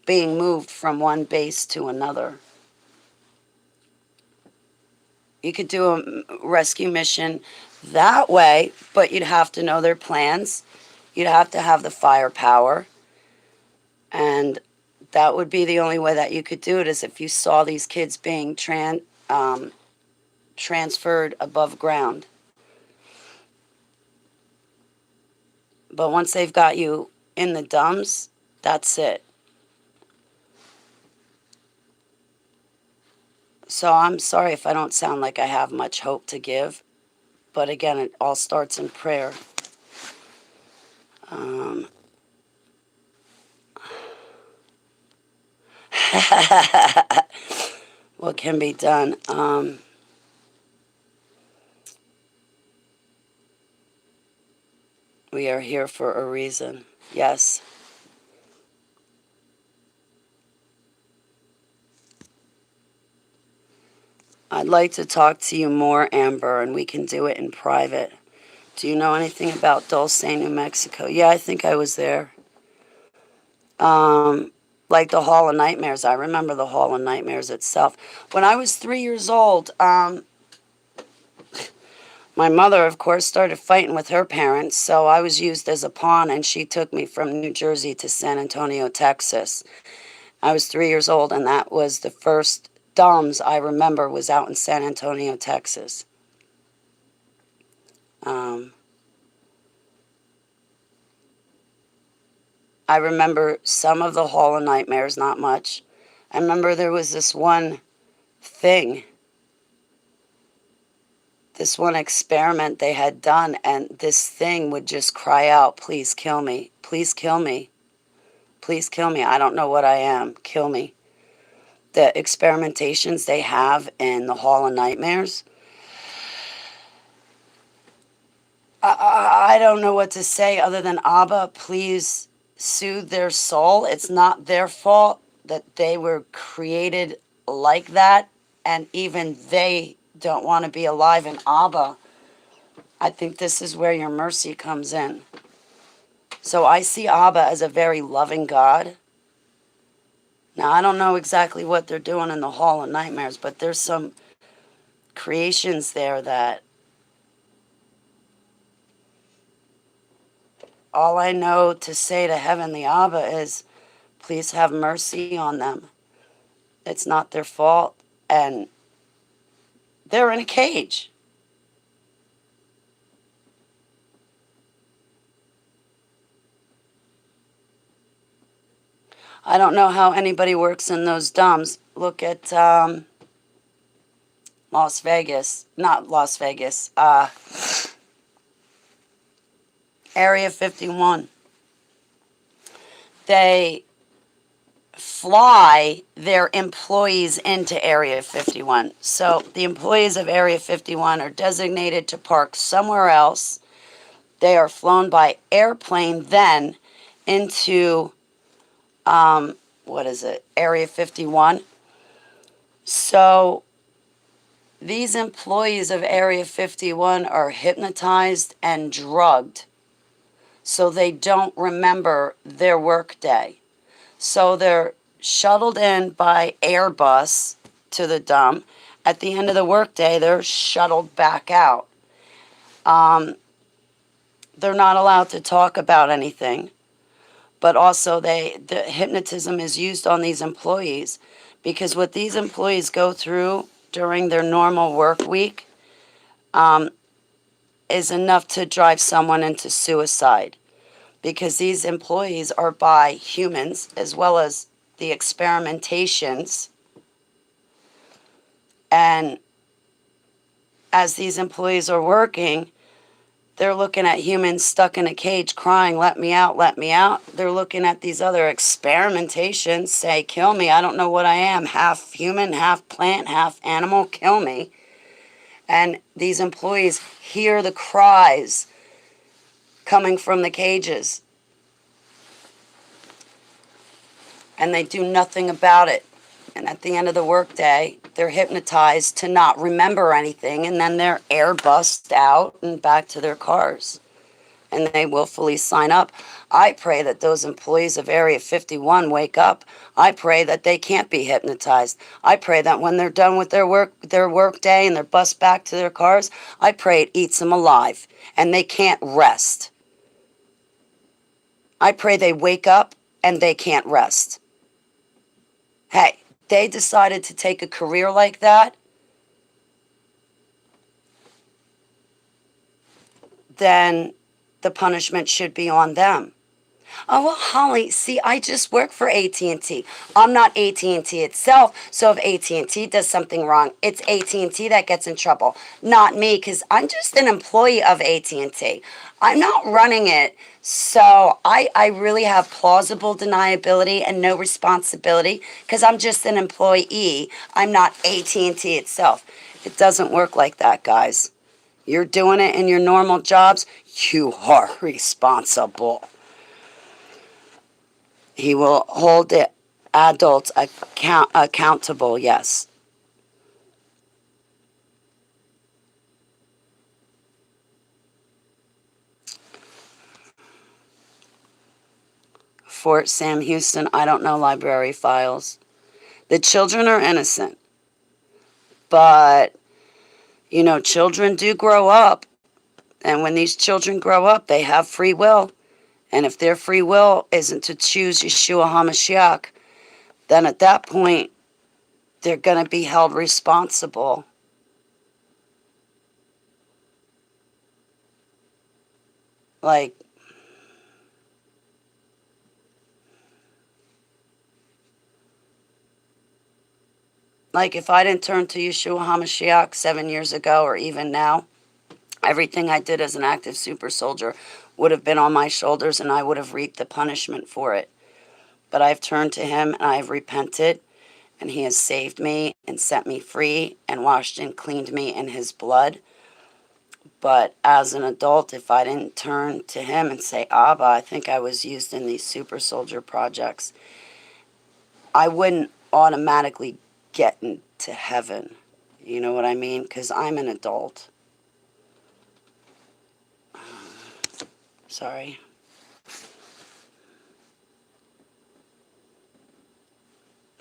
being moved from one base to another. You could do a rescue mission that way, but you'd have to know their plans. You'd have to have the firepower. And that would be the only way that you could do it is if you saw these kids being transferred above ground. But once they've got you in the DOMS, that's it. So I'm sorry if I don't sound like I have much hope to give. But again, it all starts in prayer. What can be done? We are here for a reason. Yes. I'd like to talk to you more, Amber, and we can do it in private. Do you know anything about Dulce, New Mexico? Yeah, I think I was there. Like the Hall of Nightmares. I remember the Hall of Nightmares itself. When I was 3 years old, my mother, of course, started fighting with her parents, so I was used as a pawn, and she took me from New Jersey to San Antonio, Texas. I was 3 years old, and that was the first DOMS I remember was out in San Antonio, Texas. I remember some of the Hall of Nightmares, not much. I remember there was this one thing this one experiment they had done, and this thing would just cry out, please kill me, please kill me, please kill me. I don't know what I am. Kill me. The experimentations they have in the Hall of Nightmares, I don't know what to say other than, Abba, please soothe their soul. It's not their fault that they were created like that, and even they don't want to be alive. And Abba, I think this is where your mercy comes in. So I see Abba as a very loving God. Now, I don't know exactly what they're doing in the Hall of Nightmares, but there's some creations there that all I know to say to Heavenly Abba is, please have mercy on them. It's not their fault, and they're in a cage. I don't know how anybody works in those dumbs. Look at Las Vegas. Not Las Vegas. Area 51. They fly their employees into Area 51. So the employees of Area 51 are designated to park somewhere else. They are flown by airplane then into, Area 51. So these employees of Area 51 are hypnotized and drugged so they don't remember their workday. So they're shuttled in by Airbus to the dump. At the end of the workday, they're shuttled back out. They're not allowed to talk about anything, but also the hypnotism is used on these employees, because what these employees go through during their normal work week is enough to drive someone into suicide, because these employees are by humans as well as the experimentations. And as these employees are working, they're looking at humans stuck in a cage crying, let me out, let me out. They're looking at these other experimentations, say, kill me, I don't know what I am, half human, half plant, half animal, kill me. And these employees hear the cries coming from the cages, and they do nothing about it. And at the end of the workday, they're hypnotized to not remember anything, and then they're airbussed out and back to their cars. And they willfully sign up. I pray that those employees of Area 51 wake up. I pray that they can't be hypnotized. I pray that when they're done with their work day and they're bussed back to their cars, I pray it eats them alive and they can't rest. I pray they wake up and they can't rest. Hey, they decided to take a career like that, then the punishment should be on them. Oh, well, Holly, see, I just work for AT&T. I'm not AT&T itself, so if AT&T does something wrong, it's AT&T that gets in trouble, not me, because I'm just an employee of AT&T. I'm not running it, so I really have plausible deniability and no responsibility because I'm just an employee. I'm not AT&T itself. It doesn't work like that, guys. You're doing it in your normal jobs, you are responsible. He will hold the adults accountable, yes. Fort Sam Houston, I don't know library files. The children are innocent, but, children do grow up. And when these children grow up, they have free will. And if their free will isn't to choose Yeshua HaMashiach, then at that point, they're going to be held responsible. Like, Like, if I didn't turn to Yeshua HaMashiach 7 years ago or even now, everything I did as an active super soldier would have been on my shoulders and I would have reaped the punishment for it. But I've turned to him and I have repented, and he has saved me and set me free and washed and cleaned me in his blood. But as an adult, if I didn't turn to him and say, Abba, I think I was used in these super soldier projects, I wouldn't automatically get into heaven. You know what I mean? Because I'm an adult. Sorry.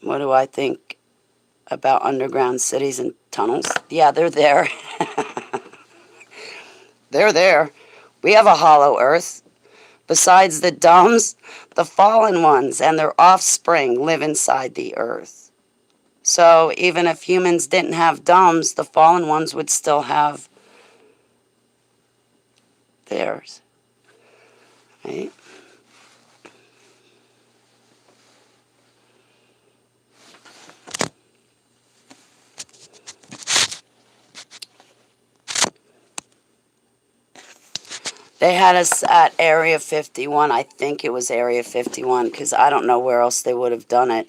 What do I think about underground cities and tunnels? Yeah, they're there. They're there. We have a hollow earth. Besides the dumbs, the fallen ones and their offspring live inside the earth. So even if humans didn't have dumbs, the fallen ones would still have theirs. Right? They had us at Area 51. I think it was Area 51 because I don't know where else they would have done it,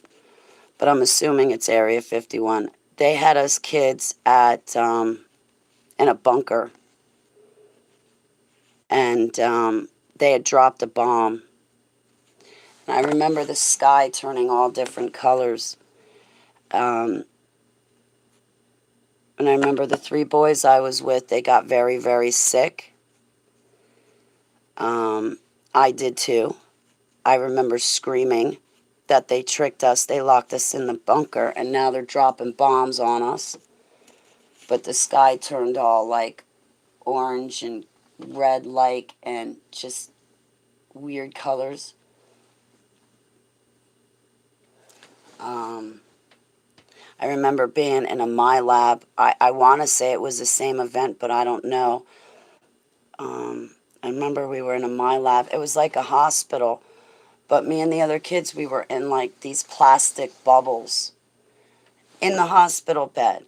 but I'm assuming it's Area 51. They had us kids at in a bunker, and they had dropped a bomb. And I remember the sky turning all different colors. Um, and I remember the 3 boys I was with, they got very, very sick. I did too. I remember screaming that they tricked us. They locked us in the bunker, and now they're dropping bombs on us. But the sky turned all like orange and red like and just weird colors. I remember being in a My Lab. I want to say it was the same event, but I don't know. I remember we were in a My Lab. It was like a hospital, but me and the other kids, we were in like these plastic bubbles in the hospital bed.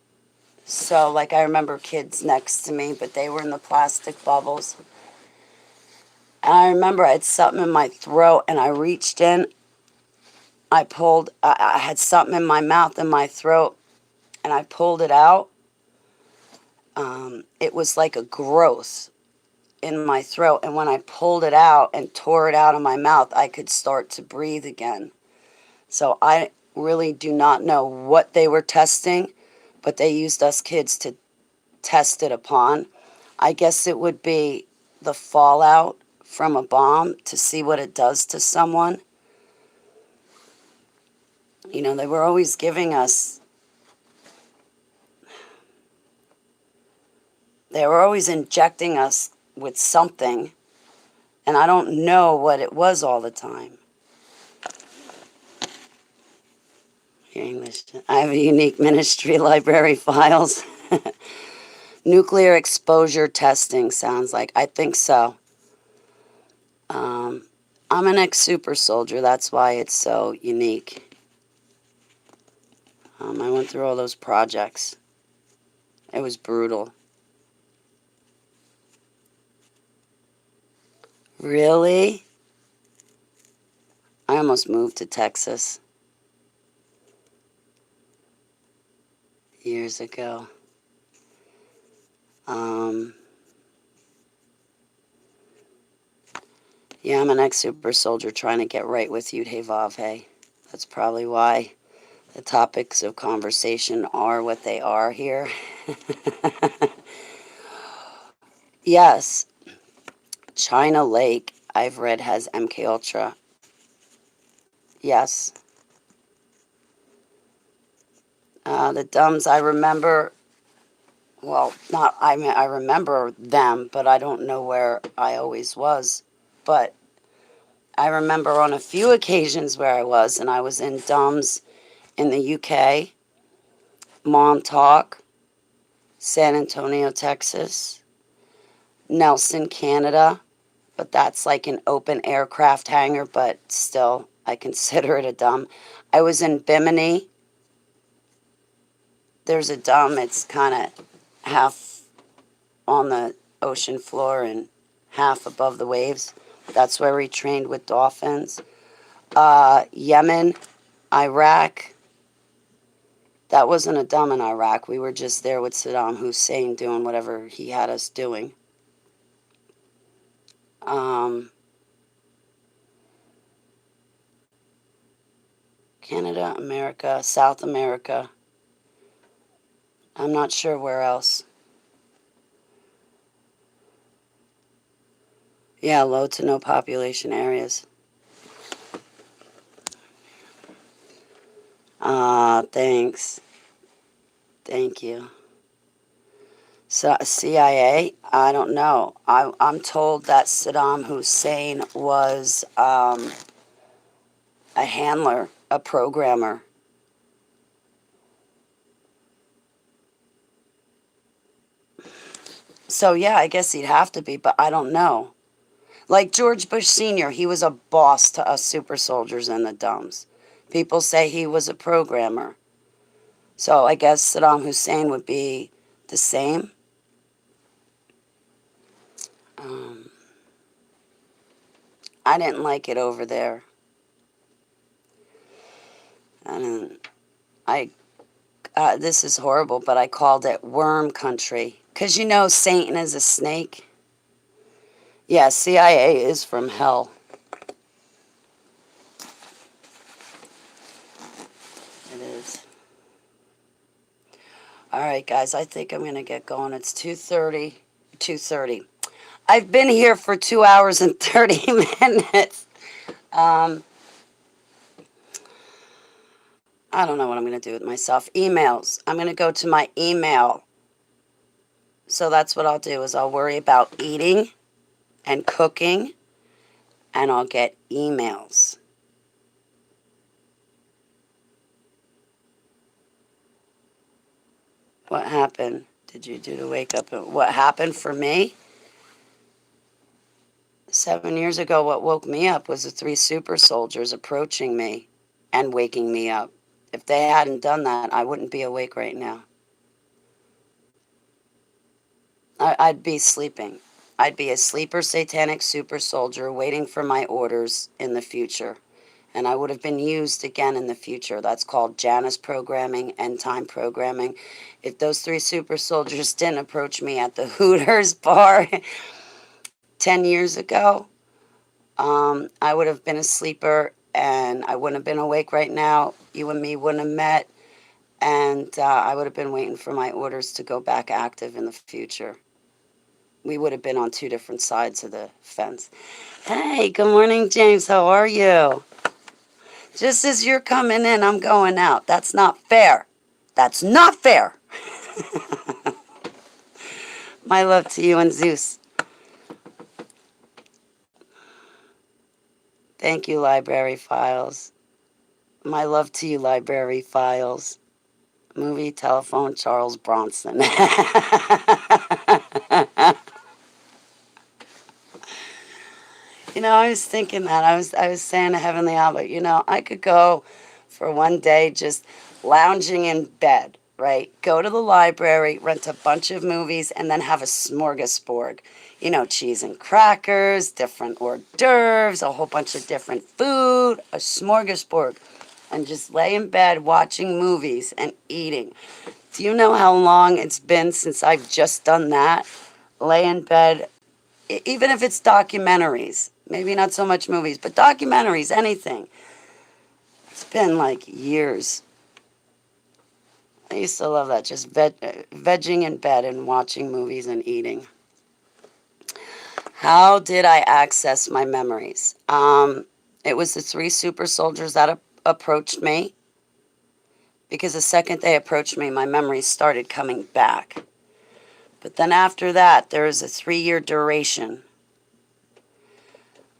So, like, I remember kids next to me, but they were in the plastic bubbles. And I remember I had something in my throat, and I reached in. I had something in my mouth and my throat, and I pulled it out. It was like a growth in my throat. And when I pulled it out and tore it out of my mouth, I could start to breathe again. So I really do not know what they were testing, but they used us kids to test it upon. I guess it would be the fallout from a bomb to see what it does to someone. You know, they were always giving us, they were always injecting us with something, and I don't know what it was all the time. Your English. I have a unique ministry library files. Nuclear exposure testing sounds like. I think so. I'm an ex-super soldier. That's why it's so unique. I went through all those projects. It was brutal. Really? I almost moved to Texas years ago. Yeah, I'm an ex-super soldier trying to get right with Yud Hey Vav Hey. That's probably why the topics of conversation are what they are here. Yes, China Lake, I've read, has MK Ultra. Yes. The dumbs, I remember, well, not, I mean, I remember them, but I don't know where I always was. But I remember on a few occasions where I was, and I was in dumbs in the UK, Montauk, San Antonio, Texas, Nelson, Canada, but that's like an open aircraft hangar, but still, I consider it a dumb. I was in Bimini, there's a dome. It's kind of half on the ocean floor and half above the waves. That's where we trained with dolphins. Yemen, Iraq. That wasn't a dome in Iraq. We were just there with Saddam Hussein doing whatever he had us doing. Canada, America, South America. I'm not sure where else. Yeah, low to no population areas. Thanks. Thank you. So, CIA, I don't know. I'm told that Saddam Hussein was a handler, a programmer. So, yeah, I guess he'd have to be, but I don't know. Like George Bush Sr., he was a boss to us super soldiers and the dumbs. People say he was a programmer. So I guess Saddam Hussein would be the same. I didn't like it over there. This is horrible, but I called it worm country. Because you know Satan is a snake. Yeah, CIA is from hell. It is. All right, guys, I think I'm going to get going. It's 2:30. 2:30. I've been here for 2 hours and 30 minutes. I don't know what I'm going to do with myself. Emails. I'm going to go to my email. So that's what I'll do is I'll worry about eating and cooking, and I'll get emails. What happened? Did you do to wake up? What happened for me? 7 years ago, what woke me up was the 3 super soldiers approaching me and waking me up. If they hadn't done that, I wouldn't be awake right now. I'd be sleeping. I'd be a sleeper satanic super soldier waiting for my orders in the future. And I would have been used again in the future. That's called Janus programming, end time programming. If those 3 super soldiers didn't approach me at the Hooters bar 10 years ago, I would have been a sleeper and I wouldn't have been awake right now. You and me wouldn't have met. And I would have been waiting for my orders to go back active in the future. We would have been on 2 different sides of the fence. Hey, good morning, James. How are you? Just as you're coming in, I'm going out. That's not fair. That's not fair. My love to you and Zeus. Thank you, Library Files. My love to you, Library Files. Movie, telephone, Charles Bronson. You know, I was thinking that. I was saying to Heavenly Albert, you know, I could go for one day just lounging in bed, right? Go to the library, rent a bunch of movies, and then have a smorgasbord. You know, cheese and crackers, different hors d'oeuvres, a whole bunch of different food, a smorgasbord. And just lay in bed watching movies and eating. Do you know how long it's been since I've just done that? Lay in bed, even if it's documentaries. Maybe not so much movies, but documentaries, anything. It's been like years. I used to love that, just vegging in bed and watching movies and eating. How did I access my memories? It was the 3 super soldiers that approached me. Because the second they approached me, my memories started coming back. But then after that, there is a 3-year duration.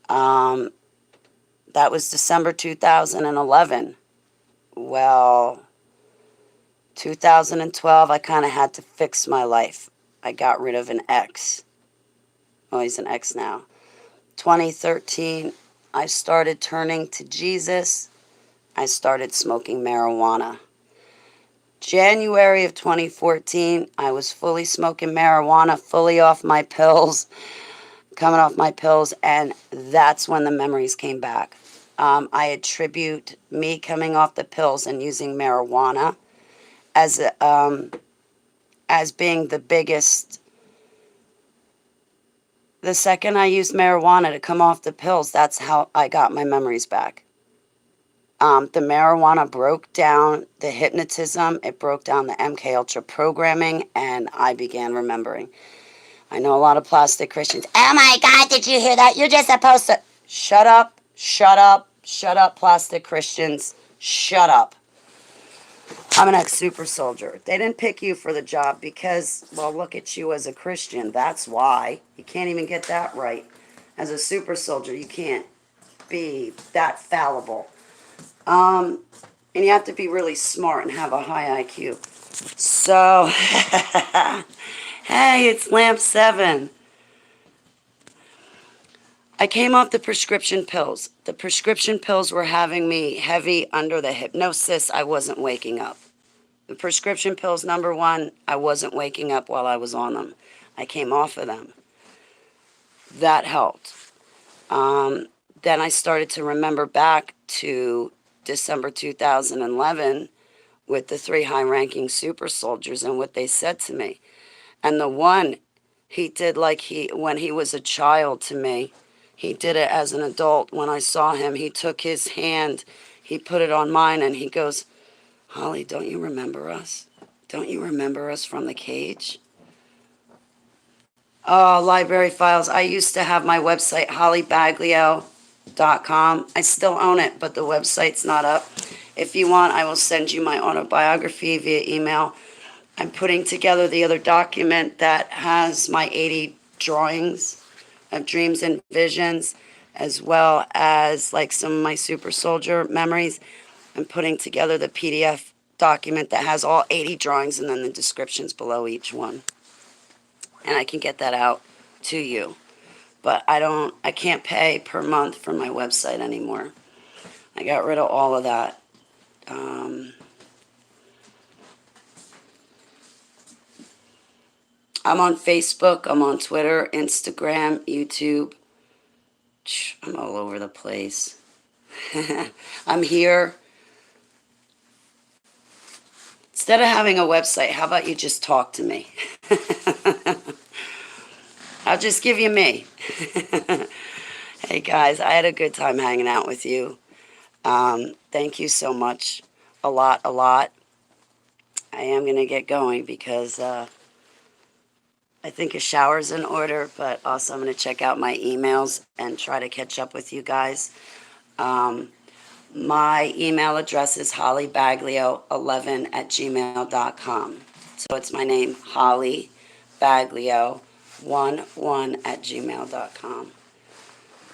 That was December 2011. Well, 2012, I kind of had to fix my life. I got rid of an ex. Oh, he's an ex now. 2013, I started turning to Jesus. I started smoking marijuana. January of 2014, I was fully smoking marijuana, fully off my pills, coming off my pills, and that's when the memories came back. I attribute me coming off the pills and using marijuana as being the biggest. The second I used marijuana to come off the pills, that's how I got my memories back. The marijuana broke down the hypnotism, it broke down the MK Ultra programming, and I began remembering. I know a lot of plastic Christians. Oh my God, did you hear that? You're just supposed to. Shut up, shut up, shut up, plastic Christians. Shut up. I'm an ex-super soldier. They didn't pick you for the job because, well, look at you as a Christian. That's why. You can't even get that right. As a super soldier, you can't be that fallible. And you have to be really smart and have a high IQ. So, hey, it's Lamp 7. I came off the prescription pills. The prescription pills were having me heavy under the hypnosis. I wasn't waking up. The prescription pills, number one, I wasn't waking up while I was on them. I came off of them. That helped. Then I started to remember back to December 2011 with the 3 high-ranking super soldiers and what they said to me. And the one, he did like when he was a child to me. He did it as an adult. When I saw him, he took his hand, he put it on mine, and he goes, Holly, don't you remember us? Don't you remember us from the cage? Oh, library files. I used to have my website, hollybaglio.com. I still own it, but the website's not up. If you want, I will send you my autobiography via email. I'm putting together the other document that has my 80 drawings of dreams and visions, as well as like some of my super soldier memories. I'm putting together the PDF document that has all 80 drawings and then the descriptions below each one. And I can get that out to you. But I can't pay per month for my website anymore. I got rid of all of that. I'm on Facebook, I'm on Twitter, Instagram, YouTube. I'm all over the place. I'm here. Instead of having a website, how about you just talk to me? I'll just give you me. Hey guys, I had a good time hanging out with you. Thank you so much. A lot. I am going to get going because I think a shower's in order, but also I'm going to check out my emails and try to catch up with you guys. My email address is hollybaglio11@gmail.com. So it's my name, Holly Baglio11@gmail.com.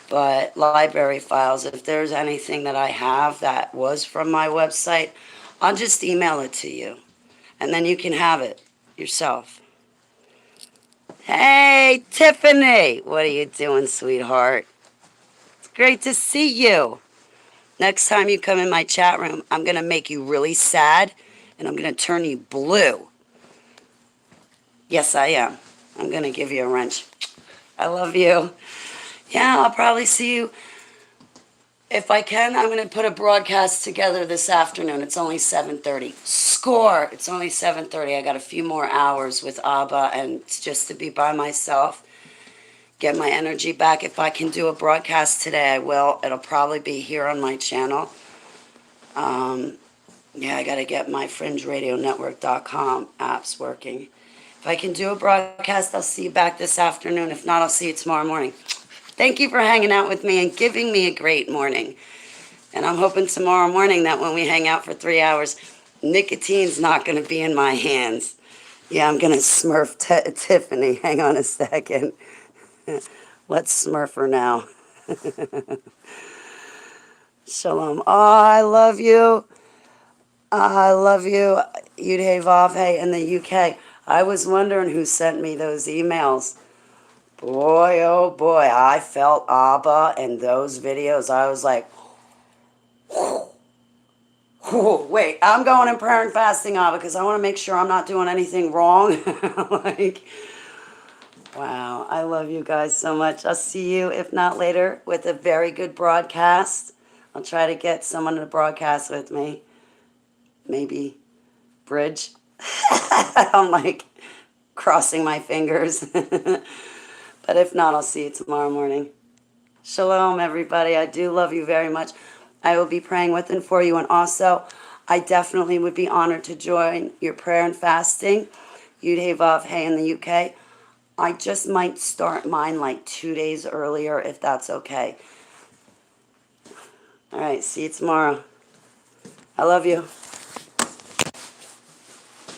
But library files, if there's anything that I have that was from my website, I'll just email it to you. And then you can have it yourself. Hey, Tiffany! What are you doing, sweetheart? It's great to see you. Next time you come in my chat room, I'm going to make you really sad, and I'm going to turn you blue. Yes, I am. I'm going to give you a wrench. I love you. Yeah, I'll probably see you. If I can, I'm going to put a broadcast together this afternoon. It's only 7:30. Score! It's only 7:30. I got a few more hours with Abba, and it's just to be by myself. Get my energy back. If I can do a broadcast today, I will. It'll probably be here on my channel. Yeah, I got to get my fringeradionetwork.com apps working. If I can do a broadcast, I'll see you back this afternoon. If not, I'll see you tomorrow morning. Thank you for hanging out with me and giving me a great morning. And I'm hoping tomorrow morning that when we hang out for 3 hours, nicotine's not going to be in my hands. Yeah, I'm going to smurf Tiffany. Hang on a second. Let's smurf her now. Shalom. Oh, I love you. I love you. Yudhe Vavhe in the UK. I was wondering who sent me those emails. Boy, oh boy, I felt Abba in those videos. I was like, Oh, wait, I'm going in prayer and fasting, because I want to make sure I'm not doing anything wrong. Like, wow, I love you guys so much. I'll see you, if not later, with a very good broadcast. I'll try to get someone to broadcast with me. Maybe Bridge. I'm like crossing my fingers. But if not, I'll see you tomorrow morning. Shalom, everybody. I do love you very much. I will be praying with and for you. And also, I definitely would be honored to join your prayer and fasting. Yud Hey Vav Hey in the UK. I just might start mine like 2 days earlier, if that's okay. All right, see you tomorrow. I love you.